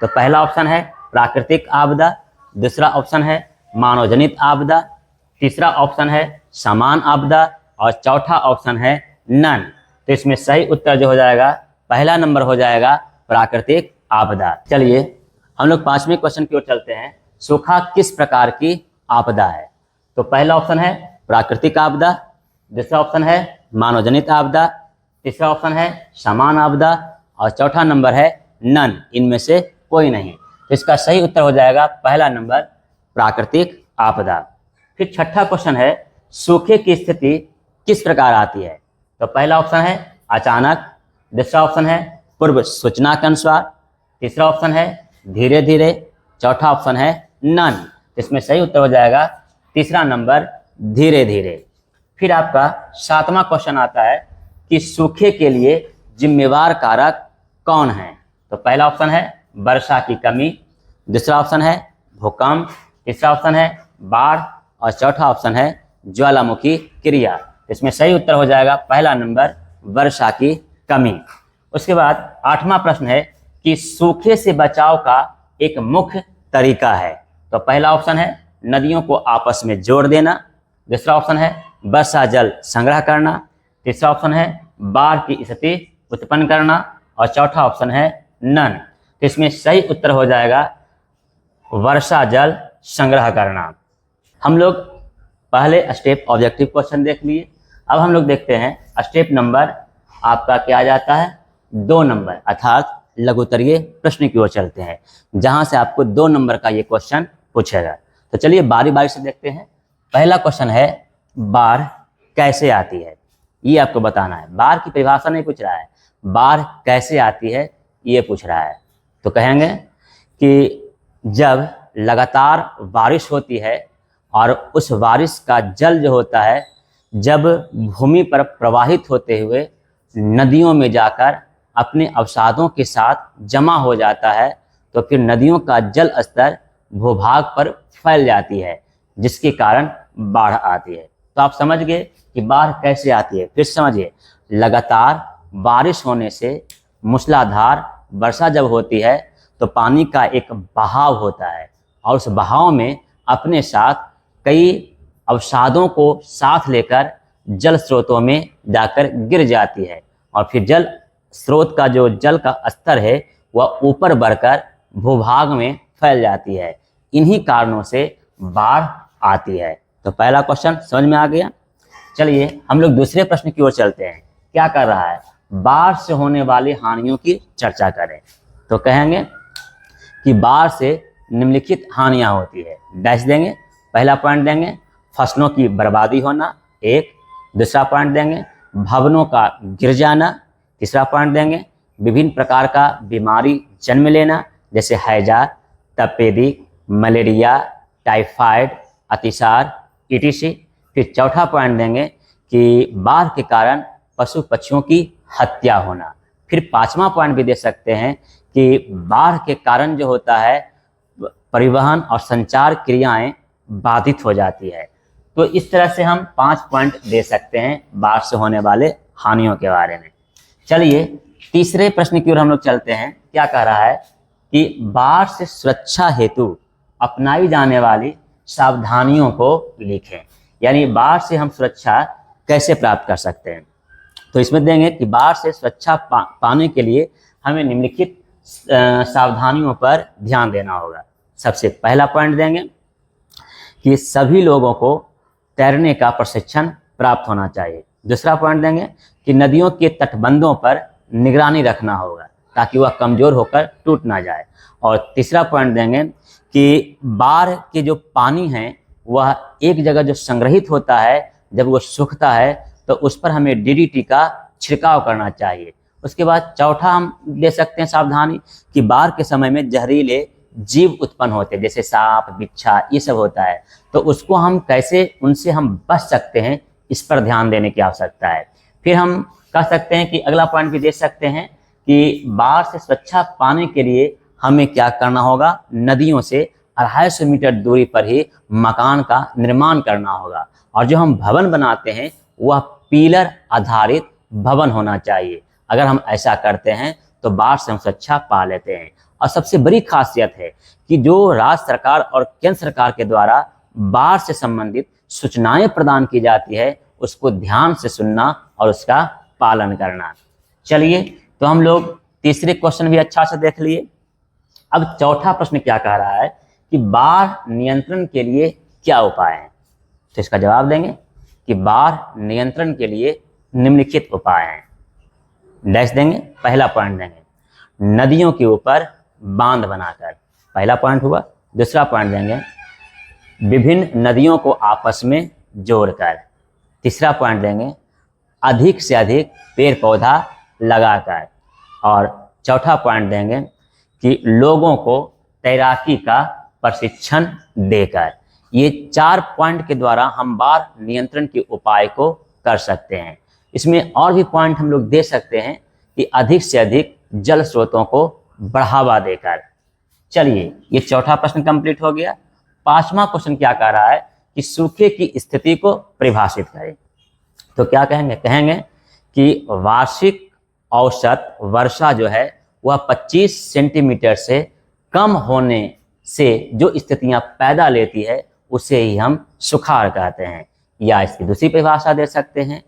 Speaker 1: तो पहला ऑप्शन है प्राकृतिक आपदा, दूसरा ऑप्शन है मानवजनित आपदा, तीसरा ऑप्शन है समान आपदा और चौथा ऑप्शन है नन। तो इसमें सही उत्तर जो हो जाएगा पहला नंबर हो जाएगा प्राकृतिक आपदा। चलिए हम लोग पांचवें क्वेश्चन की ओर चलते हैं। सूखा किस प्रकार की आपदा है। तो पहला ऑप्शन है प्राकृतिक आपदा, दूसरा ऑप्शन है मानवजनित आपदा, तीसरा ऑप्शन है समान आपदा और चौथा नंबर है नन, इनमें से कोई नहीं। तो इसका सही उत्तर हो जाएगा पहला नंबर प्राकृतिक आपदा। फिर छठा क्वेश्चन है सूखे की स्थिति किस प्रकार आती है। तो पहला ऑप्शन है अचानक, दूसरा ऑप्शन है पूर्व सूचना के अनुसार, तीसरा ऑप्शन है धीरे धीरे, चौथा ऑप्शन है नन। इसमें सही उत्तर हो जाएगा तीसरा नंबर धीरे धीरे। फिर आपका सातवां क्वेश्चन आता है कि सूखे के लिए जिम्मेवार कारक कौन है। तो पहला ऑप्शन है वर्षा की कमी, दूसरा ऑप्शन है भूकंप, तीसरा ऑप्शन है बाढ़ और चौथा ऑप्शन है ज्वालामुखी क्रिया। इसमें सही उत्तर हो जाएगा पहला नंबर वर्षा की कमी। उसके बाद आठवां प्रश्न है कि सूखे से बचाव का एक मुख्य तरीका है। तो पहला ऑप्शन है नदियों को आपस में जोड़ देना, दूसरा ऑप्शन है वर्षा जल संग्रह करना, तीसरा ऑप्शन है बाढ़ की स्थिति उत्पन्न करना और चौथा ऑप्शन है नन। तो इसमें सही उत्तर हो जाएगा वर्षा जल संग्रह करना। हम लोग पहले स्टेप ऑब्जेक्टिव क्वेश्चन देख लिए। अब हम लोग देखते हैं स्टेप नंबर आपका क्या आ जाता है 2 नंबर, अर्थात लघुत्तरीय प्रश्न की ओर चलते हैं, जहां से आपको 2 नंबर का ये क्वेश्चन पूछेगा। तो चलिए बारी बारी से देखते हैं। पहला क्वेश्चन है बाढ़ कैसे आती है, ये आपको बताना है। बाढ़ की परिभाषा नहीं पूछ रहा है, बाढ़ कैसे आती है ये पूछ रहा है। तो कहेंगे कि जब लगातार बारिश होती है और उस बारिश का जल जो होता है जब भूमि पर प्रवाहित होते हुए नदियों में जाकर अपने अवसादों के साथ जमा हो जाता है, तो फिर नदियों का जल स्तर भूभाग पर फैल जाती है, जिसके कारण बाढ़ आती है। तो आप समझ गए कि बाढ़ कैसे आती है। फिर समझिए, लगातार बारिश होने से मूसलाधार वर्षा जब होती है तो पानी का एक बहाव होता है और उस बहाव में अपने साथ कई अवसादों को साथ लेकर जल स्रोतों में जाकर गिर जाती है और फिर जल स्रोत का जो जल का स्तर है वह ऊपर बढ़कर भूभाग में फैल जाती है। इन्हीं कारणों से बाढ़ आती है। तो पहला क्वेश्चन समझ में आ गया। चलिए हम लोग दूसरे प्रश्न की ओर चलते हैं। क्या कर रहा है, बाढ़ से होने वाली हानियों की चर्चा करें। तो कहेंगे कि बाढ़ से निम्नलिखित हानियां होती है। डैश देंगे। पहला पॉइंट देंगे फसलों की बर्बादी होना, एक। दूसरा पॉइंट देंगे भवनों का गिर जाना। तीसरा पॉइंट देंगे विभिन्न प्रकार का बीमारी जन्म लेना, जैसे हैजा, तपेदिक, मलेरिया, टाइफाइड, अतिसार, ईटीसी। फिर चौथा पॉइंट देंगे कि बाढ़ के कारण पशु पक्षियों की हत्या होना। फिर पांचवा पॉइंट भी दे सकते हैं कि बाढ़ के कारण जो होता है परिवहन और संचार क्रियाएं बाधित हो जाती है। तो इस तरह से हम 5 पॉइंट दे सकते हैं बाढ़ से होने वाले हानियों के बारे में। चलिए तीसरे प्रश्न की ओर हम लोग चलते हैं। क्या कह रहा है कि बाढ़ से सुरक्षा हेतु अपनाई जाने वाली सावधानियों को लिखें। यानी बाढ़ से हम सुरक्षा कैसे प्राप्त कर सकते हैं। तो इसमें देंगे कि बाढ़ से सुरक्षा पाने के लिए हमें निम्नलिखित सावधानियों पर ध्यान देना होगा। सबसे पहला पॉइंट देंगे कि सभी लोगों को तैरने का प्रशिक्षण प्राप्त होना चाहिए। दूसरा पॉइंट देंगे कि नदियों के तटबंधों पर निगरानी रखना होगा ताकि वह कमजोर होकर टूट ना जाए। और तीसरा पॉइंट देंगे कि बाढ़ के जो पानी है वह एक जगह जो संग्रहित होता है, जब वो सूखता है तो उस पर हमें डीडीटी का छिड़काव करना चाहिए। उसके बाद चौथा हम दे सकते हैं सावधानी कि बाढ़ के समय में जहरीले जीव उत्पन्न होते हैं, जैसे सांप, बिच्छा, ये सब होता है। तो उसको हम कैसे उनसे हम बच सकते हैं, इस पर ध्यान देने की आवश्यकता है। फिर हम कह सकते हैं कि अगला पॉइंट भी दे सकते हैं कि बाढ़ से सुरक्षा पाने के लिए हमें क्या करना होगा, नदियों से 250 मीटर दूरी पर ही मकान का निर्माण करना होगा। और जो हम भवन बनाते हैं वह पिलर आधारित भवन होना चाहिए। अगर हम ऐसा करते हैं तो बाढ़ से हम सुरक्षा पा लेते हैं। और सबसे बड़ी खासियत है कि जो राज्य सरकार और केंद्र सरकार के द्वारा बाढ़ से संबंधित सूचनाएं प्रदान की जाती है उसको ध्यान से सुनना और उसका पालन करना। चलिए तो हम लोग तीसरे क्वेश्चन भी अच्छा से देख लिए। अब चौथा प्रश्न क्या कह रहा है कि बाढ़ नियंत्रण के लिए क्या उपाय हैं। तो इसका जवाब देंगे कि बाढ़ नियंत्रण के लिए निम्नलिखित उपाय हैं। डैश देंगे। पहला पॉइंट देंगे नदियों के ऊपर बांध बनाकर, पहला पॉइंट हुआ। दूसरा पॉइंट देंगे विभिन्न नदियों को आपस में जोड़कर। तीसरा पॉइंट देंगे अधिक से अधिक पेड़ पौधा लगाकर। और चौथा पॉइंट देंगे कि लोगों को तैराकी का प्रशिक्षण देकर। ये 4 पॉइंट के द्वारा हम बाढ़ नियंत्रण के उपाय को कर सकते हैं। इसमें और भी पॉइंट हम लोग दे सकते हैं कि अधिक से अधिक जल स्रोतों को बढ़ावा देकर। चलिए ये चौथा प्रश्न कंप्लीट हो गया। पांचवा क्वेश्चन क्या कह रहा है कि सूखे की स्थिति को परिभाषित करें। तो क्या कहेंगे, कहेंगे कि वार्षिक औसत वर्षा जो है वह 25 सेंटीमीटर से कम होने से जो स्थितियां पैदा लेती है उसे ही हम सुखाड़ कहते हैं। या इसकी दूसरी परिभाषा दे सकते हैं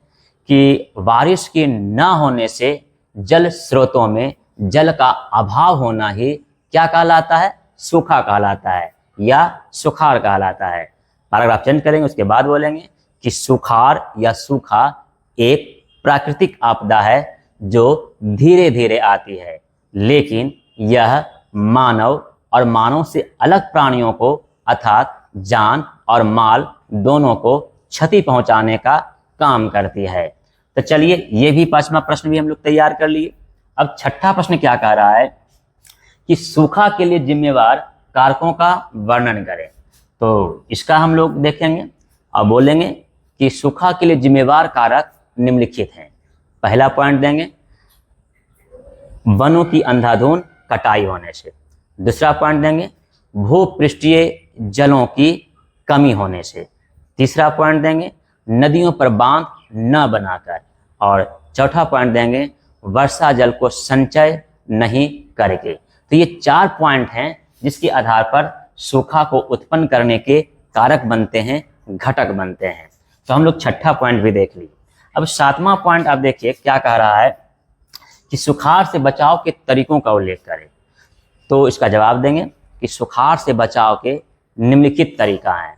Speaker 1: कि बारिश के न होने से जल स्रोतों में जल का अभाव होना ही क्या कहलाता है, सूखा कहलाता है या सुखाड़ कहलाता है। पैराग्राफ चेंज करेंगे, उसके बाद बोलेंगे कि सुखाड़ या सूखा एक प्राकृतिक आपदा है जो धीरे धीरे आती है, लेकिन यह मानव और मानव से अलग प्राणियों को अर्थात जान और माल दोनों को क्षति पहुंचाने का काम करती है। तो चलिए ये भी पांचवा प्रश्न भी हम लोग तैयार कर लिए। अब छठा प्रश्न क्या कह रहा है कि सूखा के लिए जिम्मेवार कारकों का वर्णन करें। तो इसका हम लोग देखेंगे और बोलेंगे कि सूखा के लिए जिम्मेवार कारक निम्नलिखित हैं। पहला पॉइंट देंगे वनों की अंधाधुंध कटाई होने से। दूसरा पॉइंट देंगे भूपृष्ठीय जलों की कमी होने से। तीसरा पॉइंट देंगे नदियों पर बांध न बनाकर। और चौथा पॉइंट देंगे वर्षा जल को संचय नहीं करके। तो ये 4 पॉइंट हैं जिसके आधार पर सूखा को उत्पन्न करने के कारक बनते हैं, घटक बनते हैं। तो हम लोग छठा पॉइंट भी देख लिए। अब 7वां पॉइंट आप देखिए क्या कह रहा है कि सुखाड़ से बचाव के तरीकों का उल्लेख करें। तो इसका जवाब देंगे कि सुखाड़ से बचाव के निम्नलिखित तरीका हैं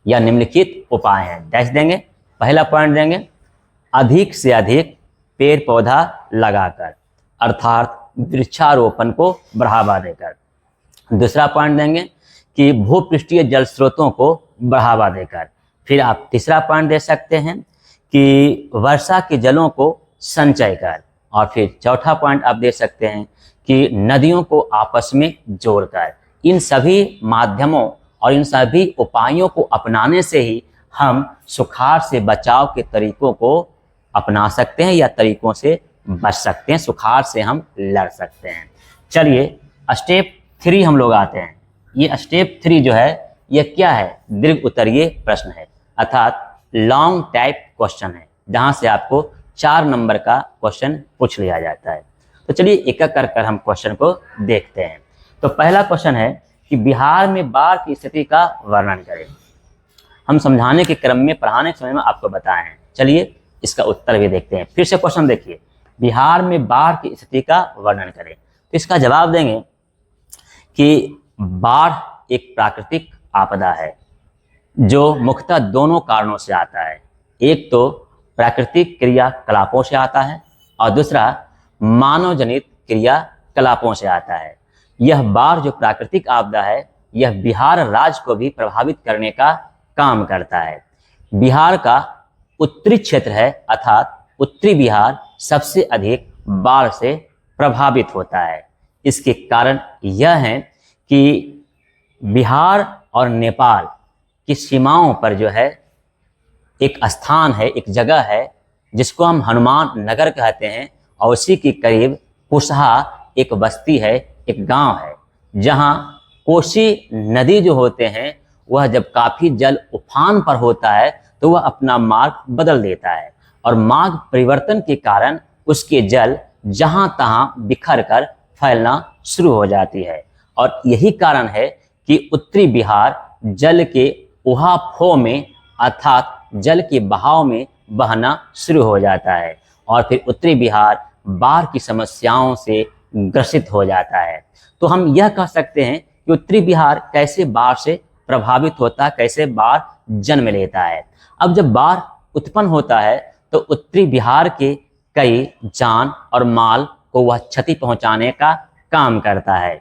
Speaker 1: या निम्नलिखित उपाय हैं। डैश देंगे। पहला पॉइंट देंगे अधिक से अधिक पेड़ पौधा लगाकर, अर्थात वृक्षारोपण को बढ़ावा देकर। दूसरा पॉइंट देंगे कि भूपृष्ठीय जल स्रोतों को बढ़ावा देकर। फिर आप तीसरा पॉइंट दे सकते हैं कि वर्षा के जलों को संचय कर। और फिर चौथा पॉइंट आप दे सकते हैं कि नदियों को आपस में जोड़कर। इन सभी माध्यमों और इन सभी उपायों को अपनाने से ही हम सुखाड़ से बचाव के तरीकों को अपना सकते हैं या तरीकों से बच सकते हैं, सुखाड़ से हम लड़ सकते हैं। चलिए स्टेप 3 हम लोग आते हैं। ये स्टेप 3 जो है ये क्या है, दीर्घ उत्तरीय प्रश्न है, अर्थात लॉन्ग टाइप क्वेश्चन है, जहां से आपको 4 नंबर का क्वेश्चन पूछ लिया जाता है। तो चलिए एक एक कर हम क्वेश्चन को देखते हैं। तो पहला क्वेश्चन है कि बिहार में बाढ़ की स्थिति का वर्णन करें। हम समझाने के क्रम में, पढ़ाने के समय में आपको बताए हैं। चलिए इसका उत्तर भी देखते हैं। फिर से क्वेश्चन देखिए, बिहार में बाढ़ की स्थिति का वर्णन करें। तो इसका जवाब देंगे कि बाढ़ एक प्राकृतिक आपदा है जो मुख्यतः दोनों कारणों से आता है। एक तो प्राकृतिक क्रियाकलापों से आता है और दूसरा मानव जनित क्रियाकलापों से आता है। यह बाढ़ जो प्राकृतिक आपदा है, यह बिहार राज्य को भी प्रभावित करने का काम करता है। बिहार का उत्तरी क्षेत्र है, अर्थात उत्तरी बिहार सबसे अधिक बाढ़ से प्रभावित होता है। इसके कारण यह है कि बिहार और नेपाल की सीमाओं पर जो है एक स्थान है, एक जगह है जिसको हम हनुमान नगर कहते हैं, और उसी के करीब कुशहा एक बस्ती है, एक गांव है, जहां कोसी नदी जो होते हैं वह जब काफ़ी जल उफान पर होता है तो वह अपना मार्ग बदल देता है, और मार्ग परिवर्तन के कारण उसके जल जहां तहां बिखर कर फैलना शुरू हो जाती है। और यही कारण है कि उत्तरी बिहार जल के उहापोह में, अर्थात जल के बहाव में बहना शुरू हो जाता है, और फिर उत्तरी बिहार बाढ़ की समस्याओं से ग्रसित हो जाता है। तो हम यह कह सकते हैं कि उत्तरी बिहार कैसे बाढ़ से प्रभावित होता है, कैसे बाढ़ जन्म लेता है। अब जब बाढ़ उत्पन्न होता है तो उत्तरी बिहार के कई जान और माल को वह क्षति पहुंचाने का काम करता है।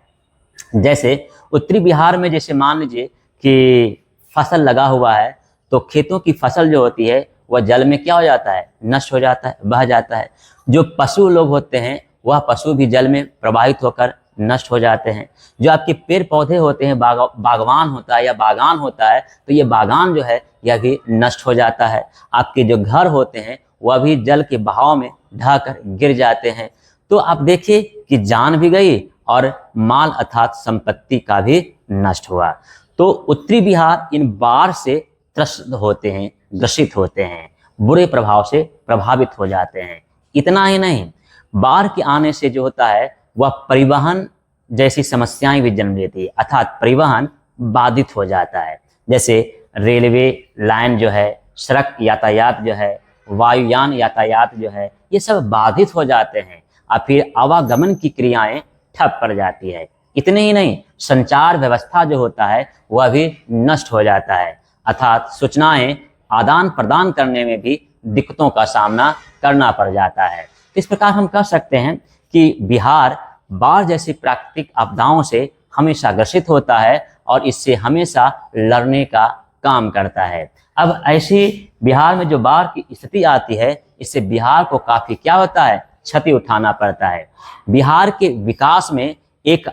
Speaker 1: जैसे उत्तरी बिहार में, जैसे मान लीजिए कि फसल लगा हुआ है, तो खेतों की फसल जो होती है वह जल में क्या हो जाता है, नष्ट हो जाता है, बह जाता है। जो पशु लोग होते हैं वह पशु भी जल में प्रवाहित होकर नष्ट हो जाते हैं। जो आपके पेड़ पौधे होते हैं, बागवान होता है या बागान होता है, तो ये बागान जो है यह भी नष्ट हो जाता है। आपके जो घर होते हैं वह भी जल के बहाव में ढहकर गिर जाते हैं। तो आप देखिए कि जान भी गई और माल अर्थात संपत्ति का भी नष्ट हुआ। तो उत्तरी बिहार इन बाढ़ से त्रस्त होते हैं, ग्रसित होते हैं, बुरे प्रभाव से प्रभावित हो जाते हैं। इतना ही नहीं, बाढ़ के आने से जो होता है वह परिवहन जैसी समस्याएं भी जन्म लेती है, अर्थात परिवहन बाधित हो जाता है। जैसे रेलवे लाइन जो है, सड़क यातायात जो है, वायुयान यातायात जो है, ये सब बाधित हो जाते हैं और फिर आवागमन की क्रियाएं ठप पड़ जाती है। इतने ही नहीं, संचार व्यवस्था जो होता है वह भी नष्ट हो जाता है, अर्थात सूचनाएं आदान प्रदान करने में भी दिक्कतों का सामना करना पड़ जाता है। इस प्रकार हम कह सकते हैं कि बिहार बाढ़ जैसी प्राकृतिक आपदाओं से हमेशा ग्रसित होता है और इससे हमेशा लड़ने का काम करता है। अब ऐसी बिहार में जो बाढ़ की स्थिति आती है, इससे बिहार को काफ़ी क्या होता है, क्षति उठाना पड़ता है। बिहार के विकास में एक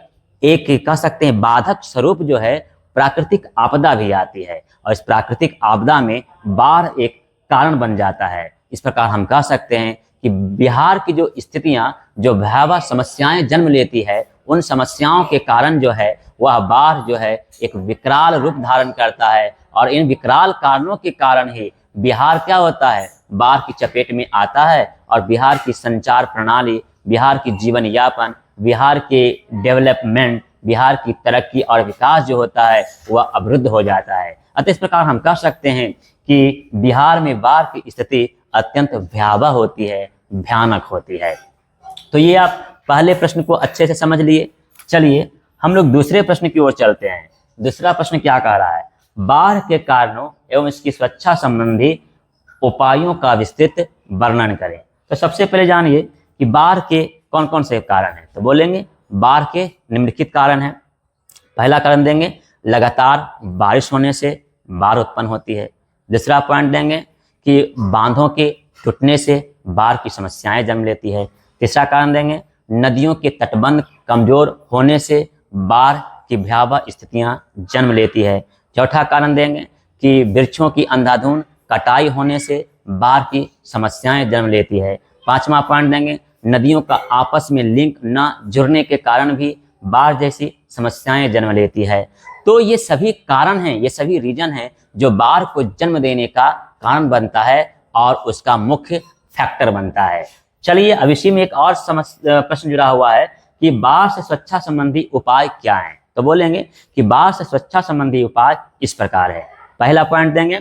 Speaker 1: कह सकते हैं बाधक स्वरूप जो है प्राकृतिक आपदा भी आती है, और इस प्राकृतिक आपदा में बाढ़ एक कारण बन जाता है। इस प्रकार हम कह सकते हैं कि बिहार की जो स्थितियां, जो भयावह समस्याएं जन्म लेती है, उन समस्याओं के कारण जो है वह बाढ़ जो है एक विकराल रूप धारण करता है, और इन विकराल कारणों के कारण ही बिहार क्या होता है, बाढ़ की चपेट में आता है, और बिहार की संचार प्रणाली, बिहार की जीवन यापन, बिहार के डेवलपमेंट, बिहार की तरक्की और विकास जो होता है वह अवरुद्ध हो जाता है। अतः इस प्रकार हम कह सकते हैं कि बिहार में बाढ़ की स्थिति अत्यंत भयावह होती है, भयानक होती है। तो ये आप पहले प्रश्न को अच्छे से समझ लिए। चलिए हम लोग दूसरे प्रश्न की ओर चलते हैं। दूसरा प्रश्न क्या कह रहा है, बाढ़ के कारणों एवं इसकी सुरक्षा संबंधी उपायों का विस्तृत वर्णन करें। तो सबसे पहले जानिए कि बाढ़ के कौन कौन से कारण हैं। तो बोलेंगे बाढ़ के निम्नलिखित कारण हैं। पहला कारण देंगे, लगातार बारिश होने से बाढ़ उत्पन्न होती है। दूसरा पॉइंट देंगे कि बांधों के टूटने से बाढ़ की समस्याएं जन्म लेती है। तीसरा कारण देंगे, नदियों के तटबंध कमजोर होने से बाढ़ की भयावह स्थितियां जन्म लेती है। चौथा कारण देंगे कि वृक्षों की अंधाधुंध कटाई होने से बाढ़ की समस्याएं जन्म लेती है। पांचवा पॉइंट देंगे, नदियों का आपस में लिंक न जुड़ने के कारण भी बाढ़ जैसी समस्याएं जन्म लेती है। तो ये सभी कारण हैं, ये सभी रीजन हैं जो बाढ़ को जन्म देने का कारण बनता है और उसका मुख्य फैक्टर बनता है। चलिए अब इसी में एक और प्रश्न जुड़ा हुआ है कि बाढ़ से सुरक्षा संबंधी उपाय क्या हैं। तो बोलेंगे कि बाढ़ से सुरक्षा संबंधी उपाय इस प्रकार है। पहला पॉइंट देंगे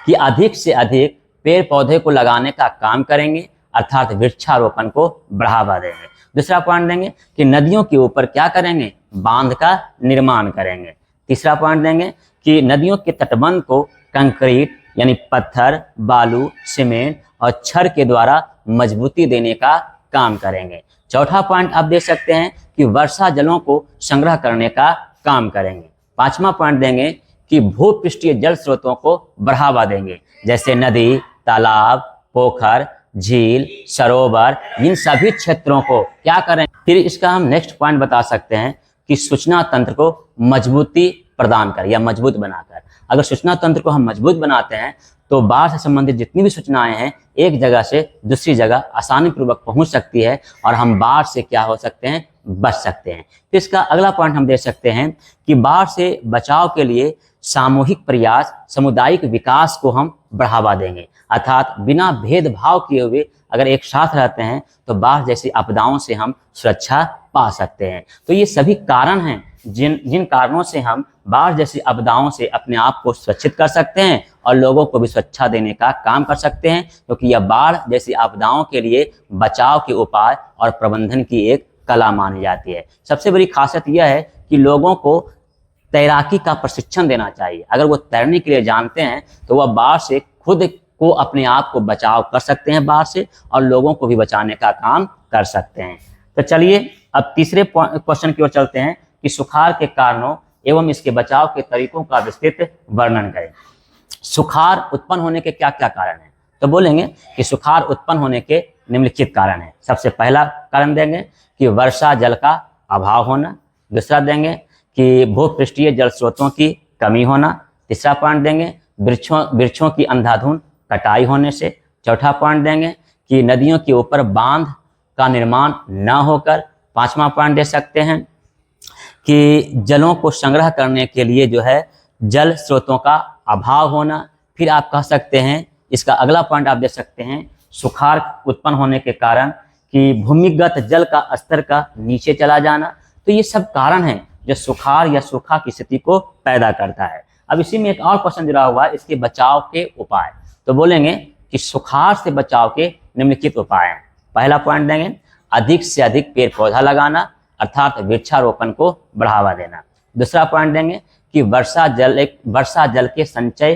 Speaker 1: कि अधिक से अधिक पेड़ पौधे को लगाने का काम करेंगे, अर्थात वृक्षारोपण को बढ़ावा देंगे। दूसरा पॉइंट देंगे कि नदियों के ऊपर क्या करेंगे, बांध का निर्माण करेंगे। तीसरा पॉइंट देंगे कि नदियों के तटबंध को कंक्रीट यानी पत्थर, बालू, सीमेंट और छड़ के द्वारा मजबूती देने का काम करेंगे। चौथा पॉइंट आप देख सकते हैं कि वर्षा जलों को संग्रह करने का काम करेंगे। पांचवा पॉइंट देंगे कि भूपृष्ठीय जल स्रोतों को बढ़ावा देंगे, जैसे नदी, तालाब, पोखर, झील, सरोवर, इन सभी क्षेत्रों को क्या करें। फिर इसका हम नेक्स्ट पॉइंट बता सकते हैं कि सूचना तंत्र को मजबूती प्रदान कर या मजबूत बनाकर। अगर सूचना तंत्र को हम मजबूत बनाते हैं तो बाढ़ से संबंधित जितनी भी सूचनाएं हैं एक जगह से दूसरी जगह आसानी पूर्वक पहुंच सकती है और हम बाढ़ से क्या हो सकते हैं, बच सकते हैं। तो इसका अगला पॉइंट हम दे सकते हैं कि बाढ़ से बचाव के लिए सामूहिक प्रयास, सामुदायिक विकास को हम बढ़ावा देंगे, अर्थात बिना भेदभाव किए हुए अगर एक साथ रहते हैं तो बाढ़ जैसी आपदाओं से हम सुरक्षा पा सकते हैं। तो ये सभी कारण हैं जिन कारणों से हम बाढ़ जैसी आपदाओं से अपने आप को सुरक्षित कर सकते हैं और लोगों को भी सुरक्षा देने का काम कर सकते हैं, क्योंकि यह बाढ़ जैसी आपदाओं के लिए बचाव के उपाय और प्रबंधन की एक कला मानी जाती है। सबसे बड़ी खासियत यह है कि लोगों को तैराकी का प्रशिक्षण देना चाहिए। अगर वो तैरने के लिए जानते हैं तो वह बाढ़ से खुद को, अपने आप को बचाव कर सकते हैं बाढ़ से, और लोगों को भी बचाने का काम कर सकते हैं। तो चलिए अब तीसरे क्वेश्चन की ओर चलते हैं कि सुखाड़ के कारणों एवं इसके बचाव के तरीकों का विस्तृत वर्णन करें। सुखाड़ उत्पन्न होने के क्या क्या कारण हैं। तो बोलेंगे कि सुखाड़ उत्पन्न होने के निम्नलिखित कारण हैं। सबसे पहला कारण देंगे कि वर्षा जल का अभाव होना। दूसरा देंगे कि भूपृष्ठीय जल स्रोतों की कमी होना। तीसरा पॉइंट देंगे वृक्षों की अंधाधुंध कटाई होने से। चौथा पॉइंट देंगे कि नदियों के ऊपर बांध का निर्माण न होकर। पांचवा पॉइंट दे सकते हैं कि जलों को संग्रह करने के लिए जो है जल स्रोतों का अभाव होना। फिर आप कह सकते हैं, इसका अगला पॉइंट आप दे सकते हैं, सुखाड़ उत्पन्न होने के कारण कि भूमिगत जल का स्तर का नीचे चला जाना। तो ये सब कारण हैं जो सुखाड़ या सूखा की स्थिति को पैदा करता है। अब इसी में एक और क्वेश्चन जुड़ा हुआ है, इसके बचाव के उपाय। तो बोलेंगे कि सुखाड़ से बचाव के निम्नलिखित उपाय हैं। पहला पॉइंट देंगे अधिक से अधिक पेड़ पौधा लगाना, अर्थात वृक्षारोपण को बढ़ावा देना। दूसरा पॉइंट देंगे कि वर्षा जल के संचय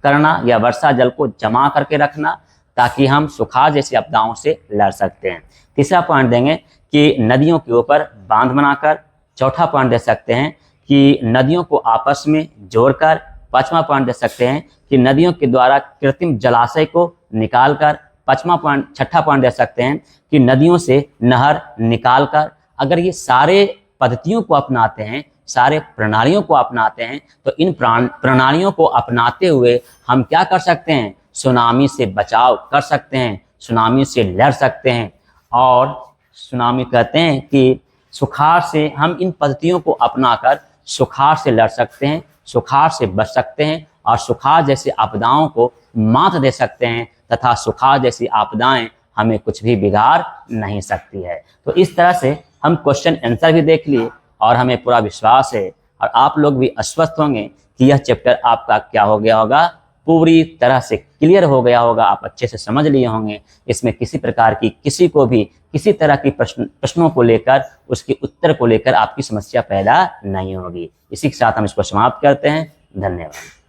Speaker 1: करना या वर्षा जल को जमा करके रखना, ताकि हम सुखाड़ जैसी आपदाओं से लड़ सकते हैं। तीसरा पॉइंट देंगे कि नदियों के ऊपर बांध बनाकर। चौथा पॉइंट दे सकते हैं कि नदियों को आपस में जोड़कर। पांचवा पॉइंट दे सकते हैं कि नदियों के द्वारा कृत्रिम जलाशय को निकालकर। छठा पॉइंट दे सकते हैं कि नदियों से नहर निकालकर। अगर ये सारे पद्धतियों को अपनाते हैं, सारे प्रणालियों को अपनाते हैं, तो इन प्रणालियों को अपनाते हुए हम क्या कर सकते हैं, सुनामी से बचाव कर सकते हैं, सुनामी से लड़ सकते हैं। और सुनामी कहते हैं कि सुखाड़ से हम इन पद्धतियों को अपनाकर सुखाड़ से लड़ सकते हैं, सुखाड़ से बच सकते हैं और सुखाड़ जैसी आपदाओं को मात दे सकते हैं, तथा सुखाड़ जैसी आपदाएं हमें कुछ भी बिगाड़ नहीं सकती है। तो इस तरह से हम क्वेश्चन आंसर भी देख लिए और हमें पूरा विश्वास है और आप लोग भी आश्वस्त होंगे कि यह चैप्टर आपका क्या हो गया होगा, पूरी तरह से क्लियर हो गया होगा, आप अच्छे से समझ लिए होंगे। इसमें किसी प्रकार की किसी को भी किसी तरह की प्रश्नों को लेकर, उसके उत्तर को लेकर आपकी समस्या पैदा नहीं होगी। इसी के साथ हम इसको समाप्त करते हैं। धन्यवाद।